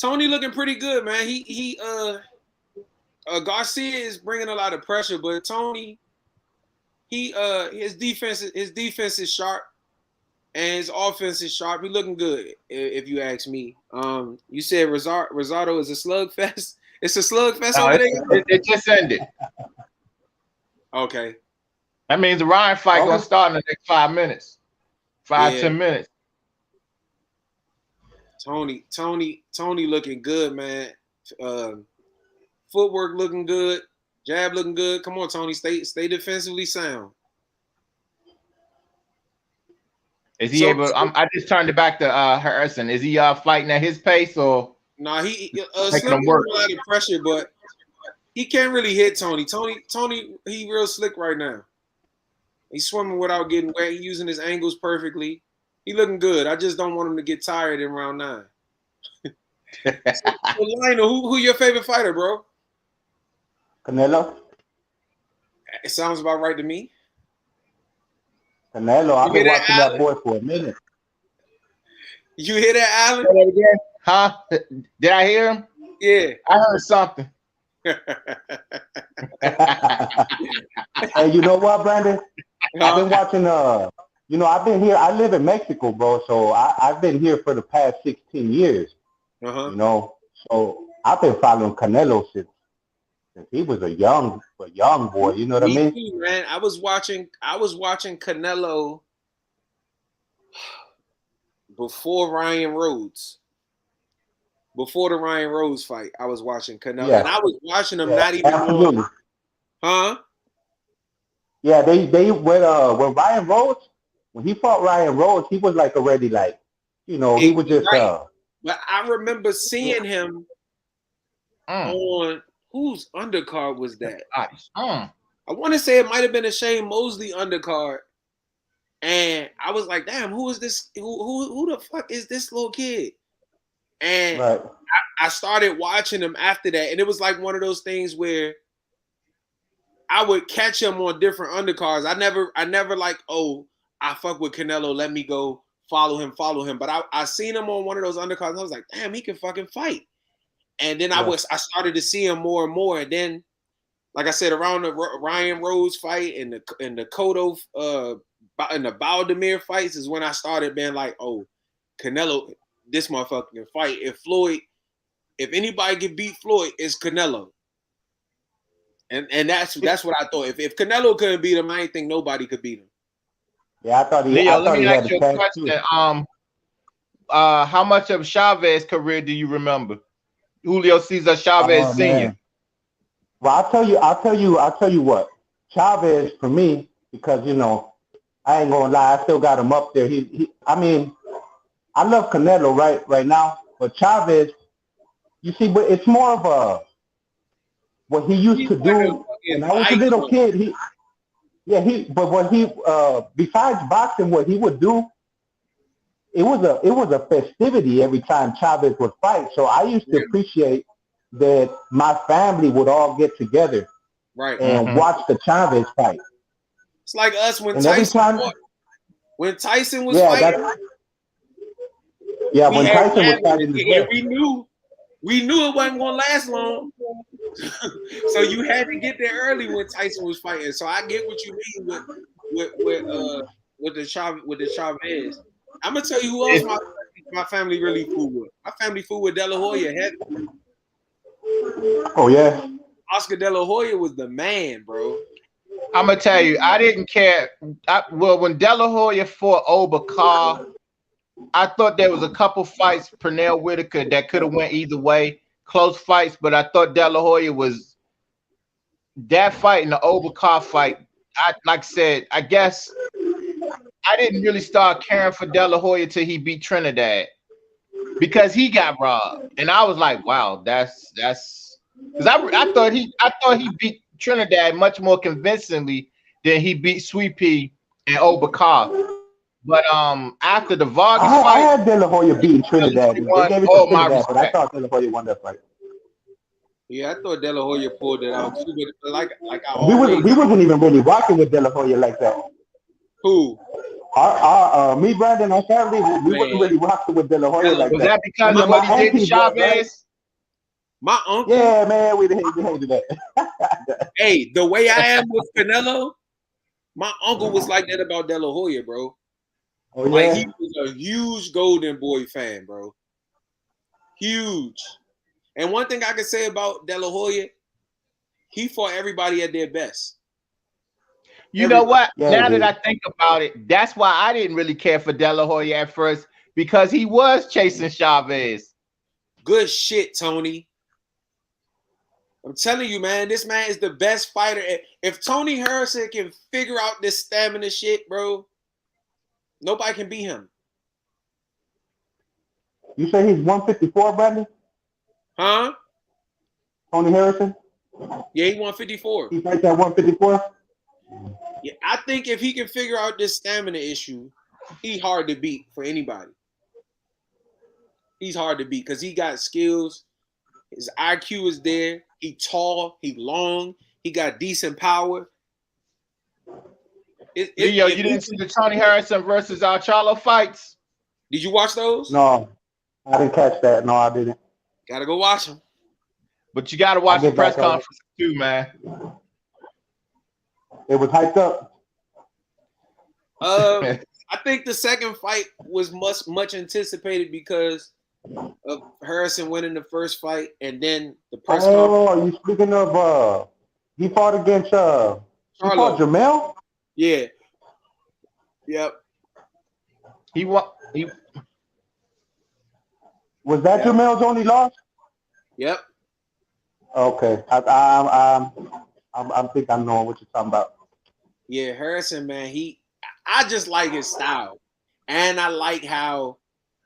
Tony looking pretty good, man. Garcia is bringing a lot of pressure, but Tony, his defense is sharp, and his offense is sharp. He looking good, if you ask me. You said Rosado is a slugfest. It's a slugfest over there. It just ended. Okay. That means the Ryan fight gonna start in the next 5 minutes. 10 minutes. Tony looking good, man. Footwork looking good. Jab looking good. Come on, Tony. Stay defensively sound. Is he able? I just turned it back to Harrison. Is he fighting at his pace or? Nah, he Slim a lot of pressure, but he can't really hit Tony. Tony, he real slick right now. He's swimming without getting wet. He's using his angles perfectly. He looking good. I just don't want him to get tired in round 9. Lionel, who your favorite fighter, bro? Canelo. It sounds about right to me. Canelo, I've been watching that boy for a minute. You hear that, Alan? Say that again? Huh? Did I hear him? Yeah. I heard something. Hey, you know what, Brandon? I've been watching, I've been here. I live in Mexico, bro. So I've been here for the past 16 years. Uh-huh. You know, so I've been following Canelo since he was a young boy. You know what I mean? Too, man. I was watching Canelo before Ryan Rhodes. Before the Ryan Rhodes fight, I was watching Canelo, and I was watching him not even absolutely. Huh? Yeah, they when Ryan Rhodes, when he fought Ryan Rhodes, he was like already like, he was just right. But I remember seeing him on whose undercard was that? I want to say it might have been a Shane Mosley undercard, and I was like, damn, who is this? Who the fuck is this little kid? And I started watching him after that, and it was like one of those things where I would catch him on different undercards. I never like, oh, I fuck with Canelo, let me go follow him. But I seen him on one of those undercards, and I was like, damn, he can fucking fight. And then I started to see him more and more, and then, like I said, around the Ryan Rhodes fight and the Cotto and the Baldemir fights is when I started being like, oh, Canelo, this motherfucker can fight. If anybody can beat Floyd, it's Canelo. And that's what I thought. If Canelo couldn't beat him, I didn't think nobody could beat him. Yeah, I thought he had a chance too. how much of Chavez's career do you remember? Julio Cesar Chavez Oh Sr. man. Well, I'll tell you what. Chavez for me, because I ain't gonna lie, I still got him up there. I mean, I love Canelo right now, but Chavez, you see, but it's more of a what he used He to wasn't a do when fucking I was a little fighter. kid. But what he besides boxing, what he would do, it was a festivity every time Chavez would fight. So I used to appreciate that my family would all get together Right. and watch the Chavez fight. It's like us when And every Tyson time, fought. When Tyson was yeah, fighting, when had Tyson was gathering, fighting as and well. we knew it wasn't gonna last long. So you had to get there early when Tyson was fighting. So I get what you mean with the Chavez. I'm gonna tell you who else my family really fool with. My family fool with De La Hoya heavy. Oh yeah. Oscar De La Hoya was the man, bro. I'm gonna tell you, I didn't care. When De La Hoya fought Obakar, I thought there was a couple fights, Pernell Whitaker, that could have went either way, close fights. But I thought De La Hoya was that fight and the Obakar fight. Like I said, I guess I didn't really start caring for De La Hoya till he beat Trinidad because he got robbed, and I was like, wow, that's because I thought he beat Trinidad much more convincingly than he beat Sweet Pea and Obakar. But after the Vargas I fight, had De La Hoya beating Trinidad. he They won gave it to all my Trinidad, but I respect. thought De La Hoya won that fight. Yeah, I thought De La Hoya pulled it out too, but like I always We wasn't even really rocking with De La Hoya like that. who Me, Brandon, our family, we wasn't man. really rocking with De La Hoya like Was that. that because Me of and what my he did to aunties was, right? Chavez? My uncle. Yeah, man, we hated that. Hey, the way I am with Canelo, my uncle was like that about De La Hoya, bro. Oh Like yeah. he was a huge Golden Boy fan, bro. Huge. And one thing I can say about De La Hoya, he fought everybody at their best. You know what? Yeah, Now he that I did. think about it, that's why I didn't really care for De La Hoya at first because he was chasing Chavez. Good shit, Tony. I'm telling you, man, this man is the best fighter. If Tony Harrison can figure out this stamina shit, bro, nobody can beat him. You say he's 154, Brandon? Huh? Tony Harrison? Yeah, he won 54. He's right there, 154. Yeah, I think if he can figure out this stamina issue, he's hard to beat for anybody. He's hard to beat because he got skills. His IQ is there. He tall. He long. He got decent power. Leo, you didn't see the Tony Harrison versus Charlo fights? Did you watch those? No, I didn't catch that. No, I didn't. Gotta go watch them. But you got to watch the press conference too, man. It was hyped up. I think the second fight was much anticipated because of Harrison winning the first fight and then the press conference. Oh, you speaking of he fought against he fought Jamel? Yeah. Yep. He won. Was that Jamel's only loss? Yep. Okay. I think I'm knowing what you're talking about. Yeah, Harrison, man, I just like his style. And I like how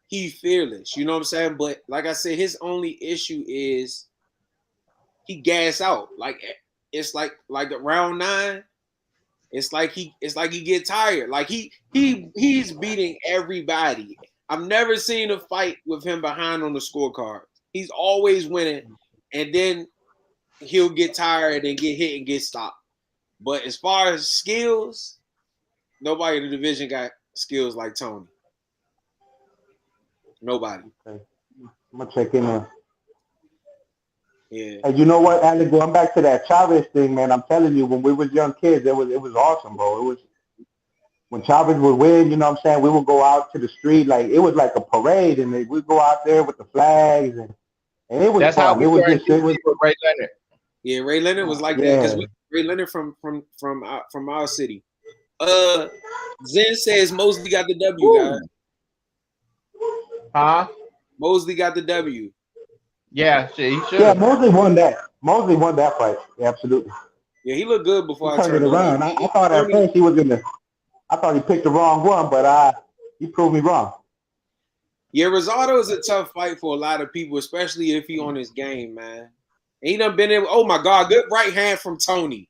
he's fearless. You know what I'm saying? But like I said, his only issue is he gas out. Like it's like round 9. It's like he get tired. Like he's beating everybody. I've never seen a fight with him behind on the scorecard. He's always winning, and then he'll get tired and get hit and get stopped. But as far as skills, nobody in the division got skills like Tony. Nobody. Okay. I'm gonna check in there. Yeah. And you know what, Alex? Going back to that Chavez thing, man. I'm telling you, when we was young kids, it was awesome, bro. It was when Chavez would win. You know what I'm saying? We would go out to the street like it was like a parade, and we'd go out there with the flags, and it was That's fun. how we were with Ray Leonard. Yeah, Ray Leonard was like that because Ray Leonard from our city. Zen says Mosley got the W, guys. Huh? Mosley got the W. Yeah, he should Yeah, have. Mosley won that. Mosley won that fight. Yeah, absolutely. Yeah, he looked good He before I turned it turned around. around. I thought at first he was gonna. I thought he picked the wrong one, but he proved me wrong. Yeah, Rosado is a tough fight for a lot of people, especially if he on his game, man. He done been in. Oh my God, good right hand from Tony.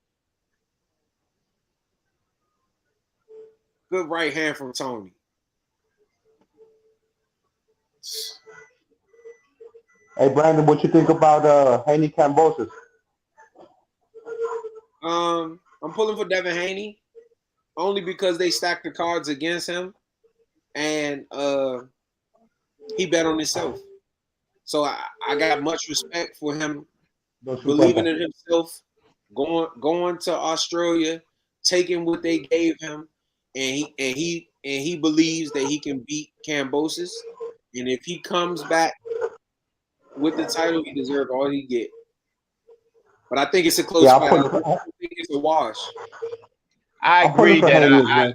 Good right hand from Tony. Hey, Brandon, what you think about Haney Kambosos? I'm pulling for Devin Haney only because they stacked the cards against him, and he bet on himself. So I got much respect for him believing in himself, going to Australia, taking what they gave him, and he believes that he can beat Kambosos. And if he comes back with the title, he deserves all he get. But I think it's a close fight. I think it's a wash. I agree that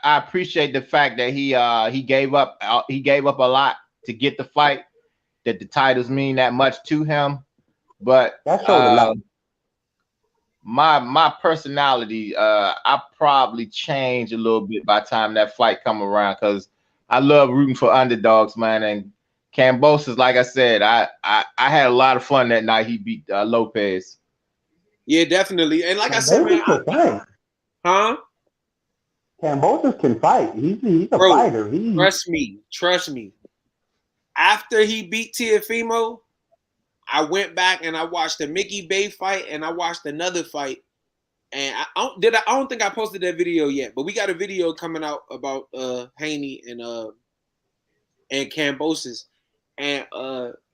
I appreciate the fact that he gave up a lot to get the fight, that the titles mean that much to him. But my personality, I probably change a little bit by the time that fight come around, because I love rooting for underdogs, man. And Kambosos, like I said, I had a lot of fun that night he beat Lopez. Yeah, definitely. And like I said, man, Kambosos can fight. He's a fighter. Trust me. After he beat Teofimo, I went back and I watched the Mickey Bay fight and I watched another fight. And I don't think I posted that video yet, but we got a video coming out about Haney and Kambosos. And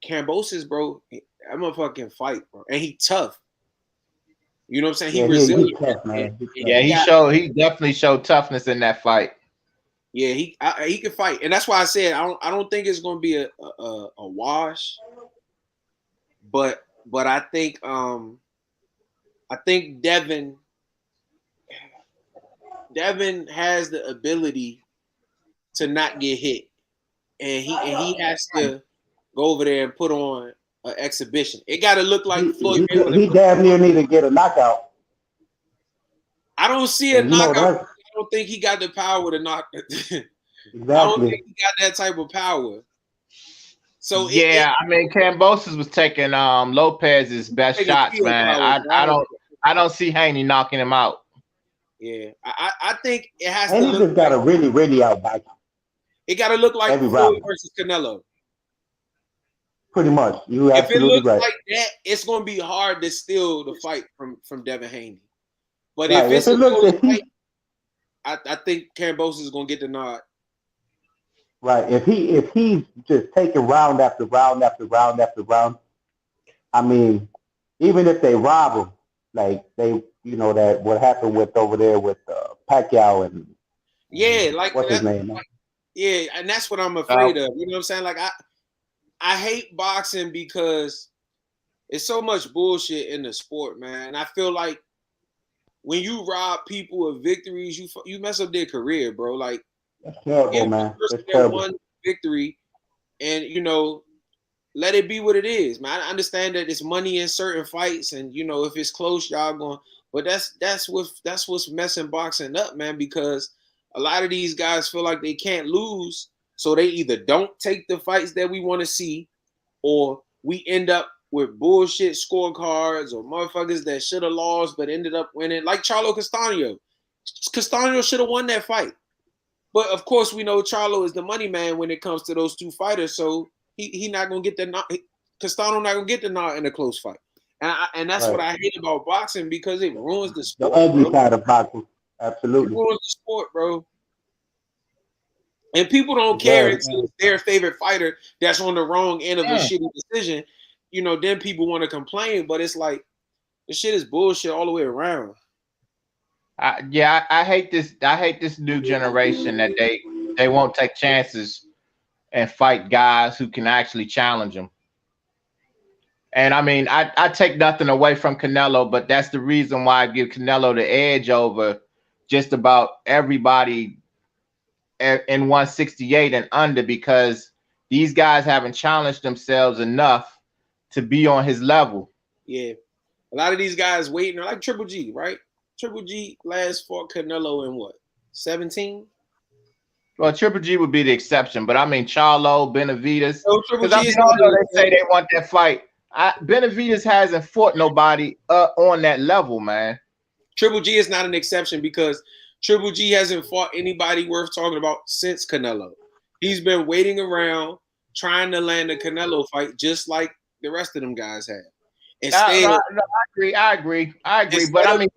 Kambosos, bro, I'm a fucking fight, bro. And he tough. You know what I'm saying? He resilient. He's tough, man. He definitely showed toughness in that fight. Yeah, he can fight, and that's why I said I don't think it's going to be a wash, but I think Devin has the ability to not get hit, and he has to go over there and put on an exhibition. It got to look like Floyd Mayweather. He damn near need to get a knockout. I don't see a knockout. I don't think he got the power to knock. Exactly. I don't think he got that type of power. So I mean, Kambosos was taking Lopez's best shots, man. I don't see Haney knocking him out. Yeah, I think it has to. Haney just got to really outback him. It got to look like Floyd versus Canelo. Pretty much, you absolutely right. If it looks like that, it's going to be hard to steal the fight from Devin Haney. But right. if it's a close fight, I think Kambosos is going to get the nod. Right. If he's just taking round after round after round after round, I mean, even if they rob him, like that what happened with over there with Pacquiao and what's his name? Yeah, and that's what I'm afraid of. You know what I'm saying? Like I hate boxing because it's so much bullshit in the sport, man. I feel like when you rob people of victories, you mess up their career, bro. Like, that's terrible, man. That's terrible. One victory, and let it be what it is, man. I understand that it's money in certain fights, and if it's close, y'all going. But that's what's messing boxing up, man. Because a lot of these guys feel like they can't lose, so they either don't take the fights that we want to see, or we end up with bullshit scorecards or motherfuckers that should have lost but ended up winning, like Charlo Castaño. Castaño should have won that fight. But of course, we know Charlo is the money man when it comes to those two fighters, so he not gonna get the nod. Castaño not gonna get the nod in a close fight, and that's what I hate about boxing, because it ruins the sport. The ugly side of boxing, absolutely. It ruins the sport, bro. And people don't care until it's their favorite fighter that's on the wrong end of a shitty decision. Then people want to complain, but it's like the shit is bullshit all the way around. I hate this. I hate this new generation that they won't take chances and fight guys who can actually challenge them. And I mean, I take nothing away from Canelo, but that's the reason why I give Canelo the edge over just about everybody in 168 and under, because these guys haven't challenged themselves enough to be on his level. Yeah. A lot of these guys waiting, like Triple G, right? Triple G last fought Canelo in what? 17? Well, Triple G would be the exception, but I mean Charlo, Benavidez. Triple Because G is although they say they want that fight, Benavidez hasn't fought nobody on that level, man. Triple G is not an exception because Triple G hasn't fought anybody worth talking about since Canelo. He's been waiting around trying to land a Canelo fight just like the rest of them guys have. I agree. But I mean,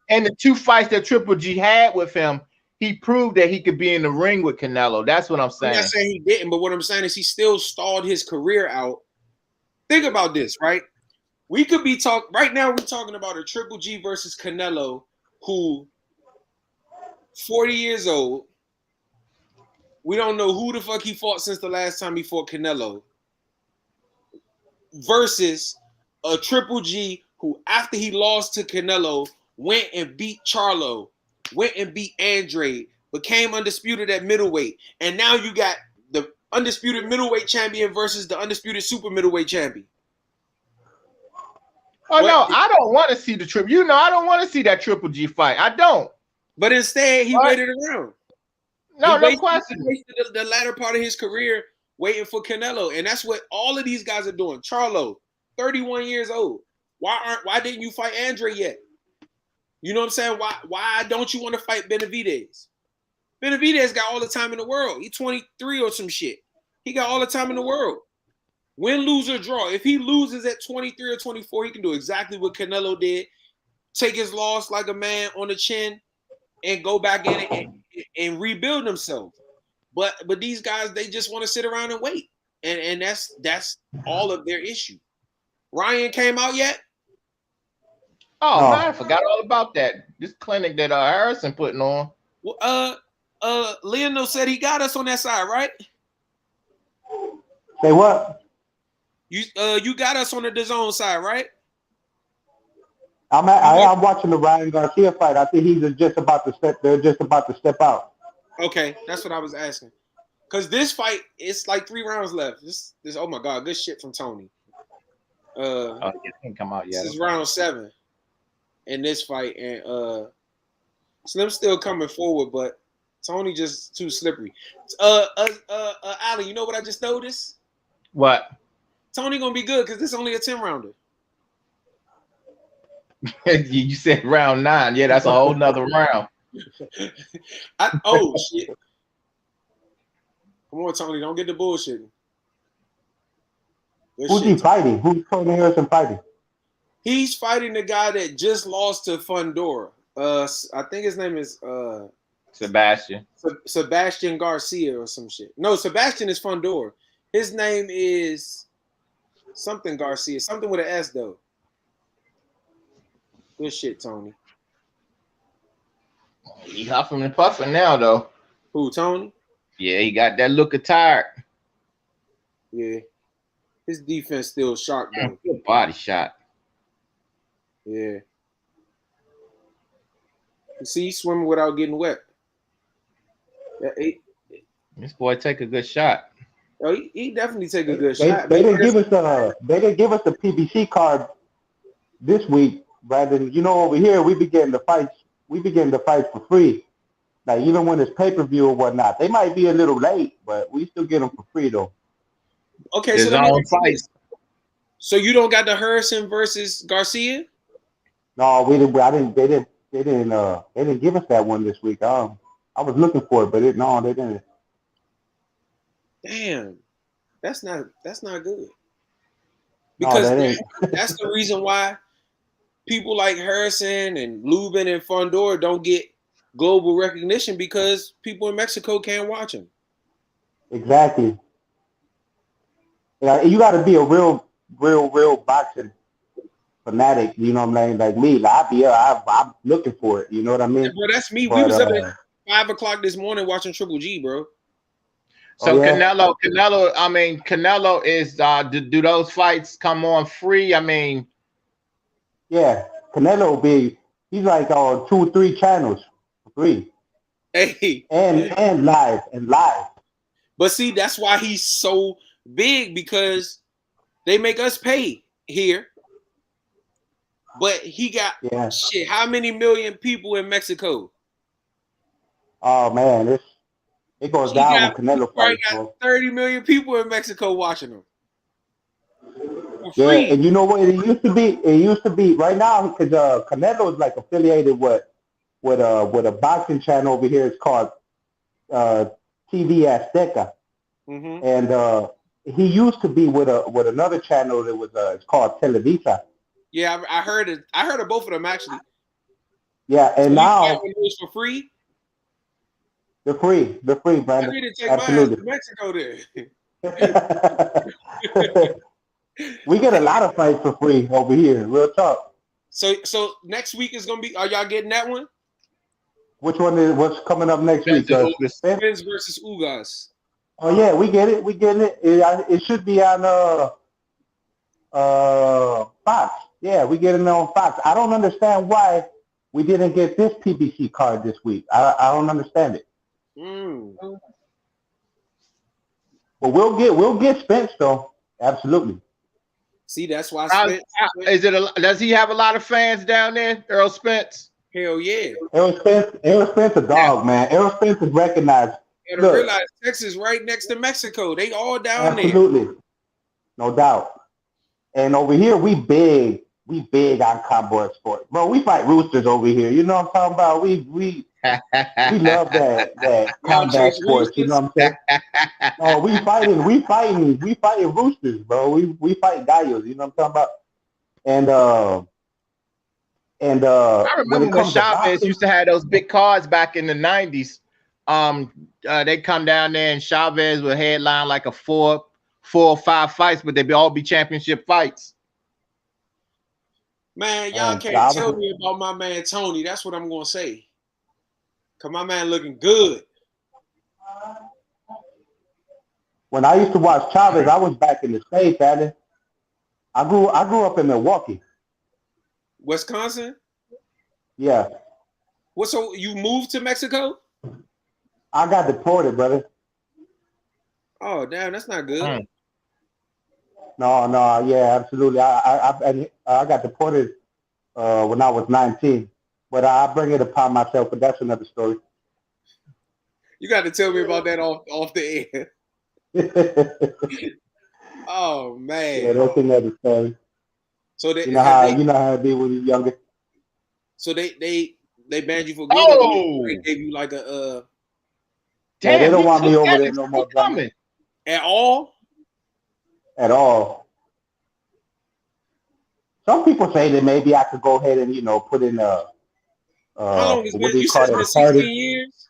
in the two fights that Triple G had with him, he proved that he could be in the ring with Canelo. That's what I'm saying. I'm not saying he didn't, but what I'm saying is he still stalled his career out. Think about this, right? We could be right now. We're talking about a Triple G versus Canelo, who 40 years old. We don't know who the fuck he fought since the last time he fought Canelo. Versus a Triple G who, after he lost to Canelo, went and beat Charlo, went and beat Andre, became undisputed at middleweight, and now you got the undisputed middleweight champion versus the undisputed super middleweight champion. Oh, no, I don't want to see the Triple. You know, I don't want to see that Triple G fight. I don't. But instead, he waited around. No question. He wasted the latter part of his career waiting for Canelo, and that's what all of these guys are doing. Charlo, 31 years old. Why didn't you fight Andre yet? You know what I'm saying? Why don't you want to fight Benavidez? Benavidez got all the time in the world. He's 23 or some shit. He got all the time in the world. Win, lose, or draw. If he loses at 23 or 24, he can do exactly what Canelo did. Take his loss like a man on the chin and go back in it and rebuild himself. But these guys, they just want to sit around and wait. And that's all of their issue. Ryan came out yet? Oh, man, I forgot all about that. This clinic that Harrison putting on. Well, Leonel said he got us on that side, right? Say what? You got us on the DAZN side, right? I'm watching the Ryan Garcia fight. I think he's just about to step. They're just about to step out. Okay, that's what I was asking. Cause this fight, it's like 3 rounds left. This oh my god, good shit from Tony. It didn't come out yet. This is round 7 in this fight, and Slim's still coming forward, but Tony just too slippery. Ali, you know what I just noticed? What? Tony gonna be good because this is only a 10-rounder. You said round 9. Yeah, that's a whole nother round. Oh shit! Come on, Tony, don't get the bullshit. Who's he fighting? Who's Tony Harrison fighting? He's fighting the guy that just lost to Fundora. I think his name is Sebastian. Sebastian Garcia or some shit. No, Sebastian is Fundora. His name is something Garcia, something with an S though. Good shit, Tony. He huffing and puffing now though. Who, Tony? Yeah, he got that look of tired. Yeah. His defense still sharp though. Good body shot. Yeah. You see, he's swimming without getting wet. This boy take a good shot. Oh, he definitely take a good shot. They didn't give us the PBC card this week, rather than over here we be getting the fights. We be getting the fights for free. Like even when it's pay-per-view or whatnot, they might be a little late, but we still get them for free though. Okay, so let me fight. So you don't got the Harrison versus Garcia? No, we didn't. They didn't give us that one this week. I was looking for it, but they didn't. Damn, that's not good. Because that's the reason why people like Harrison and Lubin and Fundora don't get global recognition, because people in Mexico can't watch them. Exactly. You got to be a real boxing fanatic. You know what I mean? Like me, I'm looking for it. You know what I mean? Yeah, bro, that's me. We was up at 5 o'clock this morning watching Triple G, bro. So Canelo is do those fights come on free? I mean, yeah, Canelo he's like on 2 or 3 channels for free. Hey, and live. But see, that's why he's so big, because they make us pay here. But he got shit. How many million people in Mexico? Oh man, it goes down when Canelo fights. Got 30 million people in Mexico watching him. For yeah, free. and you know what it used to be? It used to be right now because Canelo is like affiliated with a boxing channel over here. It's called TV Azteca, and he used to be with another channel that was it's called Televisa. Yeah, I heard it. I heard of both of them actually. Yeah, and so now it's for free. They're free, Brandon. I need to take Absolutely. my ass to Mexico there. We get a lot of fights for free over here. Real talk. So next week is gonna be. Are y'all getting that one? Which one is what's coming up next week? Spence versus Ugas. Oh yeah, we get it. We getting it. It should be on Fox. Yeah, we get it on Fox. I don't understand why we didn't get this PBC card this week. I don't understand it. But we'll get Spence though. Absolutely. See, that's why Spence. Does he have a lot of fans down there, Errol Spence? Hell yeah. Errol Spence a dog, man. Errol Spence is recognized. You gotta realize Texas right next to Mexico. They all down there. Absolutely. No doubt. And over here, we big on cowboy sports. Bro, we fight roosters over here. You know what I'm talking about? We love that combat sports. You know what I'm saying? Oh, we fighting roosters, bro. We fight gallos. You know what I'm talking about? And I remember when Chavez used to have those big cards back in the 90s. They'd come down there and Chavez would headline like a four or five fights, but they'd all be championship fights. Man, y'all can't tell me about my man Tony. That's what I'm gonna say. Cause my man looking good. When I used to watch Chavez, I was back in the States, man. I grew up in Milwaukee. Wisconsin? Yeah. What? So you moved to Mexico? I got deported, brother. Oh damn, that's not good. No, yeah, absolutely. I got deported when I was 19, but I bring it upon myself. But that's another story. You got to tell me about that off the air. Oh man. Yeah, that's another story. So they, you know how it be when you're younger. So they banned you for good. Oh, they gave you like a. Damn, they don't want me over there no more. At all? At all. Some people say that maybe I could go ahead and put in how long has what been? You said it's been 16 years.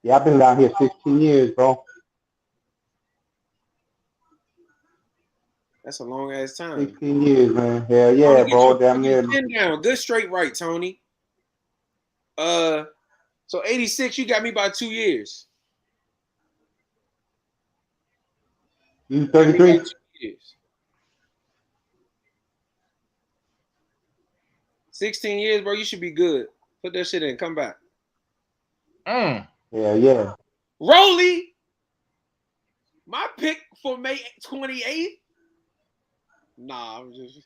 Yeah, I've been down here 16 years, bro. That's a long ass time. 16 years, man. Hell yeah, bro. Damn near. Down. Good straight right, Tony. So 86, you got me by 2 years. You 33? 2 years. 16 years, bro. You should be good. Put that shit in. Come back. Yeah. Rolly, my pick for May 28th. Nah, I'm just.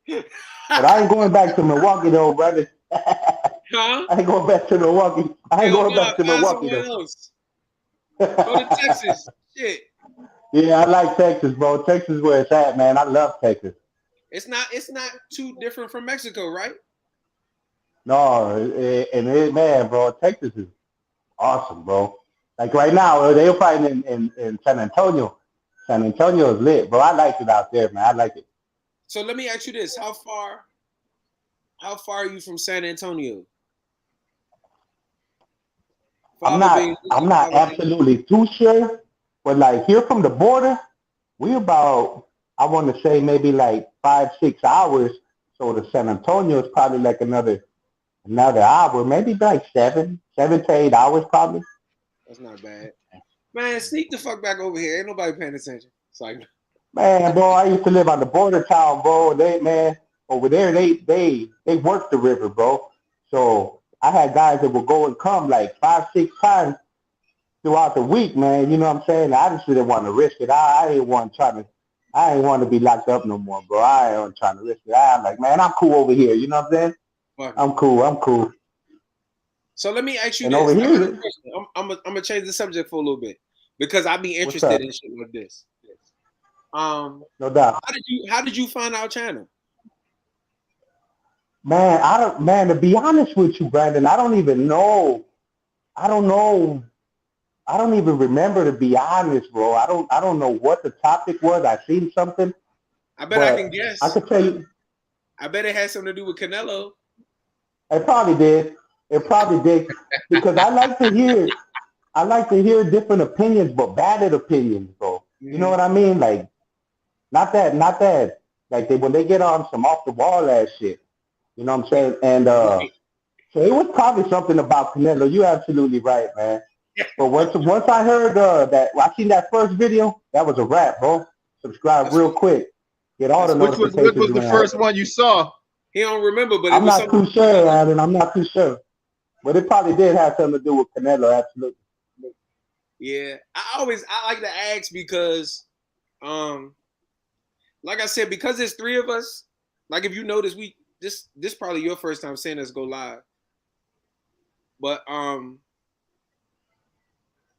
But I ain't going back to Milwaukee though, brother. Huh? I ain't going back to Milwaukee. I ain't going back to Milwaukee though. Else. Go to Texas. Shit. Yeah, I like Texas, bro. Texas is where it's at, man. I love Texas. It's not too different from Mexico, right? No, man, bro. Texas is awesome, bro. Like right now, they're fighting in San Antonio. San Antonio is lit, bro. I like it out there, man. I like it. So let me ask you this: How far are you from San Antonio? I'm not absolutely too sure, but like here from the border, we about, I want to say maybe like 5-6 hours. So to San Antonio is probably like another hour, maybe like 7 to 8 hours probably. That's not bad. Man, sneak the fuck back over here. Ain't nobody paying attention. It's like, man, bro, I used to live on the border town, bro. Over there, they work the river, bro. So I had guys that would go and come like 5-6 times throughout the week, man. You know what I'm saying? I just didn't want to risk it. I ain't want to be locked up no more, bro. I ain't trying to risk it. I'm like, man, I'm cool over here. You know what I'm saying? Fuck. I'm cool. So let me ask you And this. over here, I'm gonna change the subject for a little bit because I'd be interested in shit like this. No doubt. How did you find our channel? Man, to be honest with you, Brandon, I don't even know. I don't even remember, to be honest, bro. I don't know what the topic was. I seen something. I bet I can guess. I could tell you. I bet it had something to do with Canelo. It probably did. Because I like to hear different opinions, but valid opinions, bro. Mm-hmm. You know what I mean? Like, not that. Like when they get on some off the wall ass shit. You know what I'm saying? And so it was probably something about Canelo. You're absolutely right, man. But once I heard that, I seen that first video, that was a wrap, bro. Subscribe real quick. Get all the notifications. Which was the first one you saw? He don't remember, but I'm not too sure, Adam. I'm not too sure. But it probably did have something to do with Canelo, absolutely. Yeah, I like to ask because, like I said, because there's three of us. Like if you notice, this probably your first time seeing us go live, but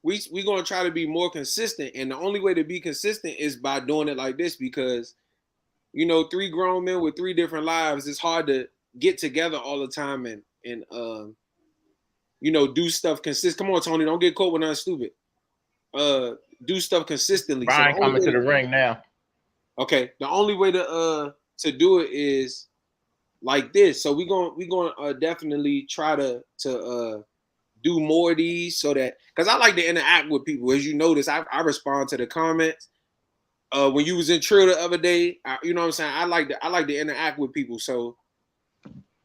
we gonna try to be more consistent, and the only way to be consistent is by doing it like this because, you know, three grown men with three different lives. It's hard to get together all the time and you know, do stuff consistent. Come on, Tony, don't get caught with nothing stupid. Do stuff consistently. Brian coming to the ring now. Okay, the only way to do it is like this. So we're gonna definitely try to do more of these so that, because I like to interact with people. As you notice, I respond to the comments. When you was in Trill the other day, you know what I'm saying? I like to interact with people. So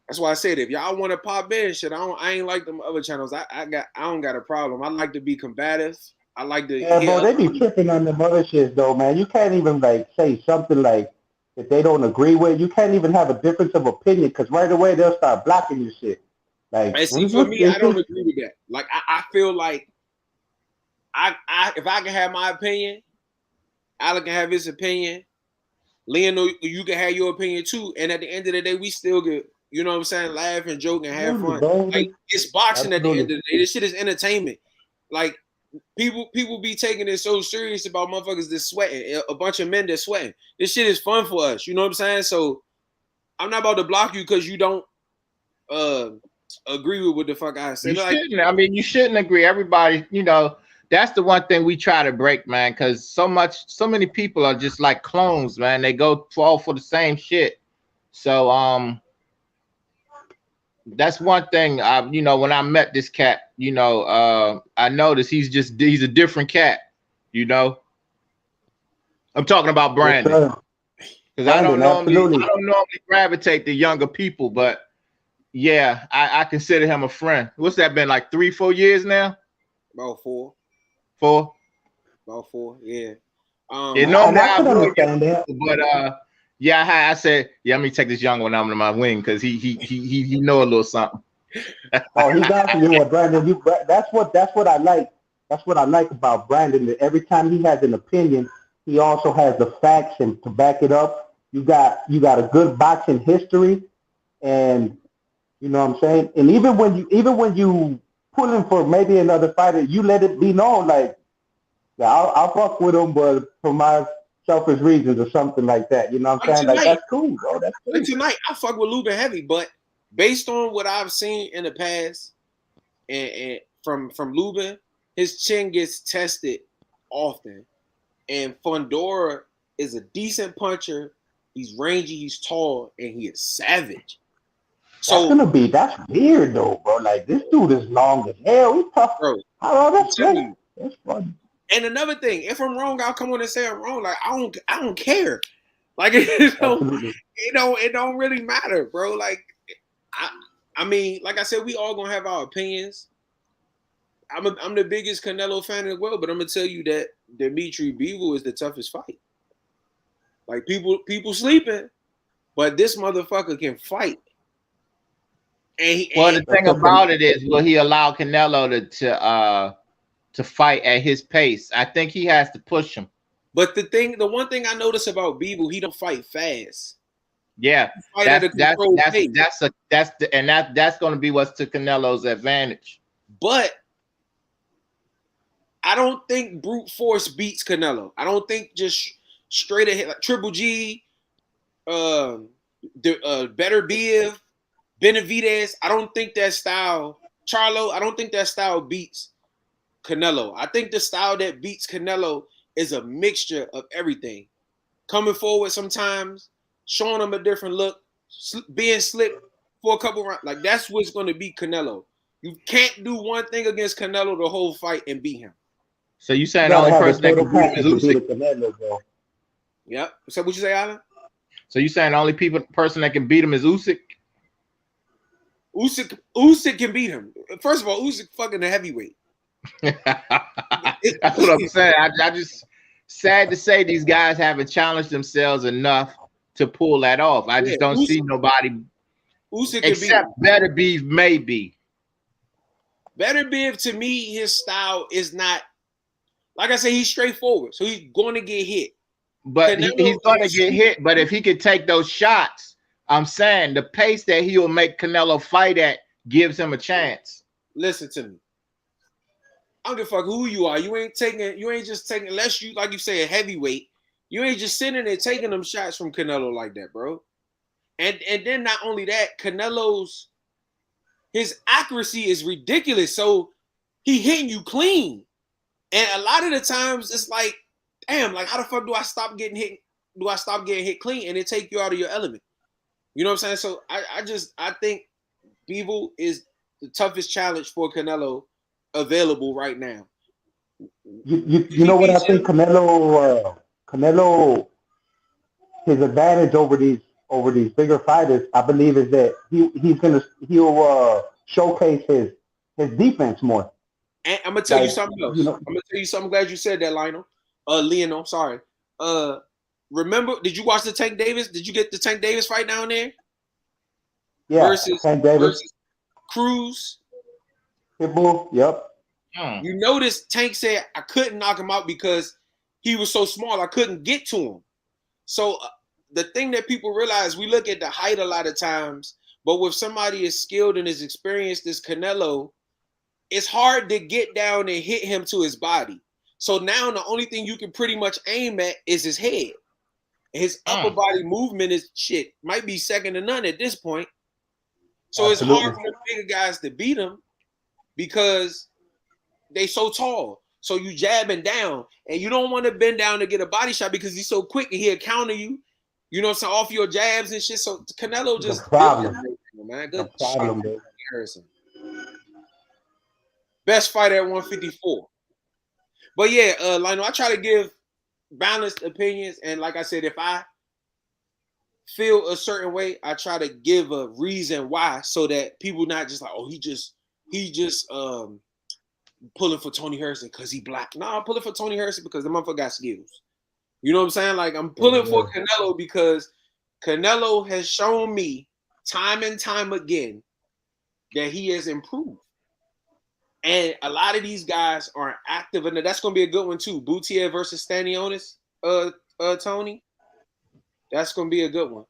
that's why I said if y'all want to pop in shit, I ain't like them other channels. I don't got a problem. I like to be combative. I like to bro, they be tripping on them other shit though, man. You can't even like say something like if they don't agree with. You can't even have a difference of opinion because right away they'll start blocking your shit. Like, and see, for me, I don't agree with that. Like I feel like if I can have my opinion, Alec can have his opinion. Leon, you can have your opinion too. And at the end of the day, we still get, you know what I'm saying, laugh and joke and have fun. Like it's boxing at the end of the day. This shit is entertainment. Like people be taking it so serious about motherfuckers that's sweating. A bunch of men that's sweating. This shit is fun for us. You know what I'm saying? So I'm not about to block you because you don't agree with what the fuck I said. You shouldn't. I mean, you shouldn't agree. Everybody, you know, that's the one thing we try to break, man, because so many people are just like clones, man. They go fall for the same shit. So that's one thing. You know, when I met this cat, you know, I noticed he's a different cat, you know. I'm talking about Brandon. Because I don't normally gravitate to younger people, but yeah, I consider him a friend. What's that been, like 3-4 years now? About 4. 4? About 4, yeah. Normally I understand that. But yeah, I said, yeah, let me take this young one under my wing because he know a little something. Oh, he's asking you what Brandon. That's what I like. That's what I like about Brandon. That every time he has an opinion, he also has the facts and to back it up. You got a good boxing history, and you know what I'm saying. And even when you pulling for maybe another fighter, you let it be known like, yeah, I'll fuck with him, but for my selfish reasons or something like that. You know what I'm saying? Like that's cool, bro. That's cool. Like tonight, I fuck with Lubin heavy, but based on what I've seen in the past, and from Lubin, his chin gets tested often. And Fundora is a decent puncher. He's rangy, he's tall, and he is savage. So that's weird though, bro. Like this dude is long as hell. He's tough, bro. That's funny. That's funny. And another thing, if I'm wrong, I'll come on and say I'm wrong. Like I don't care. Like it don't really matter, bro. Like I mean, like I said, we all gonna have our opinions. I'm the biggest Canelo fan in the world, but I'm gonna tell you that Dimitri Bivol is the toughest fight. Like people sleeping, but this motherfucker can fight. The thing about it is, will he allow Canelo to to fight at his pace. I think he has to push him. But the one thing I notice about Bivol, he don't fight fast. Yeah, Fight at a controlled pace. That's going to be what's to Canelo's advantage. But I don't think brute force beats Canelo. I don't think just straight ahead like Triple G, Better Biv, Benavidez. I don't think that style, Charlo. I don't think that style beats Canelo. I think the style that beats Canelo is a mixture of everything. Coming forward sometimes, showing him a different look, being slick for a couple rounds. Like that's what's going to beat Canelo. You can't do one thing against Canelo the whole fight and beat him. So you saying the only person that can beat him is Usyk? Yep. So what you say, Alan? So you saying the only person that can beat him is Usyk? Usyk can beat him. First of all, Usyk fucking a heavyweight. That's what I'm saying. I just sad to say these guys haven't challenged themselves enough to pull that off. I just don't see nobody Usyk except Better Beef, maybe. Better Biv, to me, his style is not, like I say, he's straightforward. So he's going to get hit. But he's going to get hit. But if he could take those shots, I'm saying the pace that he'll make Canelo fight at gives him a chance. Listen to me. I don't give a fuck who you are. You ain't just taking, unless you, like you say, a heavyweight, you ain't just sitting there taking them shots from Canelo like that, bro. And then not only that, his accuracy is ridiculous. So he hitting you clean. And a lot of the times it's like, damn, like how the fuck do I stop getting hit? Do I stop getting hit clean and it take you out of your element? You know what I'm saying? So I think Bivol is the toughest challenge for Canelo available right now. You know what I think Canelo his advantage over these bigger fighters, I believe, is that he'll showcase his defense more. And I'm gonna tell you something else. I'm gonna tell you something. I'm glad you said that, Lionel. Sorry. Remember? Did you watch the Tank Davis? Did you get the Tank Davis fight down there? Yeah. Versus Cruz. Pitbull. Yep. You notice Tank said I couldn't knock him out because he was so small. I couldn't get to him. So the thing that people realize, we look at the height a lot of times, but with somebody as skilled and as experienced as Canelo, it's hard to get down and hit him to his body. So now the only thing you can pretty much aim at is his head. His upper body movement might be second to none at this point. So Absolutely. It's hard for the bigger guys to beat him because they so tall. So you jabbing down, and you don't want to bend down to get a body shot because he's so quick and he'll counter you. You know what I'm saying? Off your jabs and shit. So Canelo just problem, man. Good problem, Harrison. Best fight at 154. But yeah, Lionel, I try to give balanced opinions, and like I said, if I feel a certain way, I try to give a reason why, so that people not just like, oh, he just pulling for Tony Harrison because he black. No, I'm pulling for Tony Harrison because the motherfucker got skills. You know what I'm saying? Like, I'm pulling for Canelo because Canelo has shown me time and time again that he has improved. And a lot of these guys are active, and that's going to be a good one too. Boutier versus Stanionis, Tony. That's going to be a good one.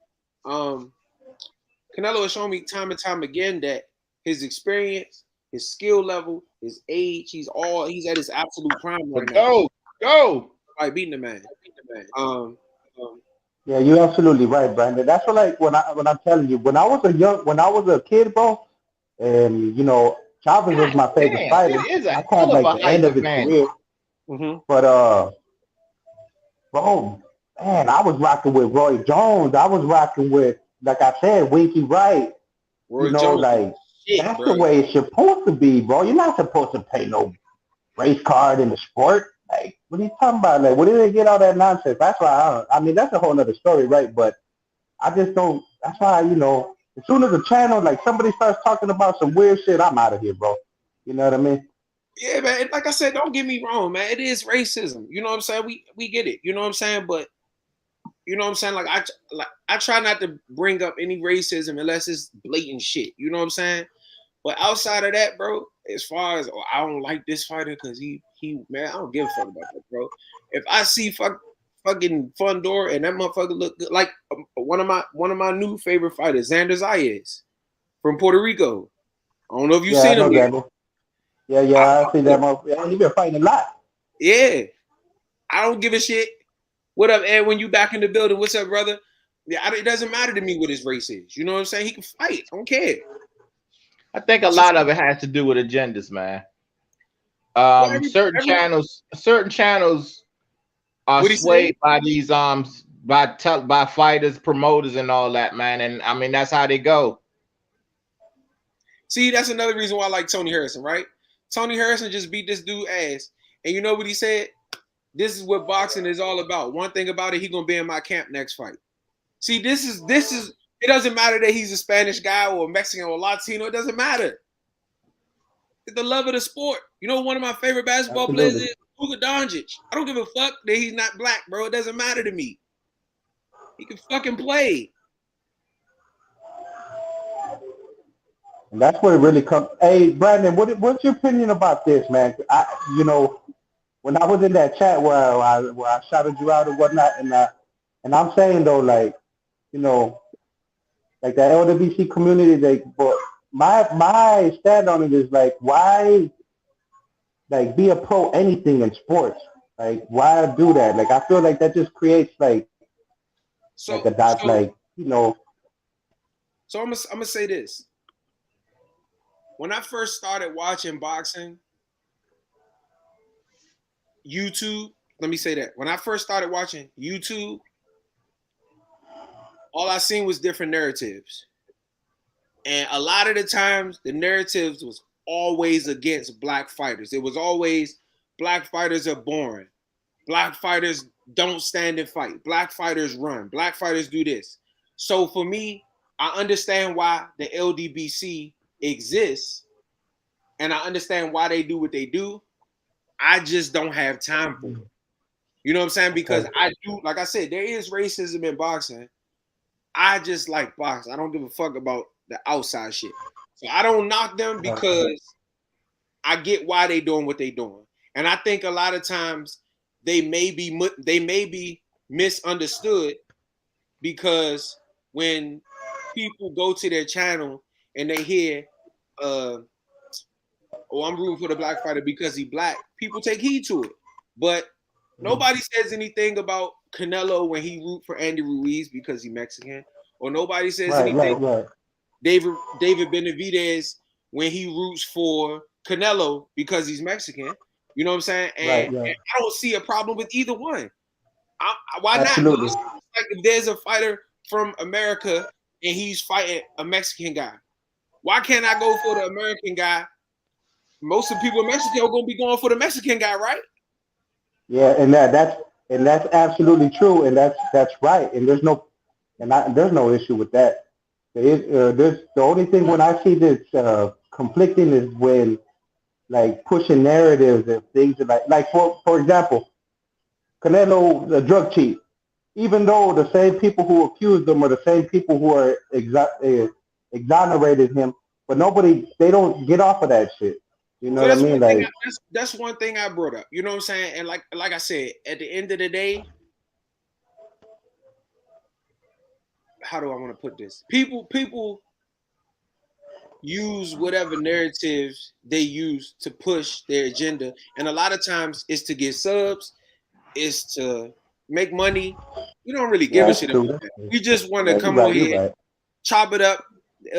Canelo has shown me time and time again that his experience, his skill level, his age, he's at his absolute prime right now. Go! Like beating the man. Yeah, you're absolutely right, Brandon. That's what, like, when I'm telling you, when I was a kid, bro, and you know, Chavez was my favorite fighter. I caught like the end of his career. Mm-hmm. But bro, man, I was rocking with Roy Jones. I was rocking with, like I said, Winky Wright. Roy you know, Jones, like shit, that's bro. the way it's supposed to be, bro. You're not supposed to pay no race card in the sport. Like, what are you talking about? Like, where did they get all that nonsense? That's why I mean, that's a whole other story, right? But I just don't. That's why, you know, as soon as a channel, like, somebody starts talking about some weird shit, I'm out of here, bro. You know what I mean? Yeah, man. Like I said, don't get me wrong, man. It is racism. You know what I'm saying? We get it. You know what I'm saying? But you know what I'm saying? Like I try not to bring up any racism unless it's blatant shit. You know what I'm saying? But outside of that, bro, as far as I don't like this fighter because he man, I don't give a fuck about that, bro. If I see fucking Fundora and that motherfucker look good, like one of my new favorite fighters, Xander Zayas from Puerto Rico. I don't know if you've Yeah, I seen him know yet. that. Yeah, I see that motherfucker. He been fighting a lot. Yeah, I don't give a shit. What up, Ed? When you back in the building, what's up, brother? Yeah, it doesn't matter to me what his race is. You know what I'm saying? He can fight. I don't care. I think a lot of it has to do with agendas, man. Certain channels are what he say? swayed by these by fighters, promoters, and all that, man. And I mean that's how they go. See, that's another reason why I like Tony Harrison, right? Tony Harrison just beat this dude ass. And you know what he said? This is what boxing is all about. One thing about it, he gonna be in my camp next fight. See, this is it doesn't matter that he's a Spanish guy or a Mexican or Latino, it doesn't matter. It's the love of the sport. You know, one of my favorite basketball players is Luka Doncic. I don't give a fuck that he's not black, bro. It doesn't matter to me. He can fucking play. And that's where it really comes. Hey, Brandon, what's your opinion about this, man? When I was in that chat where I shouted you out and whatnot, and I'm saying though, like, like the LWC community, but my stand on it is like, why, like, be a pro anything in sports? Like, why do that? Like, I feel like that just creates like So a dot, so, like, So I'm gonna say this. When I first started watching boxing, YouTube, let me say that. When I first started watching YouTube, all I seen was different narratives. And a lot of the times, the narratives was always against black fighters. It was always black fighters are boring. Black fighters don't stand and fight. Black fighters run. Black fighters do this. So for me, I understand why the LDBC exists, and I understand why they do what they do. I just don't have time for it. You know what I'm saying? Because I do, like I said, there is racism in boxing. I just like boxing. I don't give a fuck about the outside shit. So I don't knock them because I get why they doing what they doing. And I think a lot of times they may be misunderstood because when people go to their channel and they hear, I'm rooting for the black fighter because he black, people take heed to it. But nobody says anything about Canelo when he root for Andy Ruiz because he's Mexican, or nobody says anything about David Benavidez when he roots for Canelo because he's Mexican. You know what I'm saying? And I don't see a problem with either one. Why Absolutely. not? Like if there's a fighter from America and he's fighting a Mexican guy, why can't I go for the American guy? Most of the people in Mexico are going to be going for the Mexican guy, right? Yeah, and that's absolutely true, and that's right, and there's no issue with that. There's the only thing when I see this conflicting is when, like, pushing narratives and things like for example, Canelo, the drug chief, even though the same people who accused him are the same people who are exonerated him, but they don't get off of that shit. You know what I mean? Like, that's one thing I brought up. You know what I'm saying? And like I said, at the end of the day, how do I want to put this? People use whatever narratives they use to push their agenda, and a lot of times it's to get subs, it's to make money. We don't really give a shit about that. We just want to come on here, chop it up. The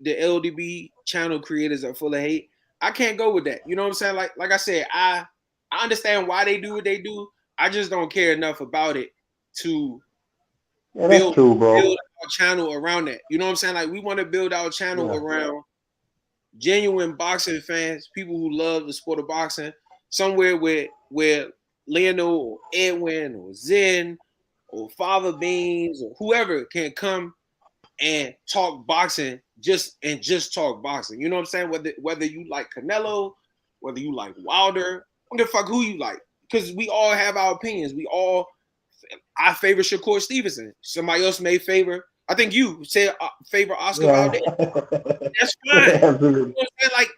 LDB channel creators are full of hate. I can't go with that. You know what I'm saying? Like I said, I understand why they do what they do. I just don't care enough about it to build our channel around that. You know what I'm saying? Like, we want to build our channel around genuine boxing fans, people who love the sport of boxing, somewhere where Lionel or Edwin or Zen or Father Beans or whoever can come and talk boxing, just talk boxing. You know what I'm saying? Whether you like Canelo, whether you like Wilder, I don't give a fuck who you like, because we all have our opinions. I favor Shakur Stevenson. Somebody else may favor I think you said favorite Oscar Yeah. Valdez. That's fine. You know what I'm saying? Like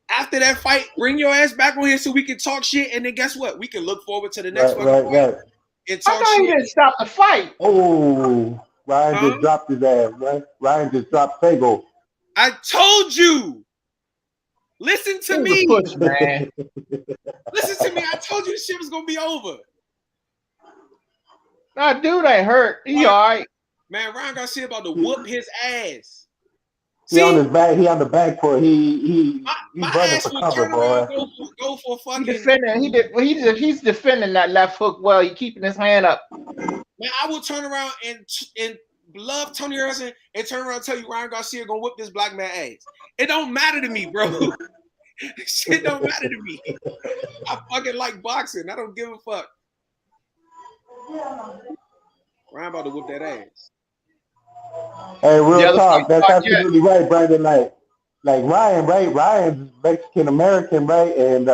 after that fight, bring your ass back on here so we can talk shit, and then guess what? We can look forward to the next fucking fight and I talk thought he shit. didn't stop the fight. Oh, Ryan just dropped his ass. Right? Ryan just dropped Fago. I told you. Listen to me. Push, man. Listen to me. I told you this shit was gonna be over. Nah, dude ain't hurt. He all right. Man, Ryan Garcia about to whoop his ass. He on his back. He on the back foot. He's running for cover, boy. Go for fucking. He's defending that left hook well. He keeping his hand up. Man, I will turn around and love Tony Harrison and turn around and tell you Ryan Garcia gonna whoop this black man ass. It don't matter to me, bro. Shit don't matter to me. I fucking like boxing. I don't give a fuck. Ryan about to whoop that ass. Hey, real talk. That's absolutely right, Brandon. Like Ryan, right? Ryan's Mexican American, right? And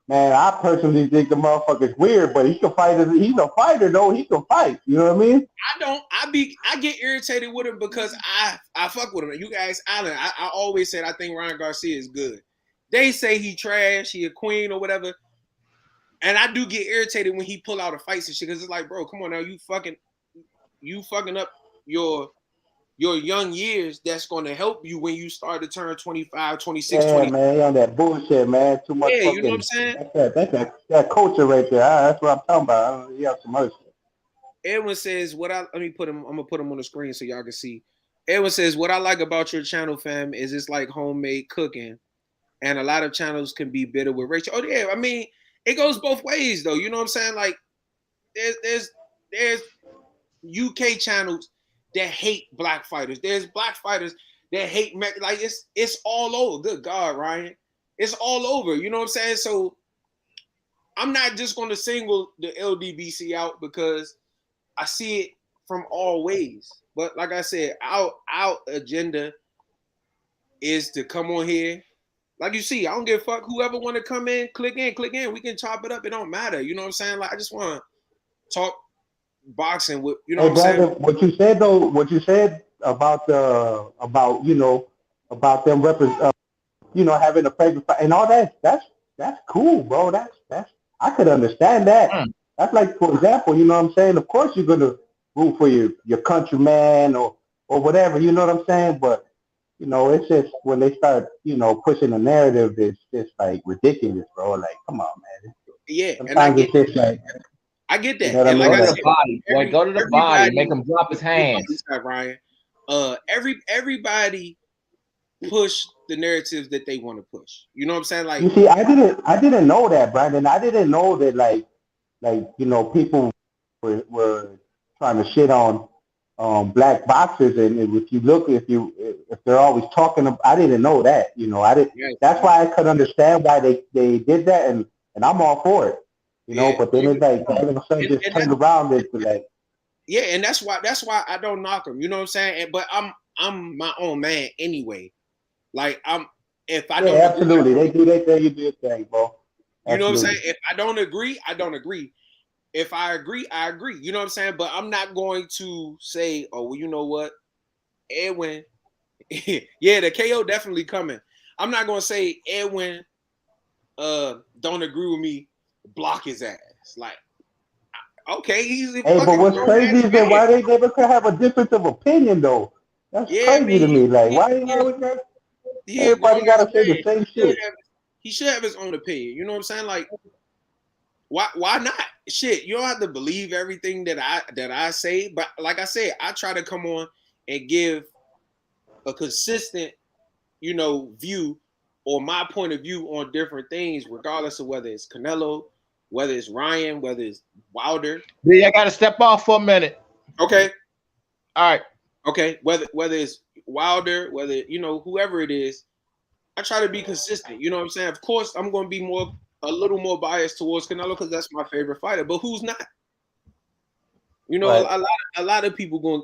man, I personally think the motherfucker's weird, but he can fight. He's a fighter, though. He can fight. You know what I mean? I get irritated with him because I fuck with him. You guys, I always said I think Ryan Garcia is good. They say he trash, he a queen or whatever. And I do get irritated when he pull out a fights and shit because it's like, bro, come on now, you fucking up your young years. That's going to help you when you start to turn 25, 26, yeah, 20. Man, on that bullshit, man. Too much. Yeah, you know what I'm saying? That's that culture right there. That's what I'm talking about. Yeah, too much. Edwin says, I'm gonna put him on the screen so y'all can see. Edwin says, what I like about your channel, fam, is it's like homemade cooking. And a lot of channels can be bitter with Rachel. Oh, yeah, I mean, it goes both ways, though. You know what I'm saying? Like, there's UK channels that hate black fighters. There's black fighters that hate, like, it's all over. Good God, Ryan. It's all over. You know what I'm saying? So I'm not just going to single the LDBC out because I see it from all ways. But like I said, our agenda is to come on here. Like you see, I don't give a fuck. Whoever want to come in, click in. We can chop it up. It don't matter. You know what I'm saying? Like I just want to talk boxing with, you know what I'm saying? What you said though, about them having a favorite fight and all that's cool, bro. That's I could understand that. That's like, for example, you know what I'm saying? Of course you're gonna root for your countryman or whatever, you know what I'm saying? But you know, it's just when they start, pushing the narrative, it's just like ridiculous, bro. Like, come on, man. Yeah, sometimes it's just like I get that. You know and like go to the body, boy. Go to the body. Make him drop his hands. Ryan. Everybody push the narratives that they want to push. You know what I'm saying? Like, you see, I didn't know that, Brandon. I didn't know that, like people were trying to shit on black boxers, and if they're always talking about, I didn't know that, I didn't. Yes, that's why I could understand why they did that, and I'm all for it, But then it's like all of a sudden just turned around into like. Yeah, and that's why I don't knock them. You know what I'm saying? But I'm my own man anyway. Like if I don't absolutely agree, they do their thing, you do your thing, bro. Absolutely. You know what I'm saying? If I don't agree, I don't agree. If I agree, I agree. You know what I'm saying? But I'm not going to say, oh, well, you know what? Edwin, yeah, the KO definitely coming. I'm not going to say Edwin don't agree with me, block his ass. Like, okay, he's Hey, but what's crazy is that why they never could have a difference of opinion, though. That's crazy to me. Like, why everybody got to say the same shit? He should have his own opinion. You know what I'm saying? Like, why not? Shit, you don't have to believe everything that I say, but like I said, I try to come on and give a consistent, view or my point of view on different things, regardless of whether it's Canelo, whether it's Ryan, whether it's Wilder. Yeah, I gotta step off for a minute. Okay. All right. Okay. Whether it's Wilder, whether whoever it is, I try to be consistent. You know what I'm saying? Of course, I'm going to be a little more biased towards Canelo because that's my favorite fighter. But who's not? Right. A lot of people going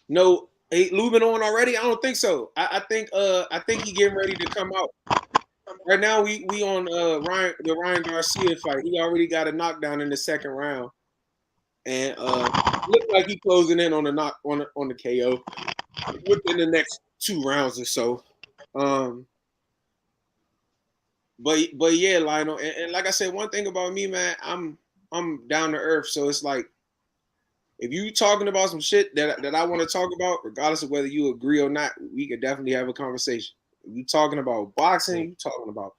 know Lubin on already. I don't think so. I think he getting ready to come out. Right now we on the Ryan Garcia fight. He already got a knockdown in the second round, and looked like he closing in on the knock on the KO within the next 2 rounds or so. But yeah, Lionel, and like I said, one thing about me, man, I'm down to earth. So it's like, if you talking about some shit that I want to talk about, regardless of whether you agree or not, we could definitely have a conversation. If you talking about boxing, you talking about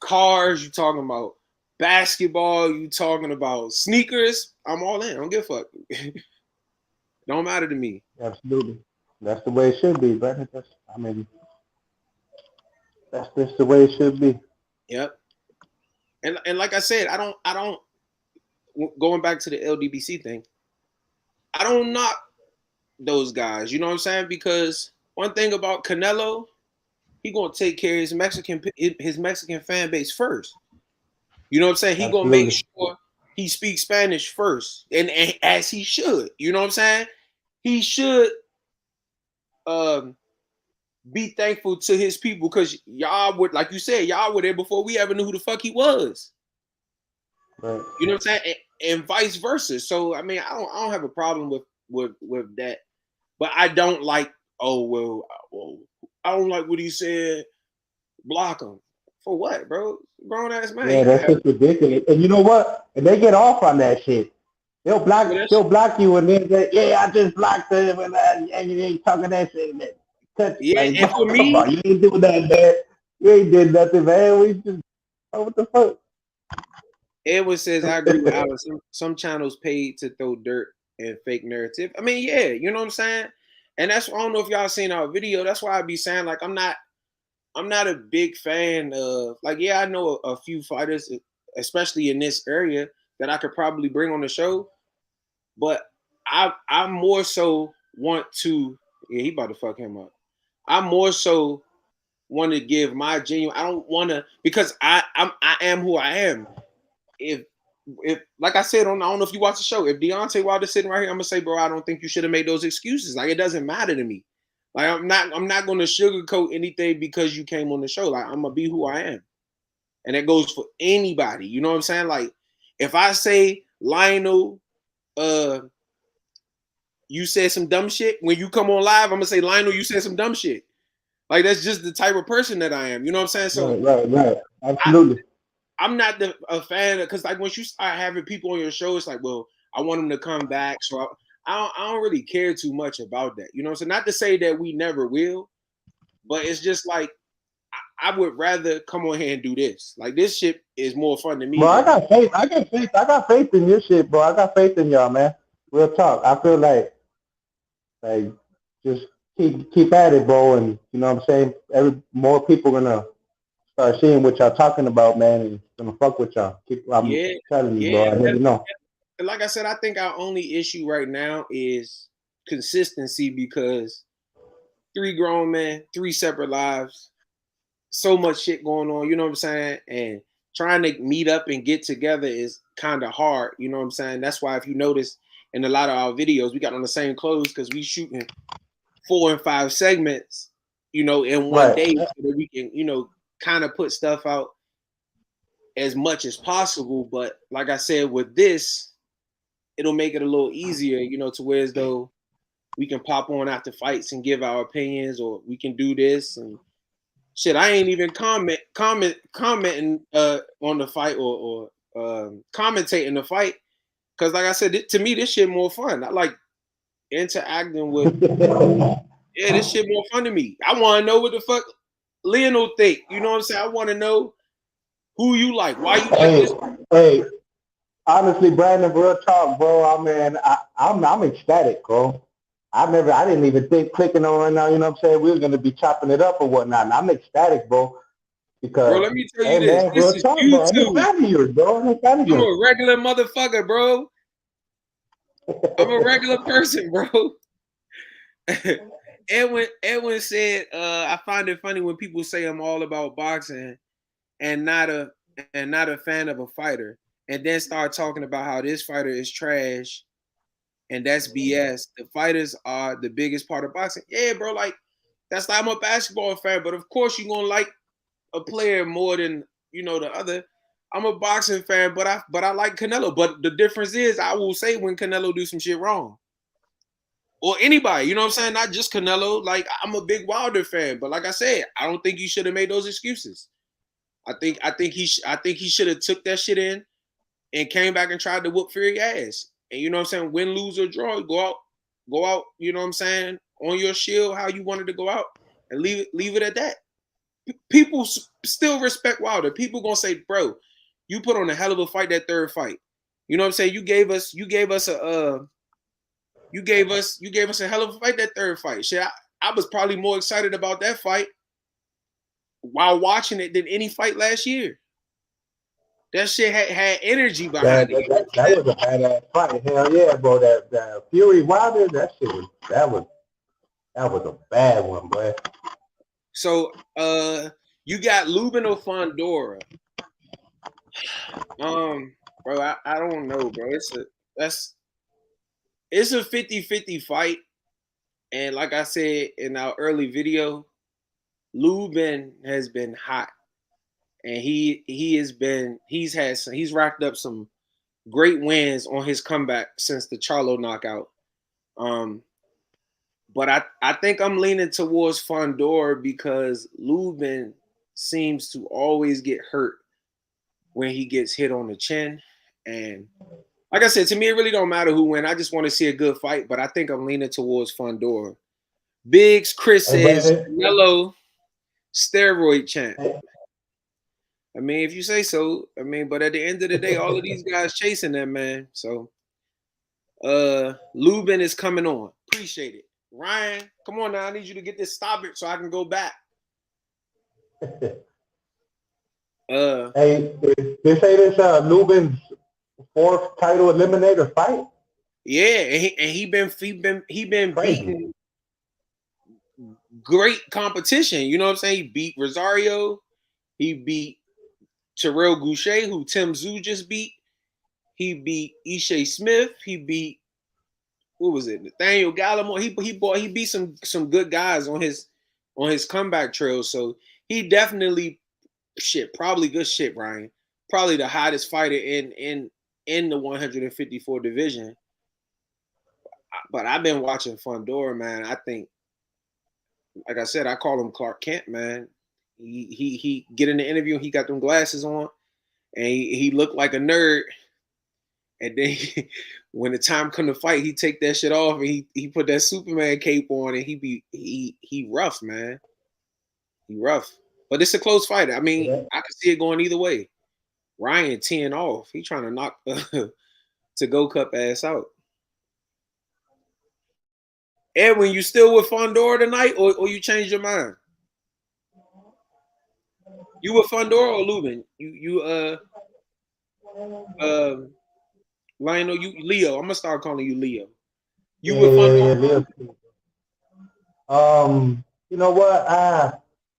cars, you talking about basketball, you talking about sneakers, I'm all in. I don't give a fuck. Don't matter to me. Absolutely. That's the way it should be, brother. I mean, that's just the way it should be. Yep. And like I said, I don't going back to the LDBC thing, I don't knock those guys. You know what I'm saying? Because one thing about Canelo, he gonna take care of his Mexican fan base first. You know what I'm saying? He gonna make Absolutely. sure he speaks Spanish first, and as he should. You know what I'm saying? He should be thankful to his people, because y'all would, like you said, y'all were there before we ever knew who the fuck he was. Right. You know what I'm saying? And vice versa. So I mean, I don't have a problem with that, but I don't like, well, I don't like what he said. Block him for what, bro? Grown ass man. Yeah, that's just ridiculous. And you know what? And they get off on that shit. They'll block you, and then say, "Yeah, I just blocked him," and you ain't talking that shit. Yeah, like, and for me, you ain't doing that, man. You ain't did nothing, man. We just, what the fuck? Edwin says, I agree with Alice. Some channels paid to throw dirt and fake narrative. I mean, yeah, you know what I'm saying? And that's, I don't know if y'all seen our video. That's why I be saying, like, I'm not a big fan of, like, yeah, I know a few fighters, especially in this area, that I could probably bring on the show. But I more so want to, yeah, he about to fuck him up. I more so want to give my genuine, I don't want to, because I am who I am. If like I said, I don't know if you watch the show, if Deontay Wilder sitting right here, I'm gonna say, bro, I don't think you should have made those excuses. Like, it doesn't matter to me. Like, I'm not gonna sugarcoat anything because you came on the show. Like, I'm gonna be who I am. And that goes for anybody. You know what I'm saying? Like, if I say, Lionel, you said some dumb shit, when you come on live, I'm gonna say, Lionel, you said some dumb shit. Like, that's just the type of person that I am. You know what I'm saying? So right. Absolutely. I'm not a fan of, because like, once you start having people on your show, it's like, well, I want them to come back. So I don't really care too much about that. You know what I'm saying? Not to say that we never will, but it's just like, I would rather come on here and do this. Like, this shit is more fun to me. Bro, I got faith. I got faith in your shit, bro. I got faith in y'all, man. Real talk. I feel like just keep at it, bro. And you know what I'm saying? More people gonna start seeing what y'all talking about, man, and gonna fuck with y'all. I'm telling you, bro. I already know. And like I said, I think our only issue right now is consistency, because 3 grown men, 3 separate lives, so much shit going on, you know what I'm saying? And trying to meet up and get together is kind of hard, you know what I'm saying? That's why, if you notice, in a lot of our videos, we got on the same clothes, because we shooting 4 and 5 segments, in one day, so that we can, kind of put stuff out as much as possible. But like I said, with this, it'll make it a little easier, to where as though we can pop on after fights and give our opinions, or we can do this and shit. I ain't even commenting on the fight, or commentating the fight, because like I said, to me, this shit more fun. I like interacting with. Yeah, this shit more fun to me. I want to know what the fuck Lionel think. You know what I'm saying? I want to know who you like, why you like this. Hey, honestly, Brandon, real talk, bro. I'm ecstatic, bro. I didn't even think clicking on right now. You know what I'm saying? We were gonna be chopping it up or whatnot. And I'm ecstatic, bro. Because, bro, let me tell you this. Man, this is talk, YouTube. Bro. I'm a regular motherfucker, bro. I'm a regular person, bro. Edwin said, I find it funny when people say I'm all about boxing and not a fan of a fighter, and then start talking about how this fighter is trash, and that's BS. The fighters are the biggest part of boxing. Yeah, bro, like, that's like, I'm a basketball fan, but of course you're gonna like a player more than the other. I'm a boxing fan, but I like Canelo. But the difference is, I will say when Canelo do some shit wrong, or anybody, you know what I'm saying? Not just Canelo. Like, I'm a big Wilder fan, but like I said, I don't think he should have made those excuses. I think he should have took that shit in and came back and tried to whoop Fury ass. And you know what I'm saying? Win, lose, or draw, go out. You know what I'm saying? On your shield, how you wanted to go out, and leave it at that. People still respect Wilder. People gonna say, bro, you put on a hell of a fight that third fight. You know what I'm saying? You gave us a hell of a fight that third fight. Shit, I was probably more excited about that fight while watching it than any fight last year. That shit had energy behind it. That was a badass fight. Hell yeah, bro. That Fury Wilder, that was a bad one, boy. So you got Lubin or Fundora. Bro, I don't know, bro. It's a 50-50 fight. And like I said in our early video, Lubin has been hot. And he's racked up some great wins on his comeback since the Charlo knockout. But I think I'm leaning towards Fundora because Lubin seems to always get hurt when he gets hit on the chin. And like I said, to me, it really don't matter who wins. I just want to see a good fight, but I think I'm leaning towards Fundora. Biggs Chris says Canelo steroid champ. I mean, if you say so. I mean, but at the end of the day, all of these guys chasing that man. So Lubin is coming on. Appreciate it. Ryan, come on now. I need you to get this stop it so I can go back. Hey, they say this Lubin's fourth title eliminator fight. Yeah, and he been beating great competition. You know what I'm saying? He beat Rosario. He beat Terrell Goucher, who Tim Tszyu just beat. He beat Ishe Smith. He beat, what was it, Nathaniel Gallimore. He beat some good guys on his comeback trail. So he definitely probably good shit, Ryan. Probably the hottest fighter in the 154 division. But I've been watching Fundora, man. I think, like I said, I call him Clark Kent, man. He get in the interview, he got them glasses on, and he looked like a nerd. And then when the time come to fight, he take that shit off and he put that Superman cape on, and he rough, man. He rough. But it's a close fight. I mean, I can see it going either way. Ryan teeing off. He trying to knock to go cup ass out. Edwin, you still with Fundora tonight, or you changed your mind? You with Fundora or Lubin? Lionel, you Leo. I'm gonna start calling you Leo. You with Fundora? Leo. You know what?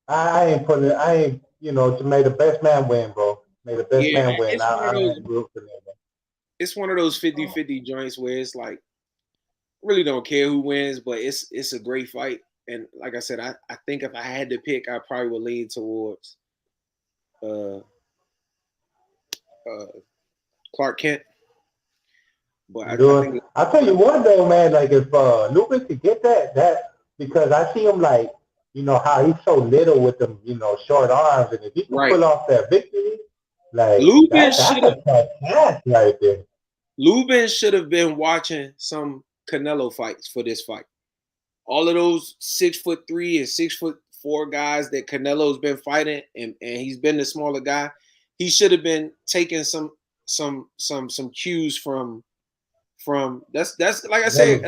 I ain't putting it. I ain't. You know, to make the best man win, bro. May the best man win. It's one of those 50-50 joints where it's like, really don't care who wins, but it's a great fight. And like I said, I think if I had to pick, I probably would lean towards Clark Kent. But I'll tell you one though, man. Like if Lubin could get that because I see him like, you know how he's so little with them, you know, short arms, and if he can pull off that victory, like that's a task right there. Lubin should have been watching some Canelo fights for this fight. All of those 6'3" and 6'4" guys that Canelo's been fighting, and he's been the smaller guy. He should have been taking some cues from that's like I said.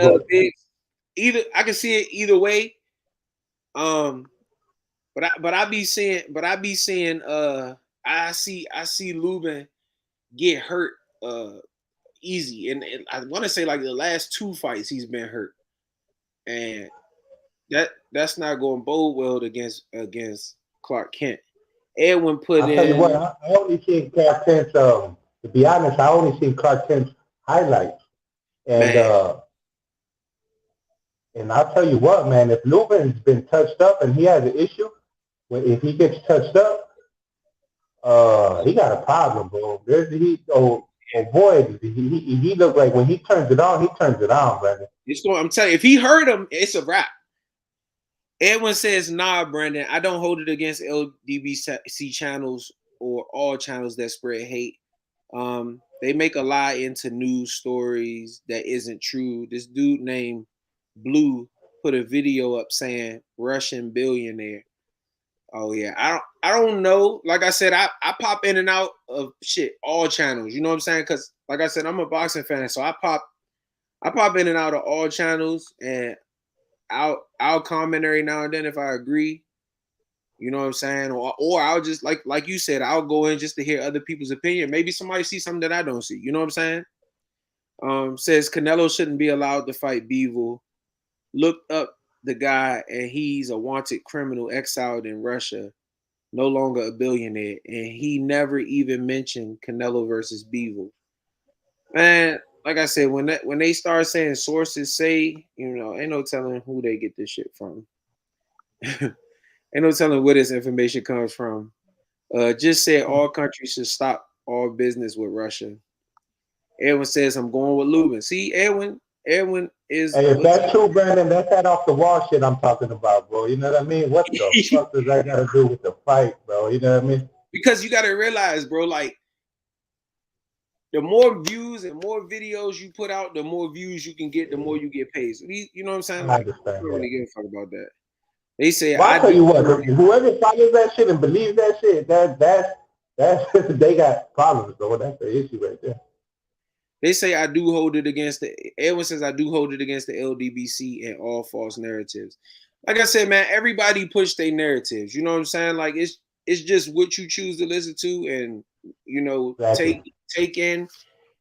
Either I can see it either way. But I be seeing I see Lubin get hurt easy, and I want to say like the last two fights he's been hurt, and that's not going to bode well against Clark Kent. Edwin I'll tell you what, I only seen Clark Kent's. To be honest, I only seen Clark Kent's highlights, and I'll tell you what, man, if Lubin's been touched up and he has an issue, if he gets touched up, He got a problem, bro. Boy, he look like when he turns it on, brother. I'm telling you, if he heard him, it's a wrap. Edwin says, nah, Brandon, I don't hold it against LDBC channels or all channels that spread hate. They make a lie into news stories that isn't true. This dude named Blue put a video up saying Russian billionaire. Oh yeah, I don't know. Like I said, I pop in and out of shit, all channels. You know what I'm saying? Because like I said, I'm a boxing fan, so I pop in and out of all channels, and I'll comment every now and then if I agree. You know what I'm saying? Or I'll just like you said, I'll go in just to hear other people's opinion. Maybe somebody sees something that I don't see. You know what I'm saying? Says Canelo shouldn't be allowed to fight Bivol. Looked up the guy, and he's a wanted criminal exiled in Russia, no longer a billionaire, and he never even mentioned Canelo versus Bivol. Man, like I said, when they start saying sources say, ain't no telling who they get this shit from. Ain't no telling where this information comes from. Just said all countries should stop all business with Russia. Edwin says I'm going with Lubin. See, Edwin is. Hey, if that's true, Brandon, that's that off the wall shit I'm talking about, bro. You know what I mean? What the fuck does that got to do with the fight, bro? You know what I mean? Because you got to realize, bro, like the more views and more videos you put out, the more views you can get, the more you get paid. So you know what I'm saying? Like, I don't really give a fuck about that. They say I'll tell you what, whoever follows that shit and believes that shit, that's they got problems, bro. That's the issue right there. They say I do hold it against Edwin says I do hold it against the LDBC and all false narratives. Like I said, man, everybody push their narratives. You know what I'm saying? Like it's just what you choose to listen to and Exactly. take in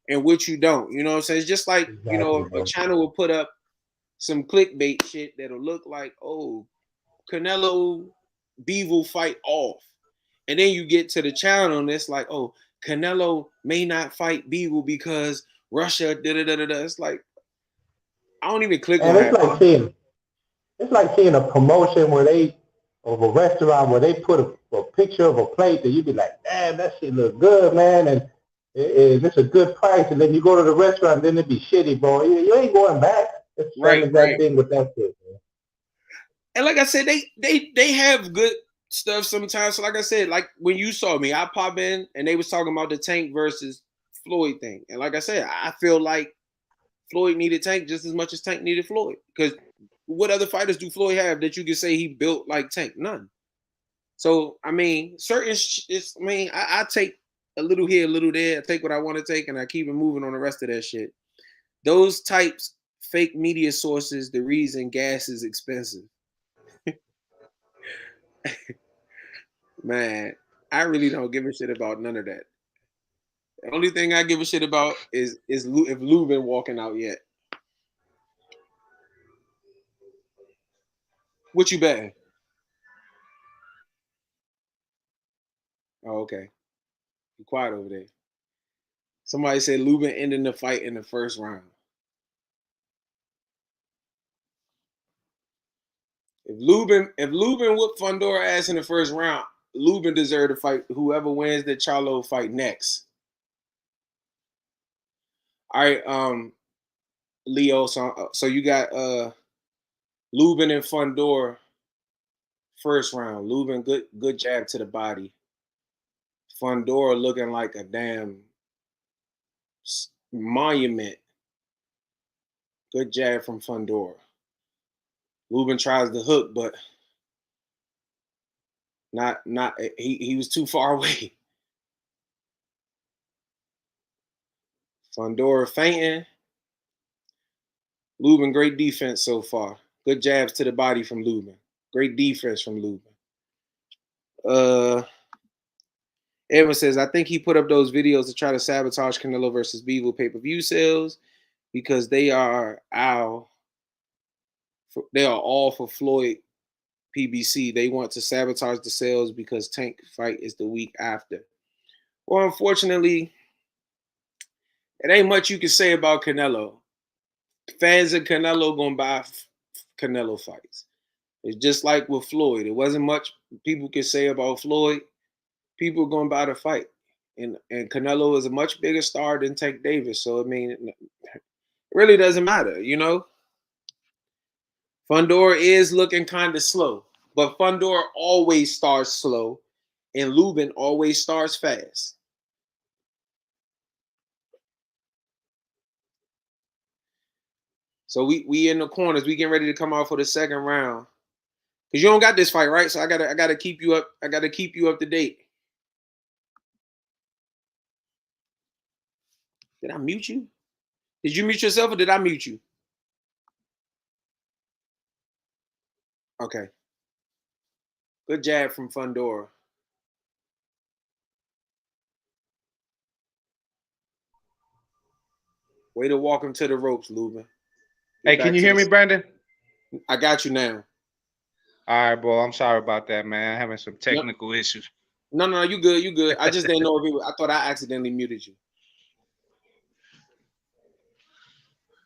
and what you don't. You know what I'm saying? It's just like, a channel will put up some clickbait shit that'll look like, oh, Canelo Bivol fight off. And then you get to the channel and it's like, oh, Canelo may not fight Bivol because Russia, da-da-da-da-da. It's like, I don't even click on that. It's like seeing a promotion of a restaurant where they put a picture of a plate that you be like, damn, that shit look good, man, and it's a good price. And then you go to the restaurant, and then it be shitty, bro. You ain't going back. It's the same exact thing with that shit, man. And like I said, they have good stuff sometimes. So like I said, like when you saw me, I pop in and they was talking about the Tank versus Floyd thing. And like I said, I feel like Floyd needed Tank just as much as Tank needed Floyd. Because what other fighters do Floyd have that you can say he built like Tank? None. So I mean, I take a little here, a little there. I take what I want to take, and I keep it moving on the rest of that shit. Those types fake media sources, the reason gas is expensive. Man, I really don't give a shit about none of that. The only thing I give a shit about is if Lubin walking out yet. What you betting? Oh, okay. Be quiet over there. Somebody said Lubin ending the fight in the first round. If Lubin whooped Fundora ass in the first round, Lubin deserved to fight whoever wins the Charlo fight next. All right, Leo. So you got Lubin and Fundora first round. Lubin good jab to the body. Fundora looking like a damn monument. Good jab from Fundora. Lubin tries the hook, but not he was too far away. Fundora feinting. Lubin, great defense so far. Good jabs to the body from Lubin. Great defense from Lubin. Edwin says, I think he put up those videos to try to sabotage Canelo versus Bivol pay-per-view sales because they are all for Floyd PBC. They want to sabotage the sales because Tank fight is the week after. Well, unfortunately, it ain't much you can say about Canelo. Fans of Canelo gonna buy Canelo fights. It's just like with Floyd. It wasn't much people could say about Floyd. people are going to buy the fight. And Canelo is a much bigger star than Tank Davis. So, I mean, it really doesn't matter, you know? Fundora is looking kind of slow. But Fundora always starts slow. And Lubin always starts fast. So we in the corners. We getting ready to come out for the second round. Cause you don't got this fight, right? So I gotta keep you up. I gotta keep you up to date. Did I mute you? Did you mute yourself or did I mute you? Okay. Good jab from Fundora. Way to walk him to the ropes, Lubin. Hey, can you hear me, Brandon? I got you now. All right, bro. I'm sorry about that, man. I'm having some technical issues. No, you good. You good. I just didn't know if it was, I thought I accidentally muted you.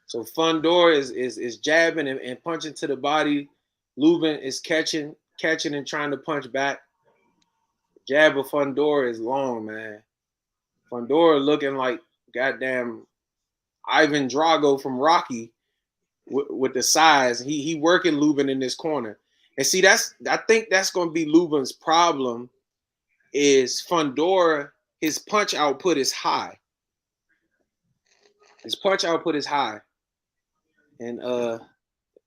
So Fundora is jabbing and punching to the body. Lubin is catching and trying to punch back. Jab of Fundora is long, man. Fundora looking like goddamn Ivan Drago from Rocky with the size. He working Lubin in this corner. And see, I think that's going to be Lubin's problem is Fundora, his punch output is high. His punch output is high. And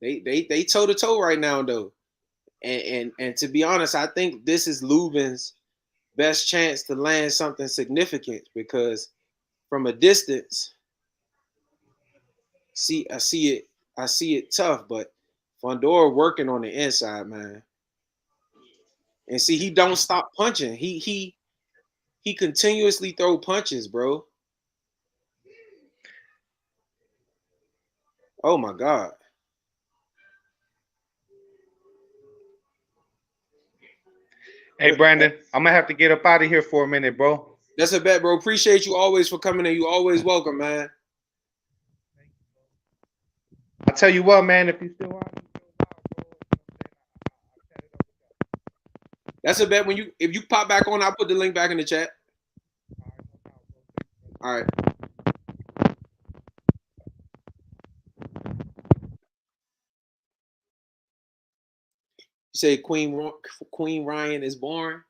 they toe to toe right now though. And to be honest, I think this is Lubin's best chance to land something significant because from a distance, I see it tough, but Fundora working on the inside, man. And see, he don't stop punching. He continuously throw punches, bro. Oh my God. Hey, Brandon, I'm gonna have to get up out of here for a minute, bro. That's a bet, bro. Appreciate you always for coming in. You always welcome, man. I tell you what, man, if you still on, that's a bet. If you pop back on, I'll put the link back in the chat. All right. You say Queen Ryan is born.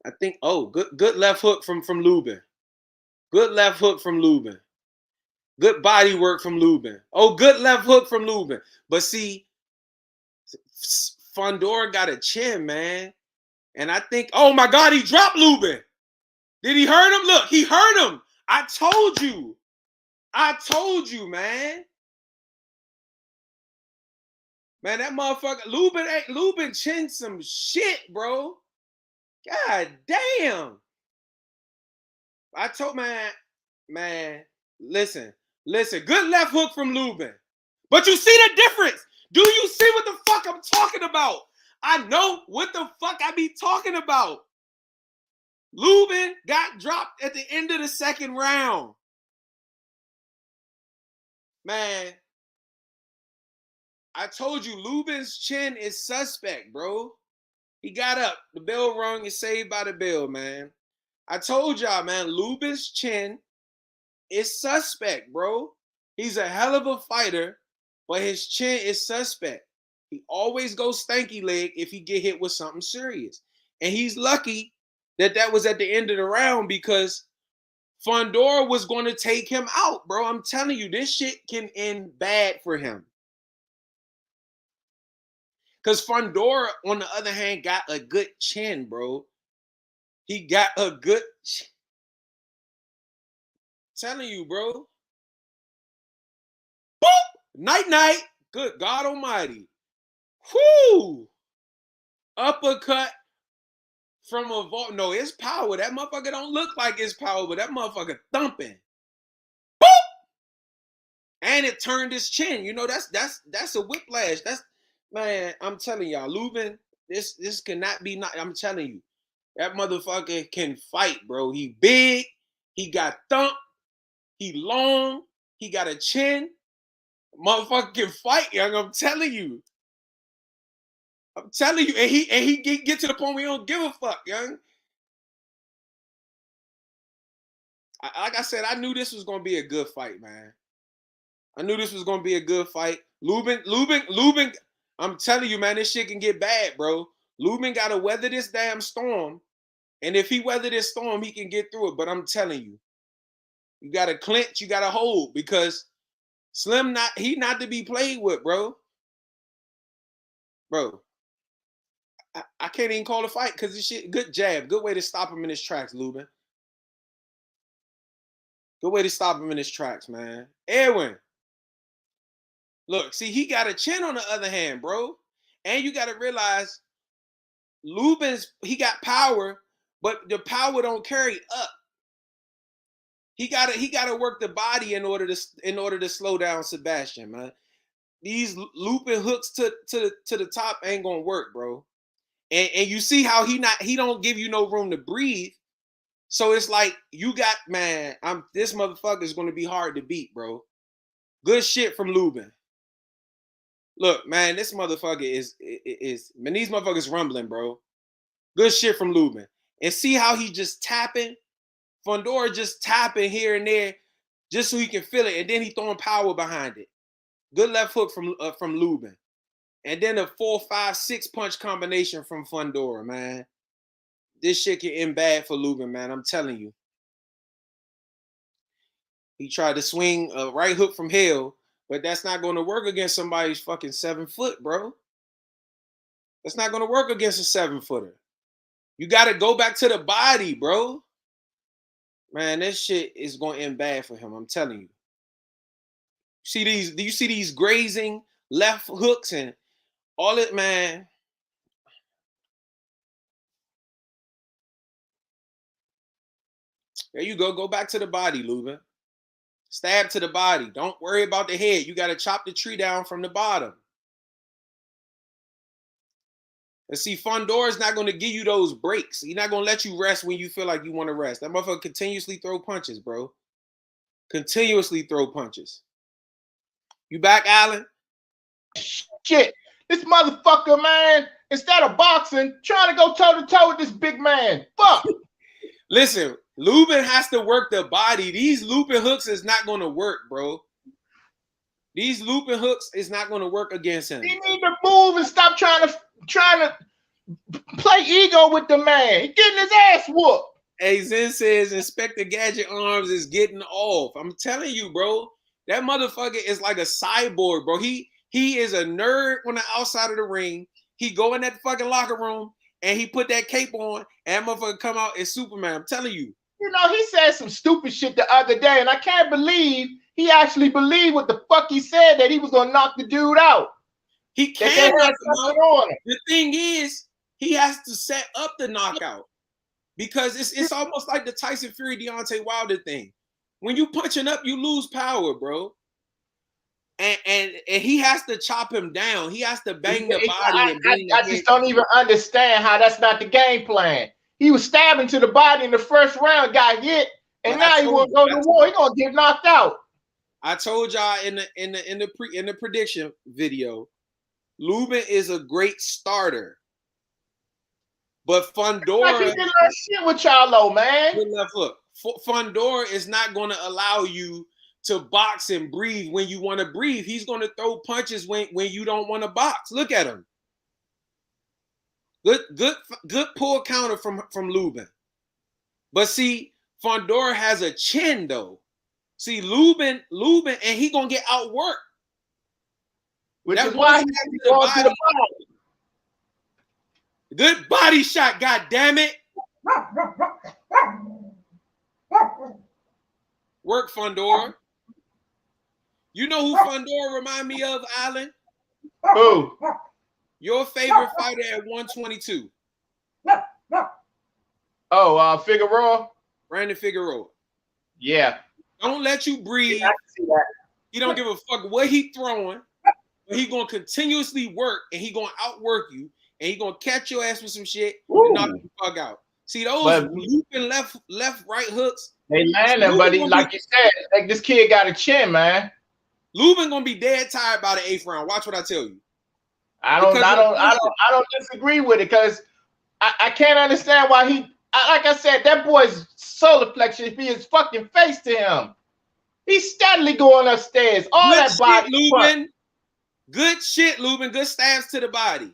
I think. Oh, good left hook from Lubin. Good left hook from Lubin. Good body work from Lubin. Oh, good left hook from Lubin. But see, Fundora got a chin, man. And I think, oh my God, he dropped Lubin. Did he hurt him? Look, he hurt him. I told you. Man. Man, that motherfucker, Lubin chin some shit, bro. God damn. I told, man, listen, good left hook from Lubin. But you see the difference. Do you see what the fuck I'm talking about? I know what the fuck I be talking about. Lubin got dropped at the end of the second round. Man, I told you Lubin's chin is suspect, bro. He got up. The bell rung. Is saved by the bell, man. I told y'all, man, Lubin's chin is suspect, bro. He's a hell of a fighter, but his chin is suspect. He always goes stanky leg if he get hit with something serious. And he's lucky that was at the end of the round because Fundora was going to take him out, bro. I'm telling you, this shit can end bad for him. Because Fundora, on the other hand, got a good chin, bro. He got a good chin. Telling you, bro. Boop! Night. Good God Almighty. Whoo! Uppercut from a vault. No, it's power. That motherfucker don't look like it's power, but that motherfucker thumping. Boop! And it turned his chin. You know, that's a whiplash. Man, I'm telling y'all, Lubin, this cannot be not. I'm telling you, that motherfucker can fight, bro. He big, he got thump, he long, he got a chin. Motherfucker can fight, young. I'm telling you. And he get to the point where he don't give a fuck, young. like I said, I knew this was gonna be a good fight, man. I knew this was gonna be a good fight. Lubin. I'm telling you, man, this shit can get bad, bro. Lubin gotta weather this damn storm, and if he weather this storm, he can get through it. But I'm telling you, you gotta clinch, you gotta hold, because Slim not to be played with, bro. Bro, I can't even call a fight because this shit. Good jab, good way to stop him in his tracks, Lubin. Good way to stop him in his tracks, man. Edwin. Look, see, he got a chin on the other hand, bro. And you got to realize he got power, but the power don't carry up. He gotta work the body in order to slow down Sebastian, man. These looping hooks to the top ain't gonna work, bro. And you see how he don't give you no room to breathe. So it's like you got, man, this motherfucker is gonna be hard to beat, bro. Good shit from Lubin. Look, man, this motherfucker is man, these motherfuckers rumbling, bro. Good shit from Lubin. And see how he just tapping? Fundora just tapping here and there just so he can feel it, and then he throwing power behind it. Good left hook from Lubin. And then a 4-5-6 punch combination from Fundora, man. This shit can end bad for Lubin, man. I'm telling you. He tried to swing a right hook from hell, but that's not going to work against somebody's fucking 7 foot, bro. That's not going to work against a 7-footer. You got to go back to the body, bro. Man, this shit is going to end bad for him. I'm telling you. Do you see these grazing left hooks and all it, man? There you go. Go back to the body, Lubin. Stab to the body. Don't worry about the head. You got to chop the tree down from the bottom. And see, Fundora's not going to give you those breaks. He's not going to let you rest when you feel like you want to rest. That motherfucker continuously throw punches, bro. Continuously throw punches. You back, Allen? Shit. This motherfucker, man, instead of boxing, trying to go toe-to-toe with this big man. Fuck. Listen, Lubin has to work the body. These looping hooks is not going to work, bro. These looping hooks is not going to work against him. He need to move and stop trying to play ego with the man. He getting his ass whooped. Hey, Zen says Inspector Gadget Arms is getting off. I'm telling you, bro. That motherfucker is like a cyborg, bro. He is a nerd on the outside of the ring. He go in that fucking locker room and he put that cape on and that motherfucker come out as Superman. I'm telling you. You know, he said some stupid shit the other day, and I can't believe he actually believed what the fuck he said, that he was gonna knock the dude out. He can't knock him out. The thing is, he has to set up the knockout because it's almost like the Tyson Fury Deontay Wilder thing. When you punching up, you lose power, bro. And he has to chop him down. He has to bang the body. I just don't even understand how that's not the game plan. He was stabbing to the body in the first round, got hit, and now he won't go to war. He's gonna get knocked out. I told y'all in the prediction video, Lubin is a great starter, but Fundora. Like he did that shit with y'all, though, man. Good left hook. Fundora is not going to allow you to box and breathe when you want to breathe. He's going to throw punches when you don't want to box. Look at him. Good pull counter from Lubin. But see, Fundora has a chin though. See, Lubin, and he gonna get outworked. Which is why he has to go to the body. Good body shot, god damn it. Work, Fundora. You know who Fundora remind me of, Allen? Who? Your favorite fighter at 122. Oh, Figueroa? Brandon Figueroa. Yeah. Don't let you breathe. Yeah, I can see that. He don't give a fuck what he throwing. But he gonna continuously work and he gonna outwork you and he gonna catch your ass with some shit and knock you the fuck out. See those looping left, right hooks. They landing, but like you said, like this kid got a chin, man. Lubin gonna be dead tired by the 8th round. Watch what I tell you. I don't disagree with it because I can't understand why like I said, that boy's solar flexion should be his fucking face to him. He's steadily going upstairs. All Good that body. shit, Lubin. Good shit, Lubin. Good stabs to the body.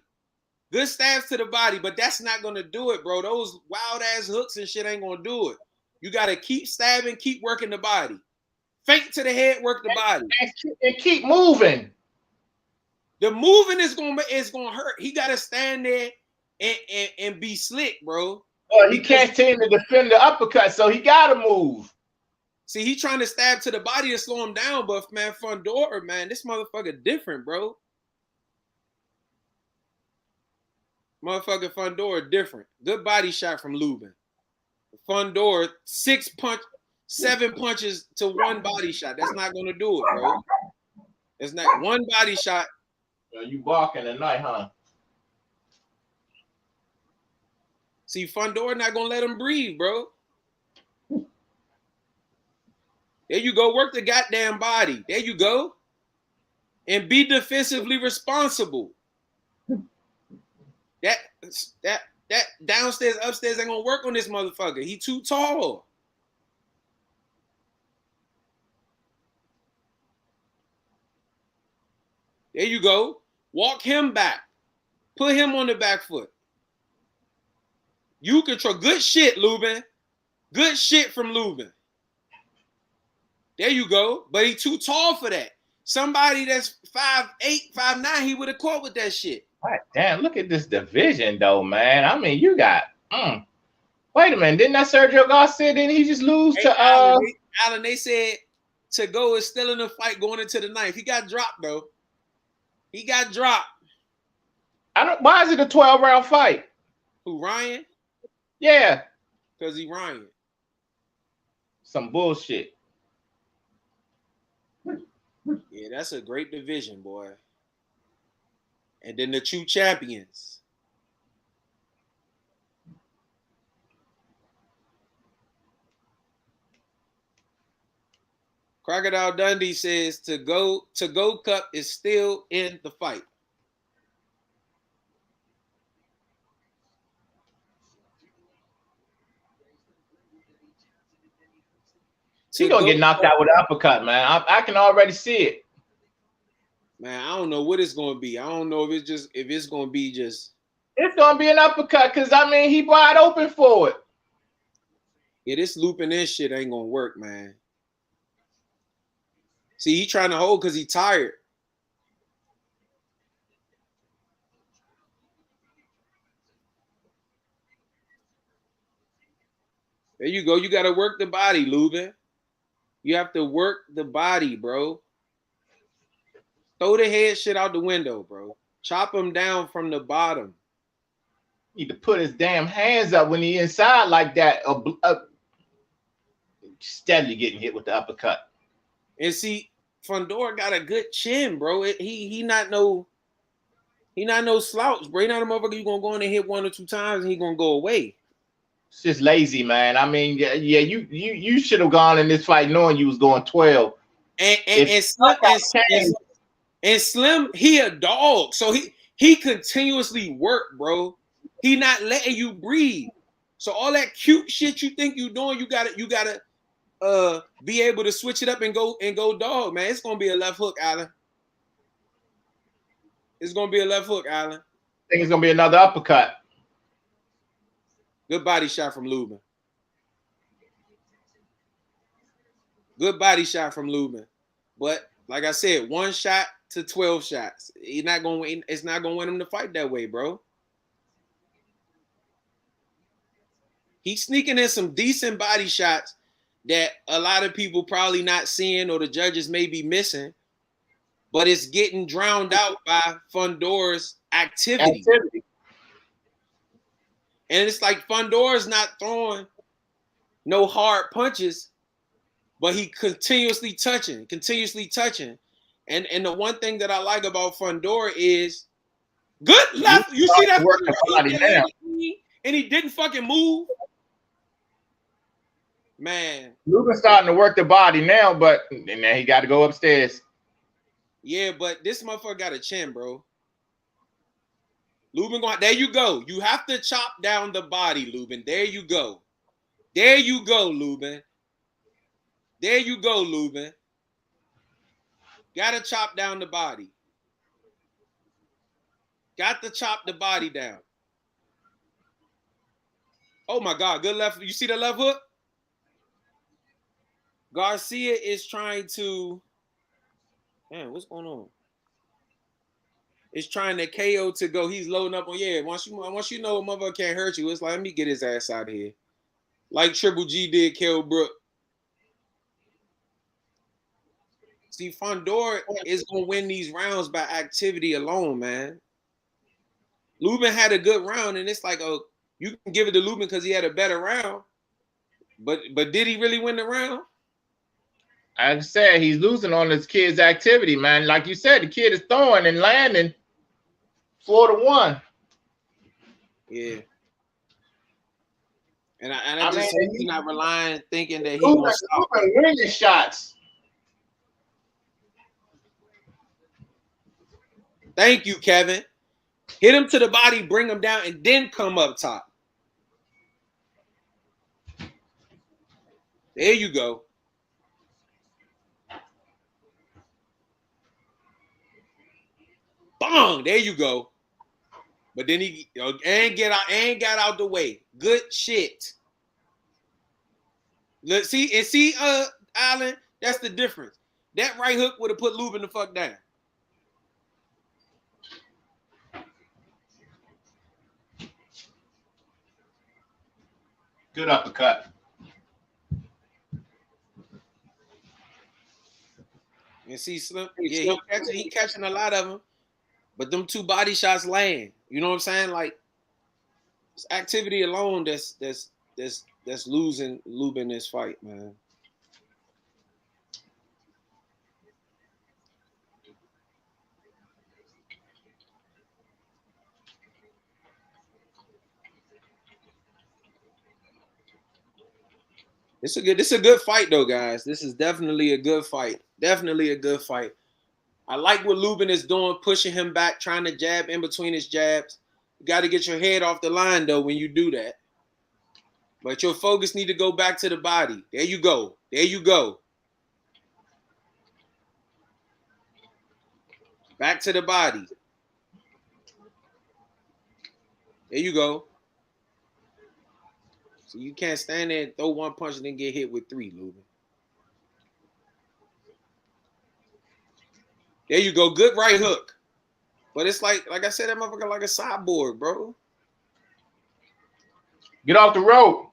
Good stabs to the body, but that's not gonna do it, bro. Those wild ass hooks and shit ain't gonna do it. You gotta keep stabbing, keep working the body. Feint to the head, work the body, and keep moving. The moving is gonna hurt. He gotta stand there and be slick, bro. Well, he can't seem to defend the uppercut, so he gotta move. See, he trying to stab to the body to slow him down, but man, Fundora, man, this motherfucker different, bro. Motherfucker Fundora different. Good body shot from Lubin. Fundora 7 punches to 1 body shot. That's not gonna do it, bro. It's not 1 body shot. You barking tonight, huh? See, Fundora not gonna let him breathe, bro. There you go. Work the goddamn body. There you go. And be defensively responsible. That downstairs, upstairs ain't gonna work on this motherfucker. He too tall. There you go. Walk him back. Put him on the back foot. You control. Good shit, Lubin. Good shit from Lubin. There you go. But he too tall for that. Somebody that's 5'8", 5'9", he would have caught with that shit. God damn, look at this division, though, man. I mean, you got... Wait a minute. Didn't that Sergio Garcia, didn't he just lose to... Alan, they said to go is still in the fight going into the 9th. He got dropped, though. He got dropped. Why is it a 12-round fight? Who, Ryan? Yeah. Because he Ryan. Some bullshit. Yeah, that's a great division, boy. And then the 2 champions. Crocodile Dundee says to go Cup is still in the fight. He's gonna get knocked out with an uppercut, man. I can already see it. Man, I don't know what it's gonna be. I don't know if it's gonna be just. It's gonna be an uppercut because I mean he wide open for it. Yeah, this looping in shit ain't gonna work, man. See, he trying to hold because he tired. There you go. You got to work the body, Lubin. You have to work the body, bro. Throw the head shit out the window, bro. Chop him down from the bottom. Need to put his damn hands up when he inside like that. Steadily getting hit with the uppercut. And see, Fundora got a good chin, bro. He not no slouch, bro. He not a motherfucker you gonna go in and hit 1 or 2 times and he gonna go away. It's just lazy, man. I mean, yeah, you should have gone in this fight knowing you was going 12. And Slim, he a dog, so he continuously work, bro. He not letting you breathe. So all that cute shit you think you doing, you gotta be able to switch it up and go dog, man. It's gonna be a left hook, Allen. It's gonna be a left hook, Allen. I think it's gonna be another uppercut. Good body shot from Lubin. Good body shot from Lubin. But like I said, 1 shot to 12 shots. It's not gonna win him to fight that way, bro. He's sneaking in some decent body shots that a lot of people probably not seeing or the judges may be missing, but it's getting drowned out by Fundora's activity. And it's like Fundora's not throwing no hard punches, but he continuously touching. And the one thing that I like about Fundora is good left. You see that? And he didn't fucking move. Man. Lubin's starting to work the body now, but now he got to go upstairs. Yeah, but this motherfucker got a chin, bro. Lubin going. There you go. You have to chop down the body, Lubin. There you go. There you go, Lubin. There you go, Lubin. Gotta chop down the body. Got to chop the body down. Oh my God, good left. You see the left hook? Garcia is trying to. Man, what's going on? It's trying to KO to go. He's loading up on Once you know a motherfucker can't hurt you, it's like, let me get his ass out of here. Like Triple G did Kell Brook. See, Fundora is gonna win these rounds by activity alone, man. Lubin had a good round, and it's like, oh, you can give it to Lubin because he had a better round. But did he really win the round? I said he's losing on this kid's activity, man. Like you said, the kid is throwing and landing 4-1. Yeah. And I just say he's not relying, thinking that he's gonna stop. Winning shots. Thank you, Kevin. Hit him to the body, bring him down, and then come up top. There you go. Bong! There you go. But then he got out the way. Good shit. Let's see, Allen, that's the difference. That right hook would have put Lubin the fuck down. Good uppercut. And see Slim, yeah, he catching a lot of them, but them 2 body shots land. You know what I'm saying? Like, this activity alone that's losing Lubin this fight, man. This is a good fight though, guys. This is definitely a good fight. Definitely a good fight. I like what Lubin is doing, pushing him back, trying to jab in between his jabs. You got to get your head off the line though when you do that. But your focus need to go back to the body. There you go. There you go. Back to the body. There you go. So you can't stand there and throw 1 punch and then get hit with 3, Lubin. There you go. Good right hook. But it's like I said, that motherfucker like a cyborg, bro. Get off the rope.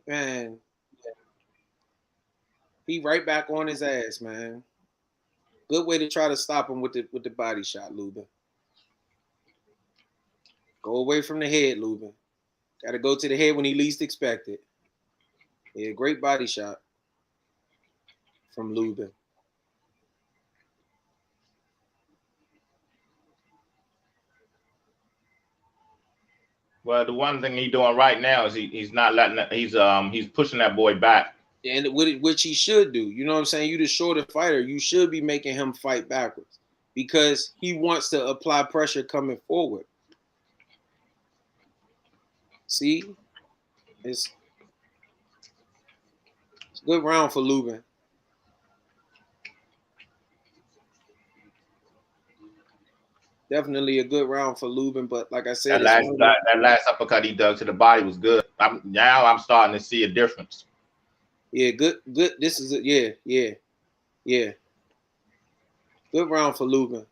Man, he right back on his ass, man. Good way to try to stop him with the body shot, Lubin. Go away from the head, Lubin. Got to go to the head when he least expect it. Yeah, great body shot from Lubin. Well, the one thing he's doing right now is he's not letting he's pushing that boy back. And which he should do. You know what I'm saying? You the shorter fighter. You should be making him fight backwards because he wants to apply pressure coming forward. See? It's a good round for Lubin. Definitely a good round for Lubin, but like I said, that last uppercut he dug to the body was good. Now I'm starting to see a difference. Yeah, good. This is yeah. Good round for Lubin.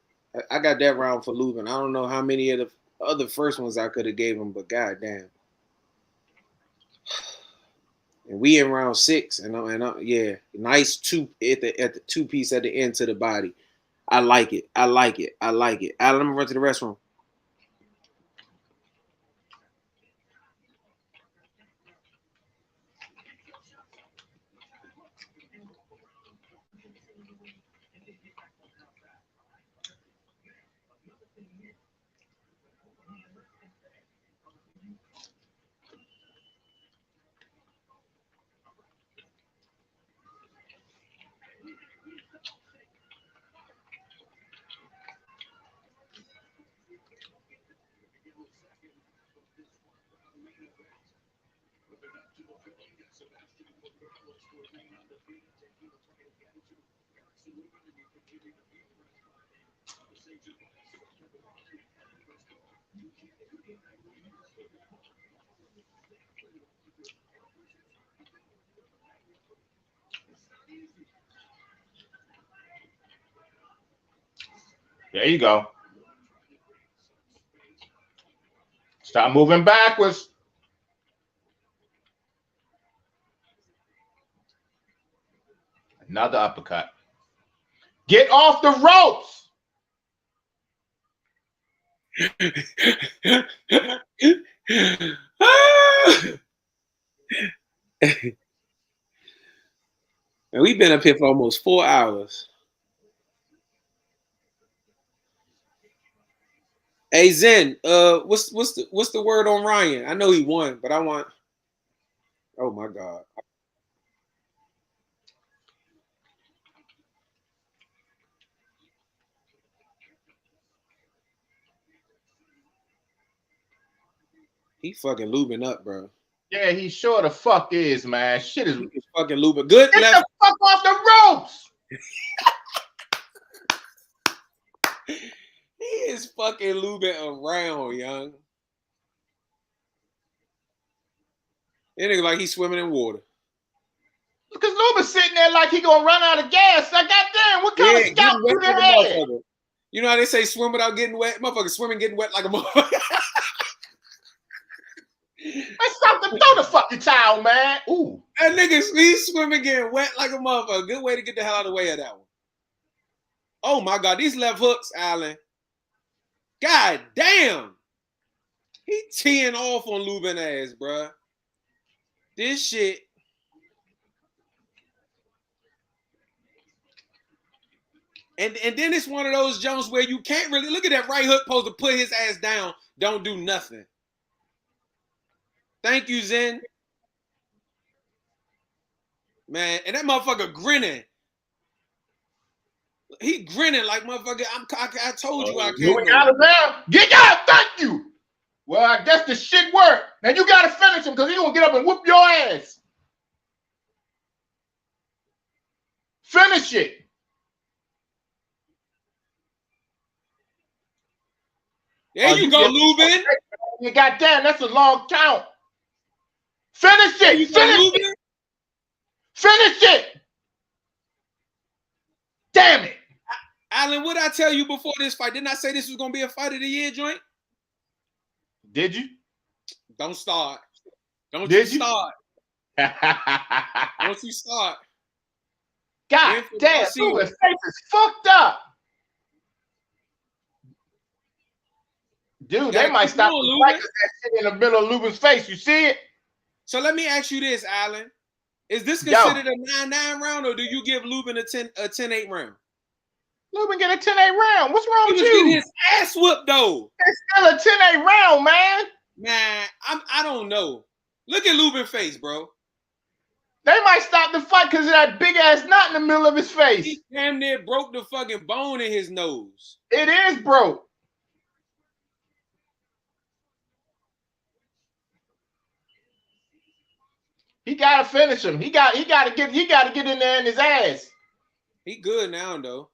I got that round for Lubin. I don't know how many of the other first ones I could have gave him, but goddamn. And we in round 6, and yeah, nice 2 at the 2 piece at the end to the body. I like it. Alan, let me run to the restroom. There you go. Stop moving backwards. Another uppercut. Get off the ropes. And we've been up here for almost 4 hours. Hey Zen, what's the word on Ryan? I know he won, but I want. Oh my God. He fucking Lubin up, bro. Yeah, he sure the fuck is, man. Shit is fucking Lubin. Good Get left. the fuck off the ropes. He is fucking Lubin around, young. It nigga like he's swimming in water. Because Lubin's sitting there like he gonna run out of gas. Like, goddamn, what kind of scout do they have? You know how they say swim without getting wet? Motherfucker swimming getting wet like a motherfucker. Let's stop to throw the fucking towel, man. Ooh. That nigga, he's swimming getting wet like a motherfucker. Good way to get the hell out of the way of that one. Oh my God, these left hooks, Allen. God damn. He teeing off on Lubin ass, bruh. This shit. And then it's one of those Jones where you can't really look at that right hook supposed to put his ass down, don't do nothing. Thank you, Zen. Man, and that motherfucker grinning. He grinning like motherfucker. I told you I can't. Get out, thank you. Well, I guess the shit worked. Now you gotta finish him because he's gonna get up and whoop your ass. Finish it. There you go, Lubin. You goddamn, that's a long count. Finish it. Finish it. Finish it. Damn it. Alan, what did I tell you before this fight? Didn't I say this was gonna be a fight of the year joint? Did you? Don't start. Don't you start. Don't you start. God damn, Lubin's face is fucked up. Dude, they might stop the fight because that shit in the middle of Lubin's face. You see it? So let me ask you this, Alan. Is this considered a 9-9 round, or do you give Lubin a 10-8 round? Lubin get a 10-8 round. What's wrong with you? He was getting his ass whooped, though. It's still a 10-8 round, man. Man, I don't know. Look at Lubin's face, bro. They might stop the fight because of that big ass knot in the middle of his face. He damn near broke the fucking bone in his nose. It is broke. He gotta finish him. He gotta get in there in his ass. He good now though.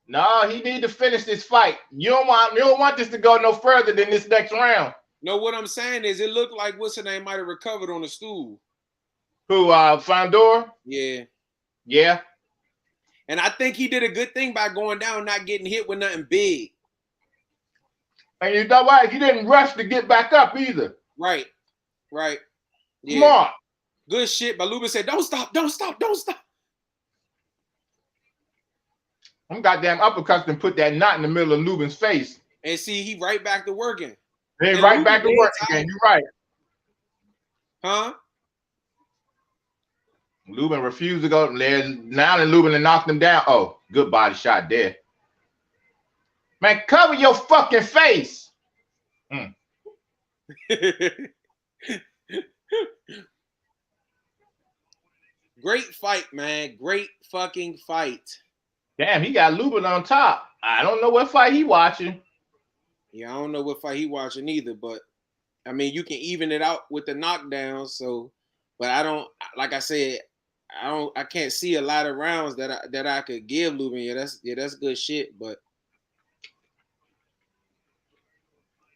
No, he need to finish this fight. You don't want this to go no further than this next round. No, what I'm saying is it looked like what's her name might have recovered on the stool. Who, Fundora? Yeah. Yeah. And I think he did a good thing by going down, not getting hit with nothing big. And you know what? He didn't rush to get back up either. Right. Yeah. Smart. Good shit. But Lubin said, don't stop. Them goddamn uppercuts and put that knot in the middle of Lubin's face. And see, he right back to working. Then right Lubin back to work again. You're right. Huh? Lubin refused to go. Now that Lubin knocked him down. Oh, good body shot there. Man, cover your fucking face. Great fight, man. Great fucking fight. Damn, he got Lubin on top. I don't know what fight he watching. Yeah, I don't know what fight he watching either, but I mean, you can even it out with the knockdowns. So, but I don't, like I said, I can't see a lot of rounds that I could give Lubin. Yeah, that's good shit. But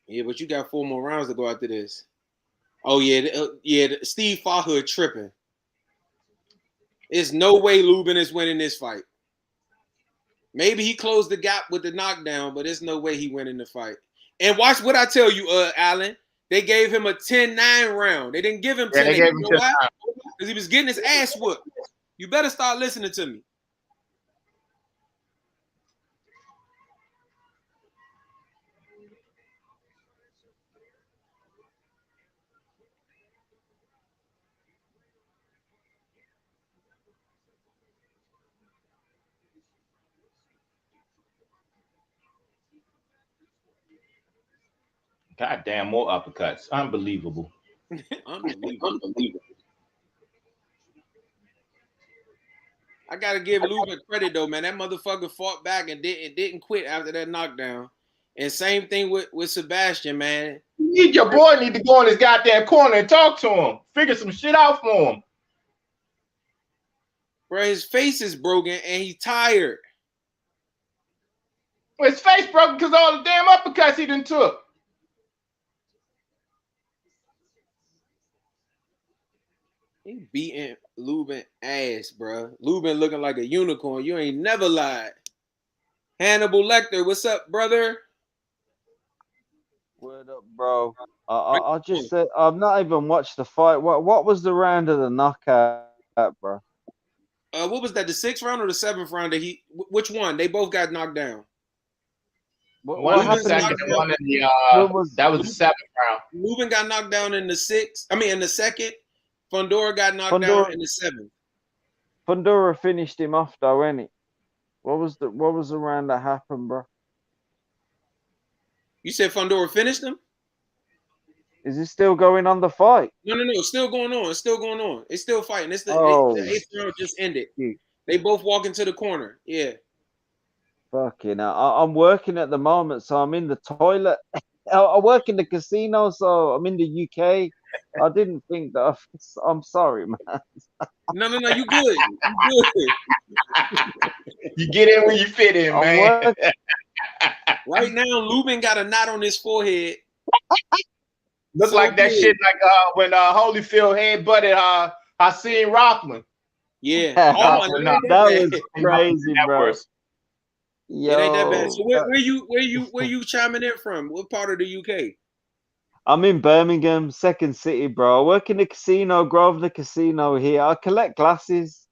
yeah, but you got 4 more rounds to go after this. Oh yeah, Steve Farhood tripping. There's no way Lubin is winning this fight. Maybe he closed the gap with the knockdown, but there's no way he winning the fight. And watch what I tell you, Allen. They gave him a 10-9 round. They didn't give him 10-8. You know why? Because he was getting his ass whooped. You better start listening to me. God damn, more uppercuts. Unbelievable. Unbelievable. I gotta give Lubin credit though, man. That motherfucker fought back and didn't quit after that knockdown. And same thing with Sebastian, man. Your boy need to go in his goddamn corner and talk to him. Figure some shit out for him. Bro, his face is broken and he's tired. Well, his face broken because all the damn uppercuts he done took. He beating Lubin ass, bro. Lubin looking like a unicorn. You ain't never lied. Hannibal Lecter, what's up, brother? Word up, bro. I just said I've not even watched the fight. What was the round of the knockout, bro? What was that? The 6th round or the 7th round? Which one? They both got knocked down. One happened? The second, one in the that was the 7th round. Lubin got knocked down in the 6th. I mean, in the 2nd. Fundora got knocked down in the 7th. Fundora finished him off though, ain't he? What was the round that happened, bro? You said Fundora finished him? Is it still going on, the fight? No. It's still going on. It's still going on. It's still fighting. The 8th round just ended. They both walk into the corner. Yeah. Fucking hell. I'm working at the moment, so I'm in the toilet. I work in the casino, so I'm in the UK. I didn't think that. I'm sorry, man. No. You good. You good. You get in when you fit in, man. Right now, Lubin got a knot on his forehead. Looks like that shit like when Holyfield headbutted Hakeem Rockman. Yeah. That was crazy, bro. Yo, it ain't that bad. So where you chiming in from? What part of the UK? I'm in Birmingham, second city, bro. I work in the casino, Grosvenor Casino here. I collect glasses.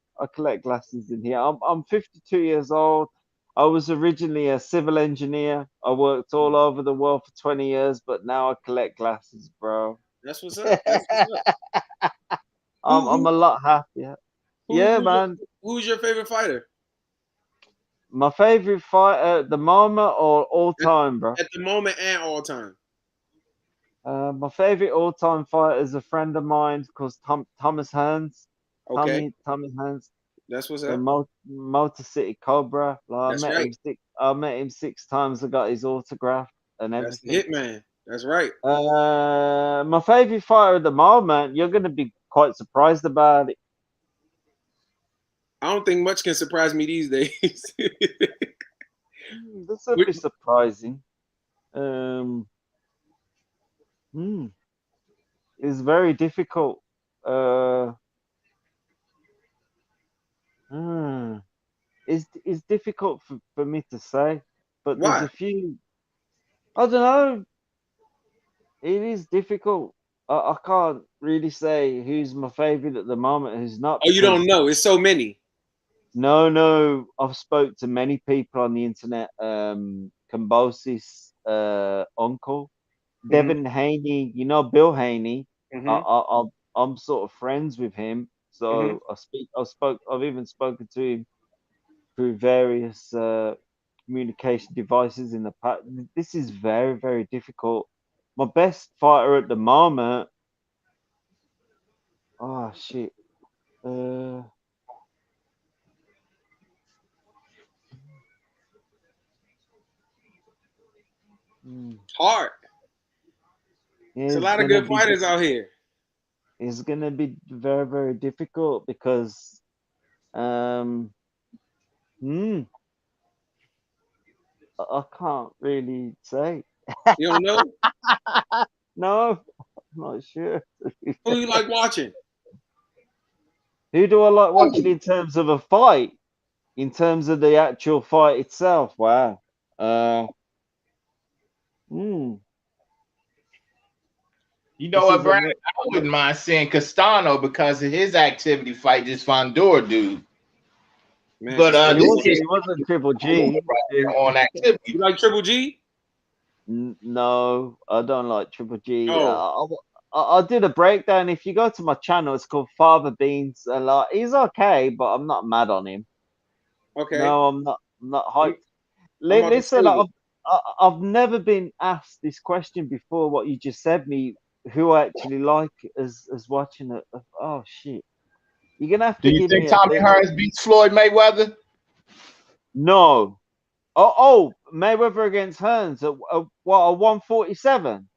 In here. I'm 52 years old. I was originally a civil engineer. I worked all over the world for 20 years, but now I collect glasses, bro. That's what's up. I'm a lot happier. Man. Who's your favorite fighter? My favorite fighter at the moment or all time, bro? At the moment and all time. My favorite all-time fighter is a friend of mine called Thomas Hearns. Okay. Tommy Hearns. That's what's up. Motor City Cobra. That's right. I met him 6 times. I got his autograph and everything. That's the hitman. That's right. My favorite fighter at the moment, you're gonna be quite surprised about it. I don't think much can surprise me these days. This would be surprising. It's very difficult. It's difficult for me to say, but Why? there's a few. I don't know. It is difficult. I can't really say who's my favorite at the moment, who's not. Oh, you don't know? It's so many. No. I've spoke to many people on the internet. Kambosi's uncle, Devin Haney. You know Bill Haney. I'm sort of friends with him, so I've even spoken to him through various communication devices in the past. This is very, very difficult. My best fighter at the moment. Oh shit. Hard. Yeah, There's a lot of good fighters out here. It's gonna be very, very difficult because I can't really say. You don't know? No, I'm not sure. Who you like watching? Who do I like watching in terms of a fight? In terms of the actual fight itself? Wow. You know This what, is Brandon? I wouldn't mind seeing Castano because of his activity fight this Fundora dude. Man, But He this wasn't, kid he wasn't Triple G. on activity. you like Triple G? No, I don't like Triple G. Oh. I did a breakdown. If you go to my channel, it's called Father Beans. He's okay, but I'm not mad on him. Okay. No, I'm not. I'm not hyped. I'm about to Listen, save it. I've never been asked this question before. What you just said me, who I actually like as watching it. Oh shit! You're gonna have to Do you give think me Tommy Hearns beats Floyd Mayweather? No. Oh, Mayweather against Hearns at what, a 147?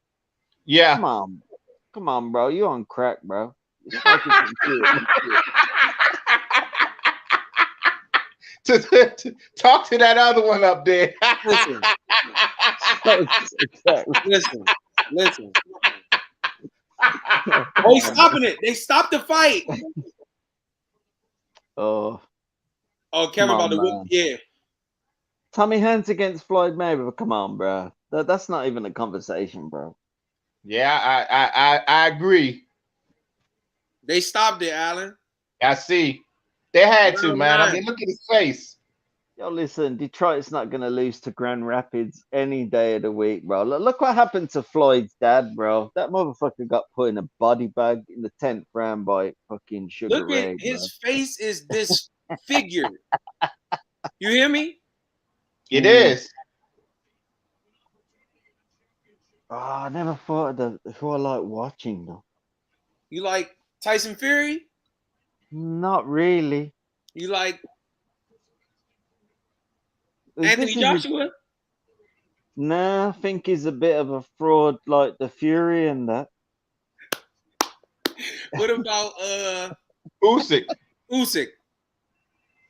Yeah. Come on, bro. You on crack, bro. You're smoking some shit. Talk to that other one up there. Listen. Oh, he's stopping it. They stopped the fight. Oh, Kevin about to whip. Yeah. Tommy Hearns against Floyd Mayweather. Come on, bro. That's not even a conversation, bro. Yeah, I agree. They stopped it, Alan. I see. They had to, man. I mean, look at his face. Yo, listen, Detroit's not gonna lose to Grand Rapids any day of the week, bro. Look what happened to Floyd's dad, bro. That motherfucker got put in a body bag in the 10th round by fucking Sugar Ray. Look at his face is disfigured. You hear me? It is. Oh, I never thought of who I like watching though. You like Tyson Fury? Not really. You like Anthony Joshua? Nah, I think he's a bit of a fraud like the Fury and that. What about Usyk?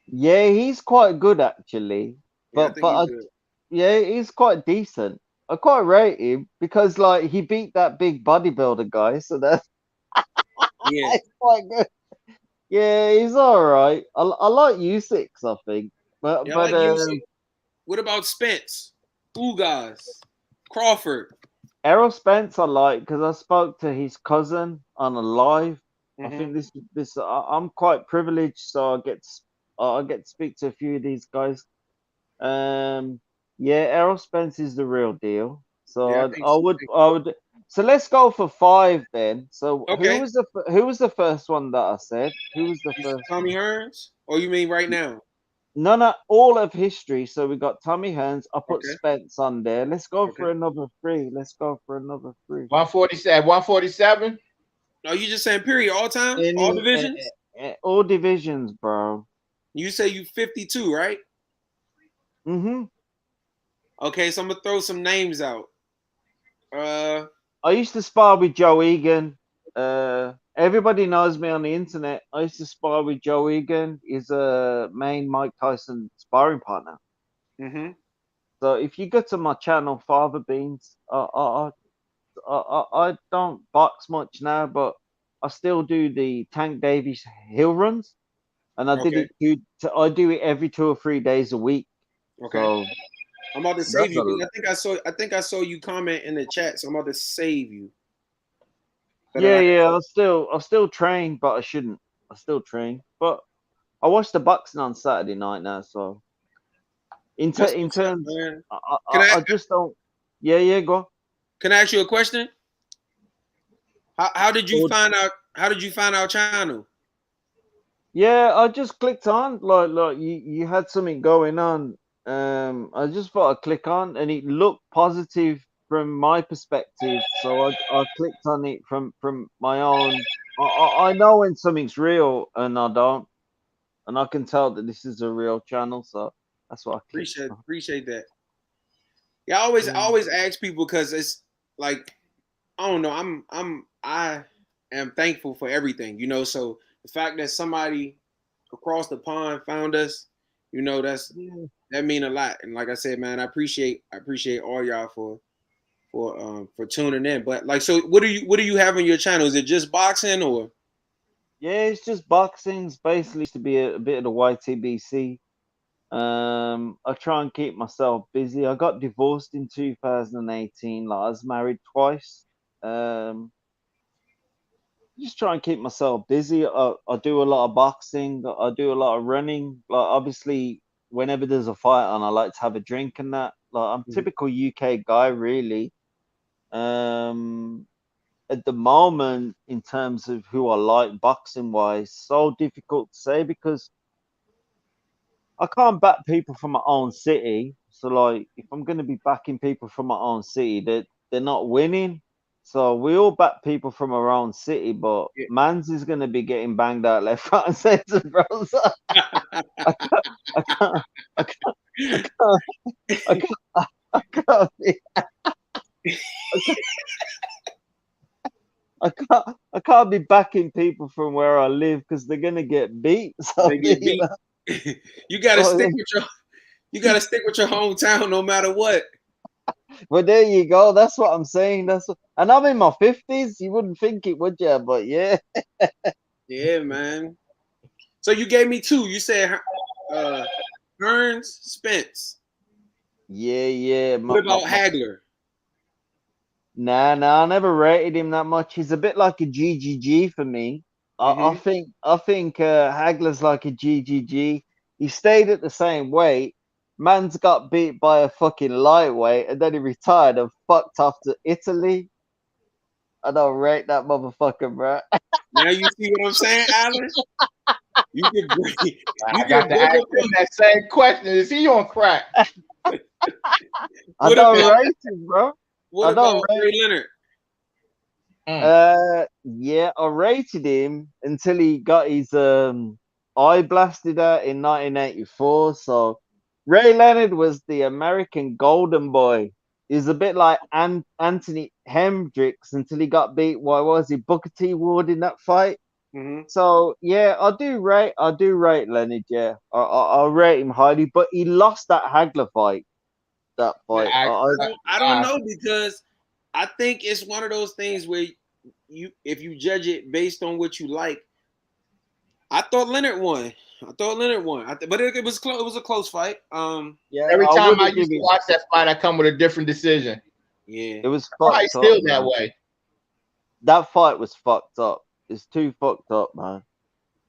Yeah, he's quite good actually. But he's quite decent. I quite rate him because like he beat that big bodybuilder guy, so that's it's quite good. Yeah, he's all right. I like Usyk, I think. But like Usyk. What about Spence? Ugas, Crawford. Errol Spence I like because I spoke to his cousin on a live. I think this I'm quite privileged, so I get to speak to a few of these guys. Yeah, Errol Spence is the real deal. So I would. So let's go for 5 then. So who was the first one that I said? Who was the first? Tommy Hearns? Or you mean right now? No, all of history. So we got Tommy Hearns. I put Spence on there. Let's go for another 3. 147. 147. No, you just saying period all time? All divisions? All divisions, bro. You say you 52, right? Mm-hmm. Okay, so I'm gonna throw some names out. I used to spar with Joe Egan. Everybody knows me on the internet. I used to spar with Joe Egan. He's a main Mike Tyson sparring partner. Mm-hmm. So if you go to my channel, Father Beans, I don't box much now, but I still do the Tank Davies hill runs, and I do it every 2 or 3 days a week. Okay. So, I'm about to save you. I think I saw you comment in the chat, so I'm about to save you. I'll still train, but I shouldn't. I still train, but I watched the boxing on Saturday night now. So in terms, I just don't. Yeah, go on. Can I ask you a question? How did you find out? How did you find our channel? Yeah, I just clicked on like you had something going on, I just thought I'd click on, and it looked positive from my perspective, so I clicked on it from my own. I know when something's real and I don't, and I can tell that this is a real channel, so that's what I clicked on. Appreciate that. Yeah, I always ask people because it's like I don't know. I am thankful for everything, you know. So the fact that somebody across the pond found us, you know, that mean a lot. And like I said, man, I appreciate all y'all for tuning in. But like, so what do you have on your channel? Is it just boxing or? Yeah, it's just boxing. It's basically used to be a bit of the YTBC. I try and keep myself busy. I got divorced in 2018. Like I was married twice. Um, just try and keep myself busy. I do a lot of boxing. I do a lot of running. Like obviously, whenever there's a fight on, I like to have a drink and that. Like I'm typical UK guy, really. Um, at the moment, in terms of who I like boxing wise, so difficult to say because I can't back people from my own city. So like, if I'm going to be backing people from my own city, they're not winning. So we all back people from our own city, but Yeah. Mans is going to be getting banged out left, right, and centre, bro. So I can't, I can't, I can't, I can't, I can't, I can't, be, I can't, I can't be backing people from where I live because they're going to get beat. So They get beat. You gotta so stick with your hometown no matter what. Well, there you go. That's what I'm saying. And I'm in my 50s. You wouldn't think it, would you? But yeah. Yeah, man. So you gave me two. You said Hearns, Spence. Yeah. What about Hagler? Nah. I never rated him that much. He's a bit like a GGG for me. I think Hagler's like a GGG. He stayed at the same weight. Man's got beat by a fucking lightweight, and then he retired and fucked off to Italy. I don't rate that motherfucker, bro. Now you see what I'm saying, Alan? You can bring. I got to ask him that same question. Is he on crack? I don't rate him, bro. What about Ray Leonard? Yeah, I rated him until he got his eye blasted out in 1984. So Ray Leonard was the American golden boy. He's a bit like Anthony Hendricks until he got beat. Why was he Booker T Ward in that fight? So yeah, I do rate Leonard. Yeah, I rate him highly, but he lost that Hagler fight. That fight, I don't know because I think it's one of those things where if you judge it based on what you like. I thought Leonard won. But it was close. It was a close fight. Yeah. Every time I used to watch that fight, I come with a different decision. Yeah, it was probably still that way. That fight was fucked up. It's too fucked up, man.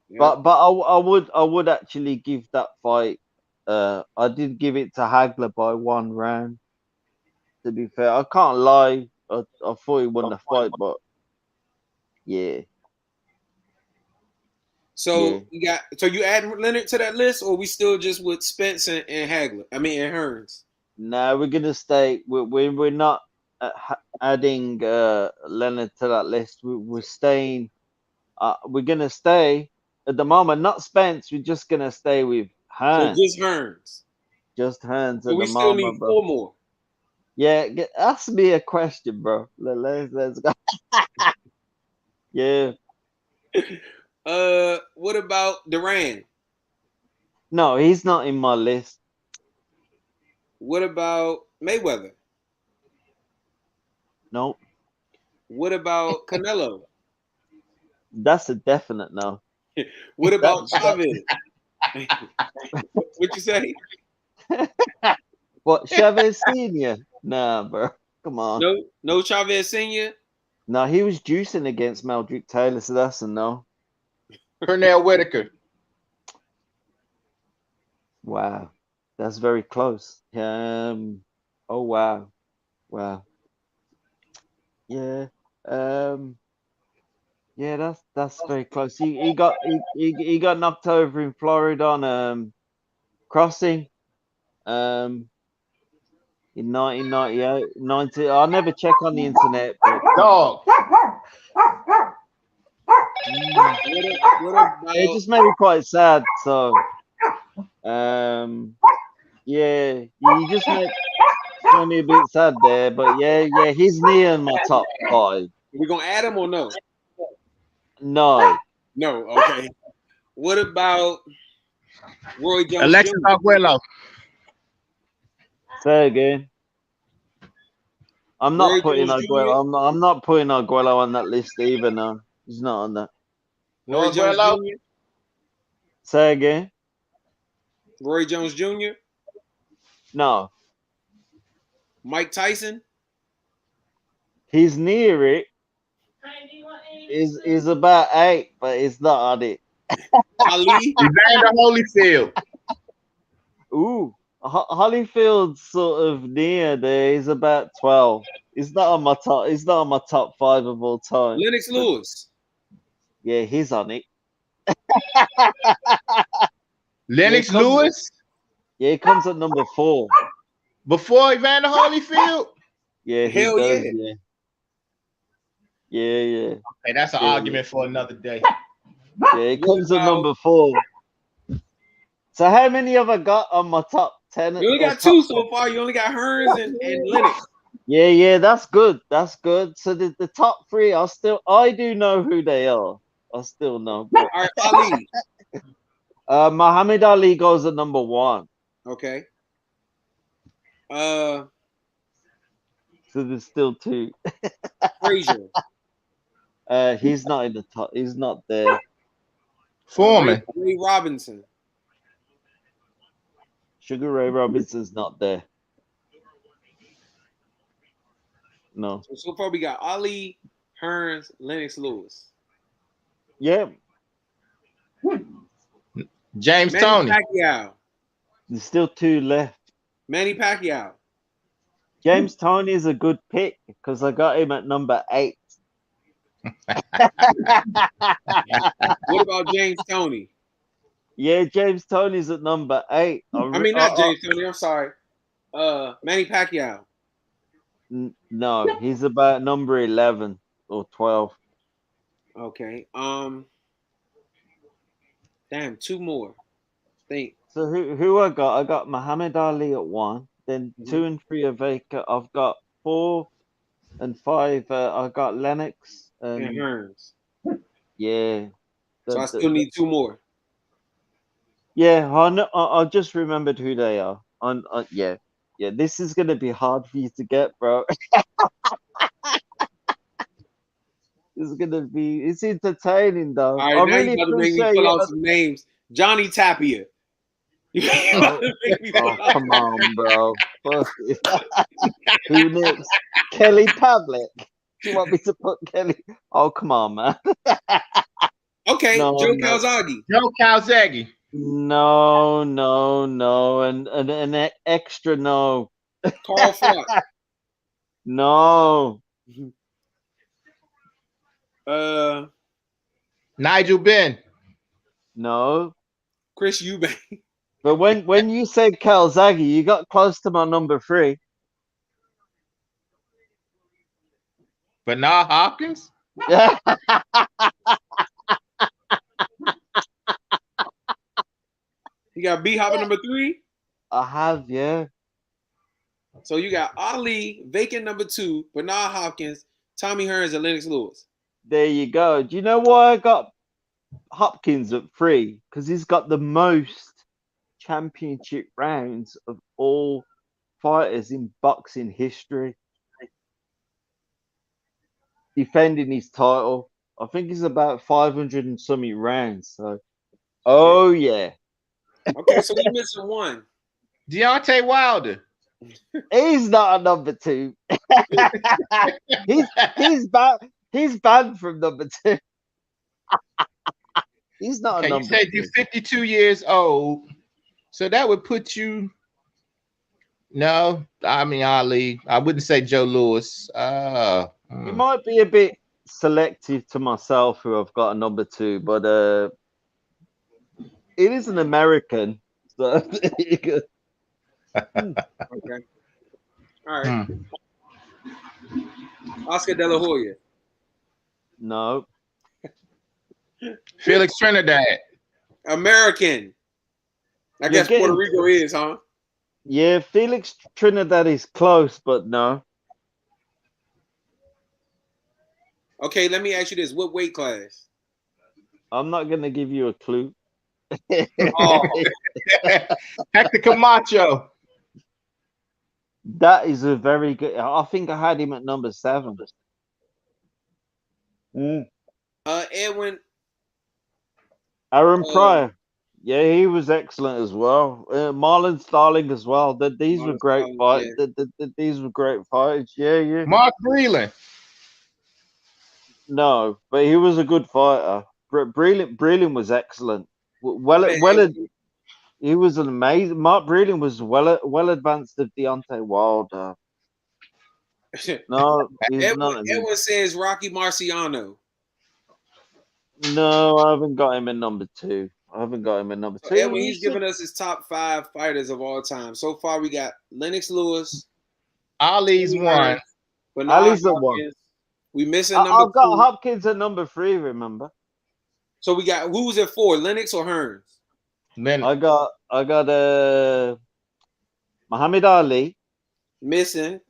Yeah. But I would actually give that fight. I did give it to Hagler by 1 round. To be fair, I can't lie. I thought he won the fight, but yeah. So you add Leonard to that list, or we still just with Spence and Hagler? I mean, and Hearns. No, we're gonna stay. We're not adding Leonard to that list. We're staying. We're gonna stay at the moment. Not Spence. We're just gonna stay with Hearns. So just Hearns. Just Hearns so at we the still moment, need bro. 4 more. Yeah, ask me a question, bro. Let's go. Yeah. What about Duran? No, he's not in my list. What about Mayweather? Nope. What about Canelo? That's a definite no. What about Chavez? What you say? What, Chavez Senior? Nah, bro. Come on. No Chavez Senior. No, he was juicing against Meldrick Taylor, so that's a no. Pernell Whitaker. Wow, that's very close. Oh wow. Yeah. Yeah, that's very close. He got knocked over in Florida on crossing. In 1998, 90. I never check on the internet, but Dog. What it about just made me quite sad. So, yeah, you just made me a bit sad there. But yeah, he's near in my top 5. we gonna add him or no? No, No, okay. What about Roy Jones Alexis Jr.? Arguello. say again. I'm not Roy putting Jones Jr. Arguello. I'm not putting Arguello on that list either. No, he's not on that. Roy Jones Arguello? Jr. Say again. Roy Jones Jr. No, Mike Tyson. he's near it. Is about 8, but it's not on it. Ali. Evander Holyfield. Ooh, Holyfield's sort of near there. He's about 12. He's not on my top. He's not on my top 5 of all time. Lennox But Lewis. yeah, he's on it. Lennox Yeah, Lewis. Yeah, he comes at number 4. Before Evander Holyfield. Yeah, he Hell does. yeah. Yeah. Hey, that's an Yeah, argument for another day. Yeah, he comes at number 4. So how many have I got on my top 10? You only got 2 so far. You only got Hearns and Lennox. Yeah, that's good. That's good. So the top 3, I do know who they are. I still know. All right, Ali. Muhammad Ali goes at number 1. Okay. So there's still 2. Frazier. He's not in the top. He's not there. Foreman. Ray Robinson. Sugar Ray Robinson's not there. No. So far we got Ali, Hearns, Lennox Lewis. Yeah, James Manny Tony. Pacquiao. there's still 2 left. Manny Pacquiao. James Tony is a good pick because I got him at number 8. What about James Tony? Yeah, James Tony's at number 8. I mean, not James Tony. I'm sorry. Manny Pacquiao. No, he's about number 11 or 12. Okay. Damn, 2 more. Think. So who I got? I got Muhammad Ali at 1. Then 2 and 3 are vacant. I've got 4 and 5. I got Lennox And and Hearns. yeah. So I still need 2 more. Yeah, I just remembered who they are. Yeah. This is gonna be hard for you to get, bro. It's entertaining though. All right, I now really you about to make me appreciate pull you. out some names. Johnny Tapia. Oh, come on, bro. Fuck it. Who next? Kelly Pavlik. Do you want me to put Kelly? Oh, come on, man. Okay, No, Joe no. Calzaghe. Joe Calzaghe. No, and an extra no. Carl Flock. No. Nigel Benn. No. Chris Eubank. But when you said Calzaghe, you got close to my number 3. Bernard Hopkins. Yeah. You got B Hop at number 3. I have, yeah. So you got Ali, vacant number 2, Bernard Hopkins, Tommy Hearns, and Lennox Lewis. There you go. Do you know why I got Hopkins at 3? Because he's got the most championship rounds of all fighters in boxing history. Defending his title. I think he's about 500 and something rounds. So, oh yeah. Okay, so we're missing 1. Deontay Wilder. He's not a number 2. He's banned from number 2. He's not a Okay, number you said 2. you're 52 years old, so that would put you. No, I mean Ali. I wouldn't say Joe Louis. It might be a bit selective to myself who I've got a number 2, but it is an American. So Okay. All right. Oscar De La Hoya. No. Felix Trinidad. American. I You're guess Puerto getting- Rico is, huh? Yeah, Felix Trinidad is close, but no. Okay, let me ask you this. What weight class? I'm not gonna give you a clue. Oh, Hector Camacho. That is a very good. I think I had him at number 7. Edwin. Aaron Pryor. Yeah, he was excellent as well. Marlon Starling as well. These were Marlon great Starling, fights. yeah. These were great fights. Yeah. Mark Breland. No, but he was a good fighter. Breland was excellent. I bet He was an amazing. Mark Breland was well advanced of Deontay Wilder. No, he's not. Edwin says Rocky Marciano. No, I haven't got him in number 2. I haven't got him in number 2. Edwin, he's giving us his top 5 fighters of all time. So far, we got Lennox Lewis. Ali's one. Ali's at 1. We missing I've number 2. got Hopkins at number 3. Remember? So we got who's at 4? Lennox or Hearns? I got Muhammad Ali. Missing.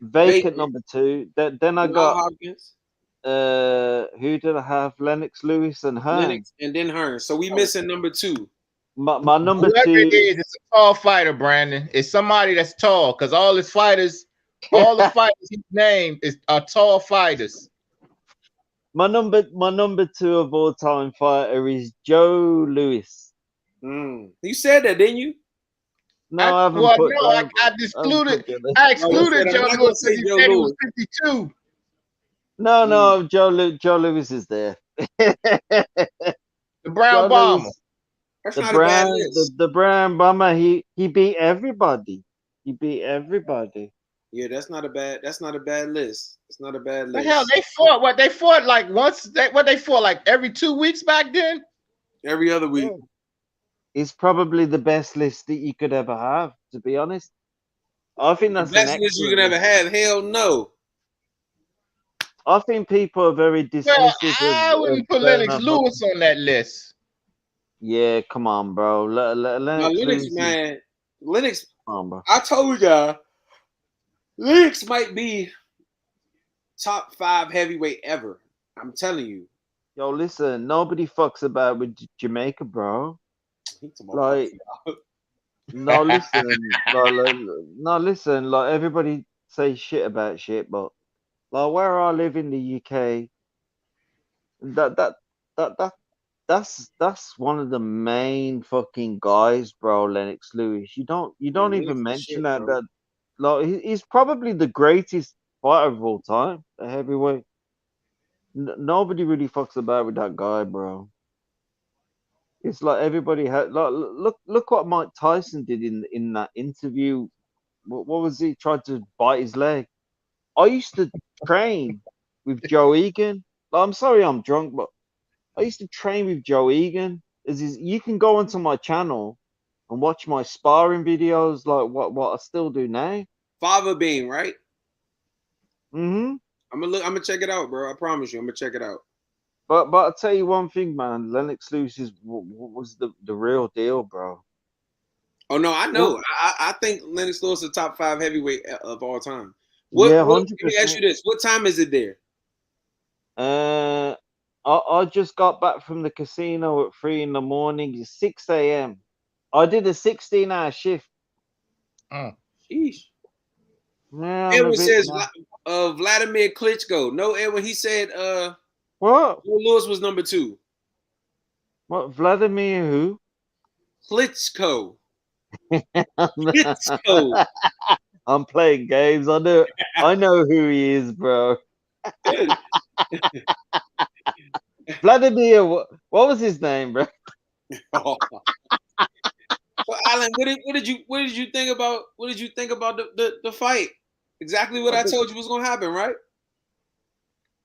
Vacant at number 2. Then I got Hopkins. Who did I have? Lennox Lewis and Hearns. Lennox and then Hearns. So we missing number 2. My number Whoever 2 it is, it's a tall fighter, Brandon. It's somebody that's tall because all his fighters, all the fighters he named are tall fighters. My number 2 of all time fighter is Joe Louis. You said that, didn't you? No, I haven't put. I excluded Joe Louis because he said he was 52. No, Joe Louis is there. The Brown Bomber. That's not a bad list. The Brown Bomber. He beat everybody. Yeah, that's not a bad list. It's not a bad list. The hell, they fought what? They fought like once. They fought like every 2 weeks back then. Every other week. It's probably the best list that you could ever have. To be honest, I think that's the best list you could ever have. Hell no. I think people are very dismissive. Well, I wouldn't put Lennox Lewis on that list. Yeah, come on, bro. Lennox, man. Lennox. Come on, bro. I told you guys, Lennox might be top 5 heavyweight ever. I'm telling you. Yo, listen, nobody fucks about with Jamaica, bro. Like, no, listen, like everybody say shit about shit, but like where I live in the UK, that's one of the main fucking guys, bro. Lennox Lewis. You don't even mention that. That like he's probably the greatest fighter of all time, a heavyweight. Nobody really fucks about with that guy, bro. It's like everybody had like look what Mike Tyson did in that interview. What was he tried to bite his leg? I used to train with Joe Egan. Like, I'm sorry I'm drunk, but I used to train with Joe Egan. You can go onto my channel and watch my sparring videos, like what I still do now. Fava Bean, right? Mm-hmm. I'm gonna check it out, bro. I promise you, I'm gonna check it out. But I'll tell you one thing, man. Lennox Lewis was the real deal, bro. Oh no, I know. I think Lennox Lewis is the top 5 heavyweight of all time. 100%. Let me ask you this: what time is it there? I just got back from the casino at 3 in the morning. It's 6 a.m. I did a 16-hour shift. Oh, sheesh. Yeah, Edwin says Vladimir Klitschko. No, Edwin. He said what? Joe Louis was number 2. What? Vladimir who? Klitschko. Klitschko. I'm playing games. I know who he is, bro. Vladimir, what was his name, bro? Well, Alan, what did you think about the fight? Exactly what I told you was gonna happen, right?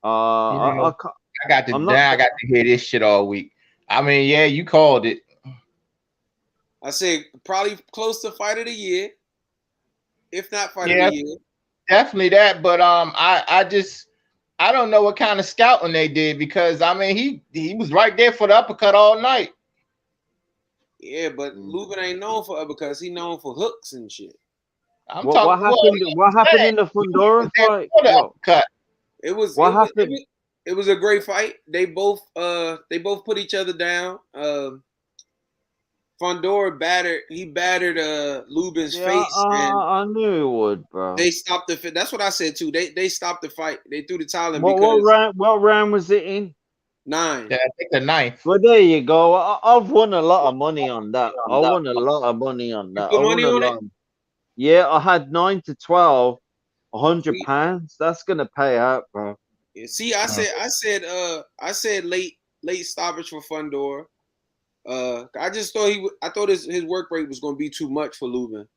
I got to hear this shit all week. I mean, yeah, you called it. I said probably close to fight of the year. if not fight of the year. Definitely that. But I don't know what kind of scouting they did, because I mean he was right there for the uppercut all night. Yeah, but Lubin ain't known for uppercuts. He known for hooks and shit. What happened? What happened in the Fundora fight? It was what happened? It was a great fight. They both put each other down. Fundora battered Lubin's face. And I knew it would, bro. They stopped the. That's what I said too. They stopped the fight. They threw the towel in what round was it in? 9. Yeah, I think the 9th. Well, there you go. I've won a lot of money on that. I won a lot of money on that. You put money on it? Yeah, I had 9 to 12, £100. That's gonna pay out, bro. Yeah, see, I said late stoppage for Fundora. I just thought I thought his work rate was gonna be too much for Lubin.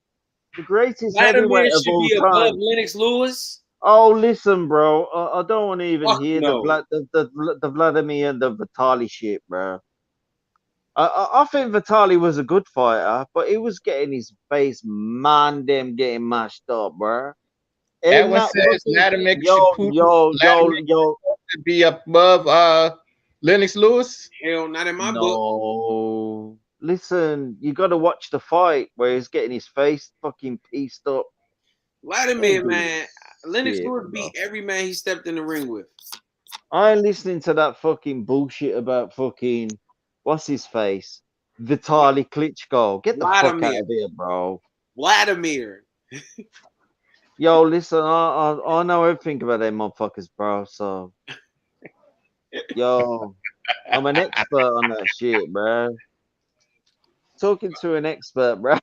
The greatest heavyweight of all time. Above Lennox Lewis. Oh, listen, bro. I don't want to even hear the Vladimir and the Vitaly shit, bro. I think Vitaly was a good fighter, but he was getting his face getting mashed up, bro. That one says Vladimir to be above Lennox Lewis. Hell, not in my book. Listen, you got to watch the fight where he's getting his face fucking pieced up. Vladimir, man, Lennox Lewis beat every man he stepped in the ring with. I ain't listening to that fucking bullshit about fucking what's his face, Vitaly Klitschko. Get the fuck out of here, bro. Vladimir. Yo, listen, I know everything about them motherfuckers, bro. So, yo, I'm an expert on that shit, bro. Talking to an expert, bro.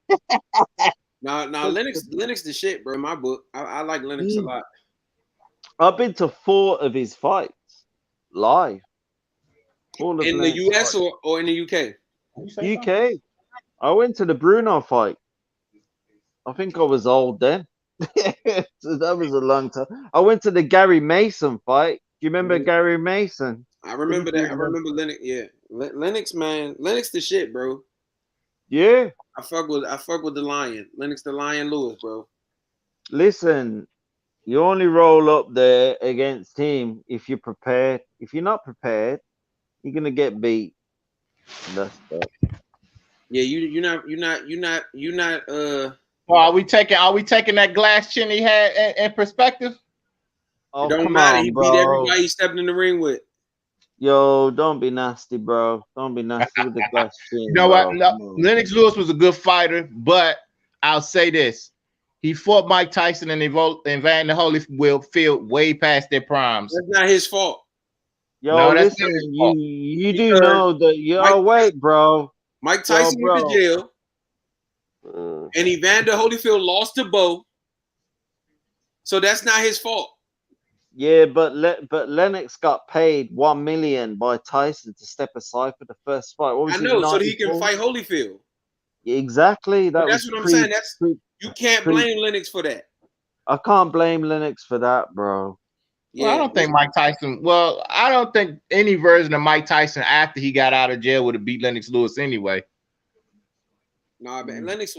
No, Lennox the shit, bro. In my book, I like Lennox a lot. I've been to 4 of his fights live. In the US or in the UK? UK. I went to the Bruno fight. I think I was old then. So that was a long time. I went to the Gary Mason fight. Do you remember Gary Mason? I remember that. I remember Lennox. Yeah, Lennox, man, Lennox the shit, bro. Yeah, I fuck with the Lion, Lennox the Lion Lewis, bro. Listen, you only roll up there against him if you're prepared. If you're not prepared, you're gonna get beat. That's that. Yeah, you're not. Well, are we taking that glass chin he had in perspective? Oh, it don't come matter. on, He bro. beat everybody he stepped in the ring with. Yo, don't be nasty, bro. Don't be nasty with the glass chin. You know what? No, Lennox Lewis was a good fighter, but I'll say this: he fought Mike Tyson and Evander Holyfield way past their primes. That's not his fault. Yo, no, listen, you do know that. Wait, bro. Mike Tyson went to jail, and Evander Holyfield lost to Bo, so that's not his fault. Yeah, but Lennox got paid $1 million by Tyson to step aside for the first fight. I know, so he can fight Holyfield. Exactly. That's what I'm saying. You can't blame Lennox for that. I can't blame Lennox for that, bro. Yeah, well, I don't think Mike Tyson. Well, I don't think any version of Mike Tyson after he got out of jail would have beat Lennox Lewis anyway. Nah, man, Lennox.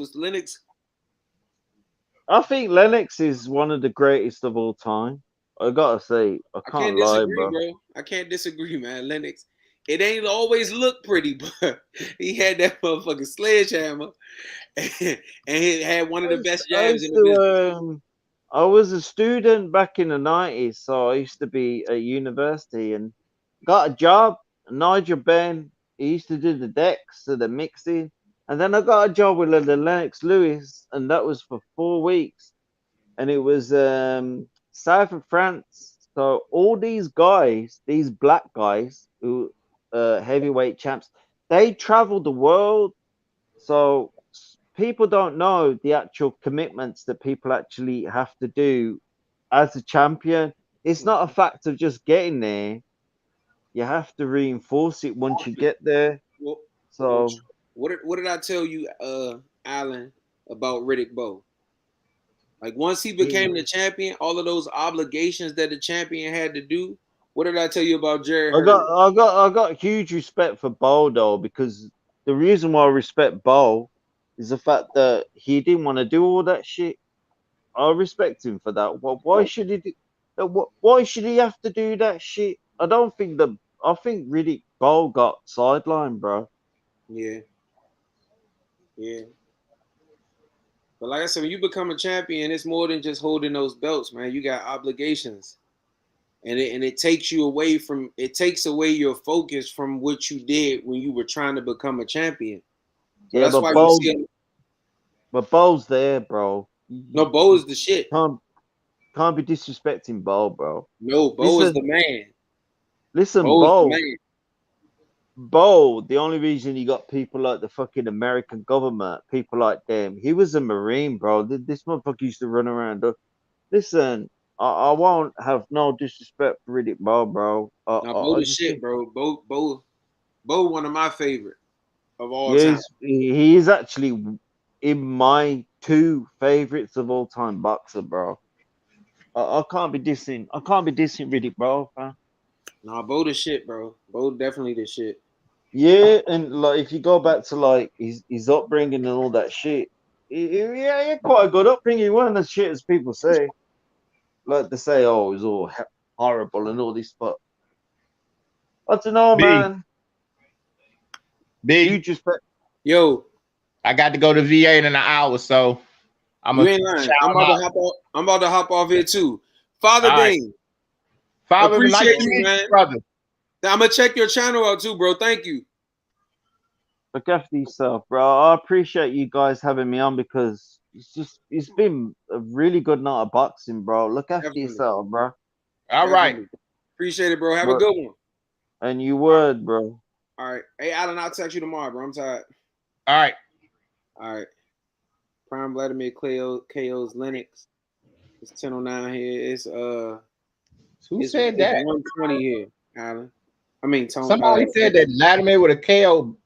I think Lennox is one of the greatest of all time. I gotta say, I can't lie, bro. I can't disagree, man. Lennox, it ain't always look pretty, but he had that motherfucking sledgehammer, and he had one of the best jabs in the business. I was a student back in the 90s, so I used to be at university and got a job. Nigel Benn, he used to do the decks, so the mixing, and then I got a job with the Lennox Lewis, and that was for 4 weeks, and it was south of France. So all these guys, these black guys who heavyweight champs, they traveled the world. So people don't know the actual commitments that people actually have to do as a champion. It's not a fact of just getting there. You have to reinforce it once you get there. So what did I tell you, Alan, about Riddick Bowe? Like once he became the champion, all of those obligations that the champion had to do. What did I tell you about Jared? I got huge respect for Bowe though, because the reason why I respect Bowe is the fact that he didn't want to do all that shit. I respect him for that. Well, why should he? Why should he have to do that shit? I don't think the. I think Riddick Bowe got sidelined, bro. Yeah. Yeah. But like I said, when you become a champion, it's more than just holding those belts, man. You got obligations. And it takes you away from it takes away your focus from what you did when you were trying to become a champion. So Yeah, that's but why you Bowe, see but Bowe's there, bro. no Bo is the shit. Can't be disrespecting Bowe, bro. No, Bo is the man. Listen, Bo is the man. Bowe, the only reason you got people like the fucking American government, people like them, he was a Marine, bro. This motherfucker used to run around. Listen, I won't have no disrespect for Riddick Bowe, bro. Now Bo I the just shit, think, bro. Bo one of my favorite of all yeah, time. he is actually in my two favorites of all time boxer, bro. I can't be dissing. I can't be dissing Riddick Bowe, man. Nah, Bo the shit, bro. Bo definitely the shit. Yeah, and like if you go back to like his upbringing and all that shit, yeah, he had quite a good upbringing. He wasn't as shit as people say. Like they say, oh, it was all horrible and all this, but I don't know, man. You B, just Yo, I got to go to VA in an hour, so I'm you gonna ain't lying. shout I'm about out. to hop off. I'm about to hop off here too. Father All right. Dane, Father, nice appreciate to you, meet man. you, brother. I'm gonna check your channel out too, bro. Thank you. look after yourself, bro. I appreciate you guys having me on because it's been a really good night of boxing, bro. Look after Definitely. yourself, bro. All right. Definitely. Appreciate it, bro. Have a But- good one. And you would, bro. All right. Hey, Alan, I'll text you tomorrow, bro. I'm tired. All right. All right. Prime Vladimir KO's Lennox. It's 10:09 here. It's Who said that? 120 here, Alan. I mean, Tony. Somebody said that Vladimir with a KO.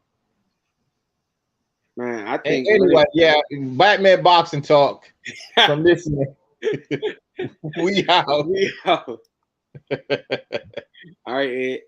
Man, I think. Anyway, yeah, Batman boxing talk from listening. We out. We out. All right, Ed.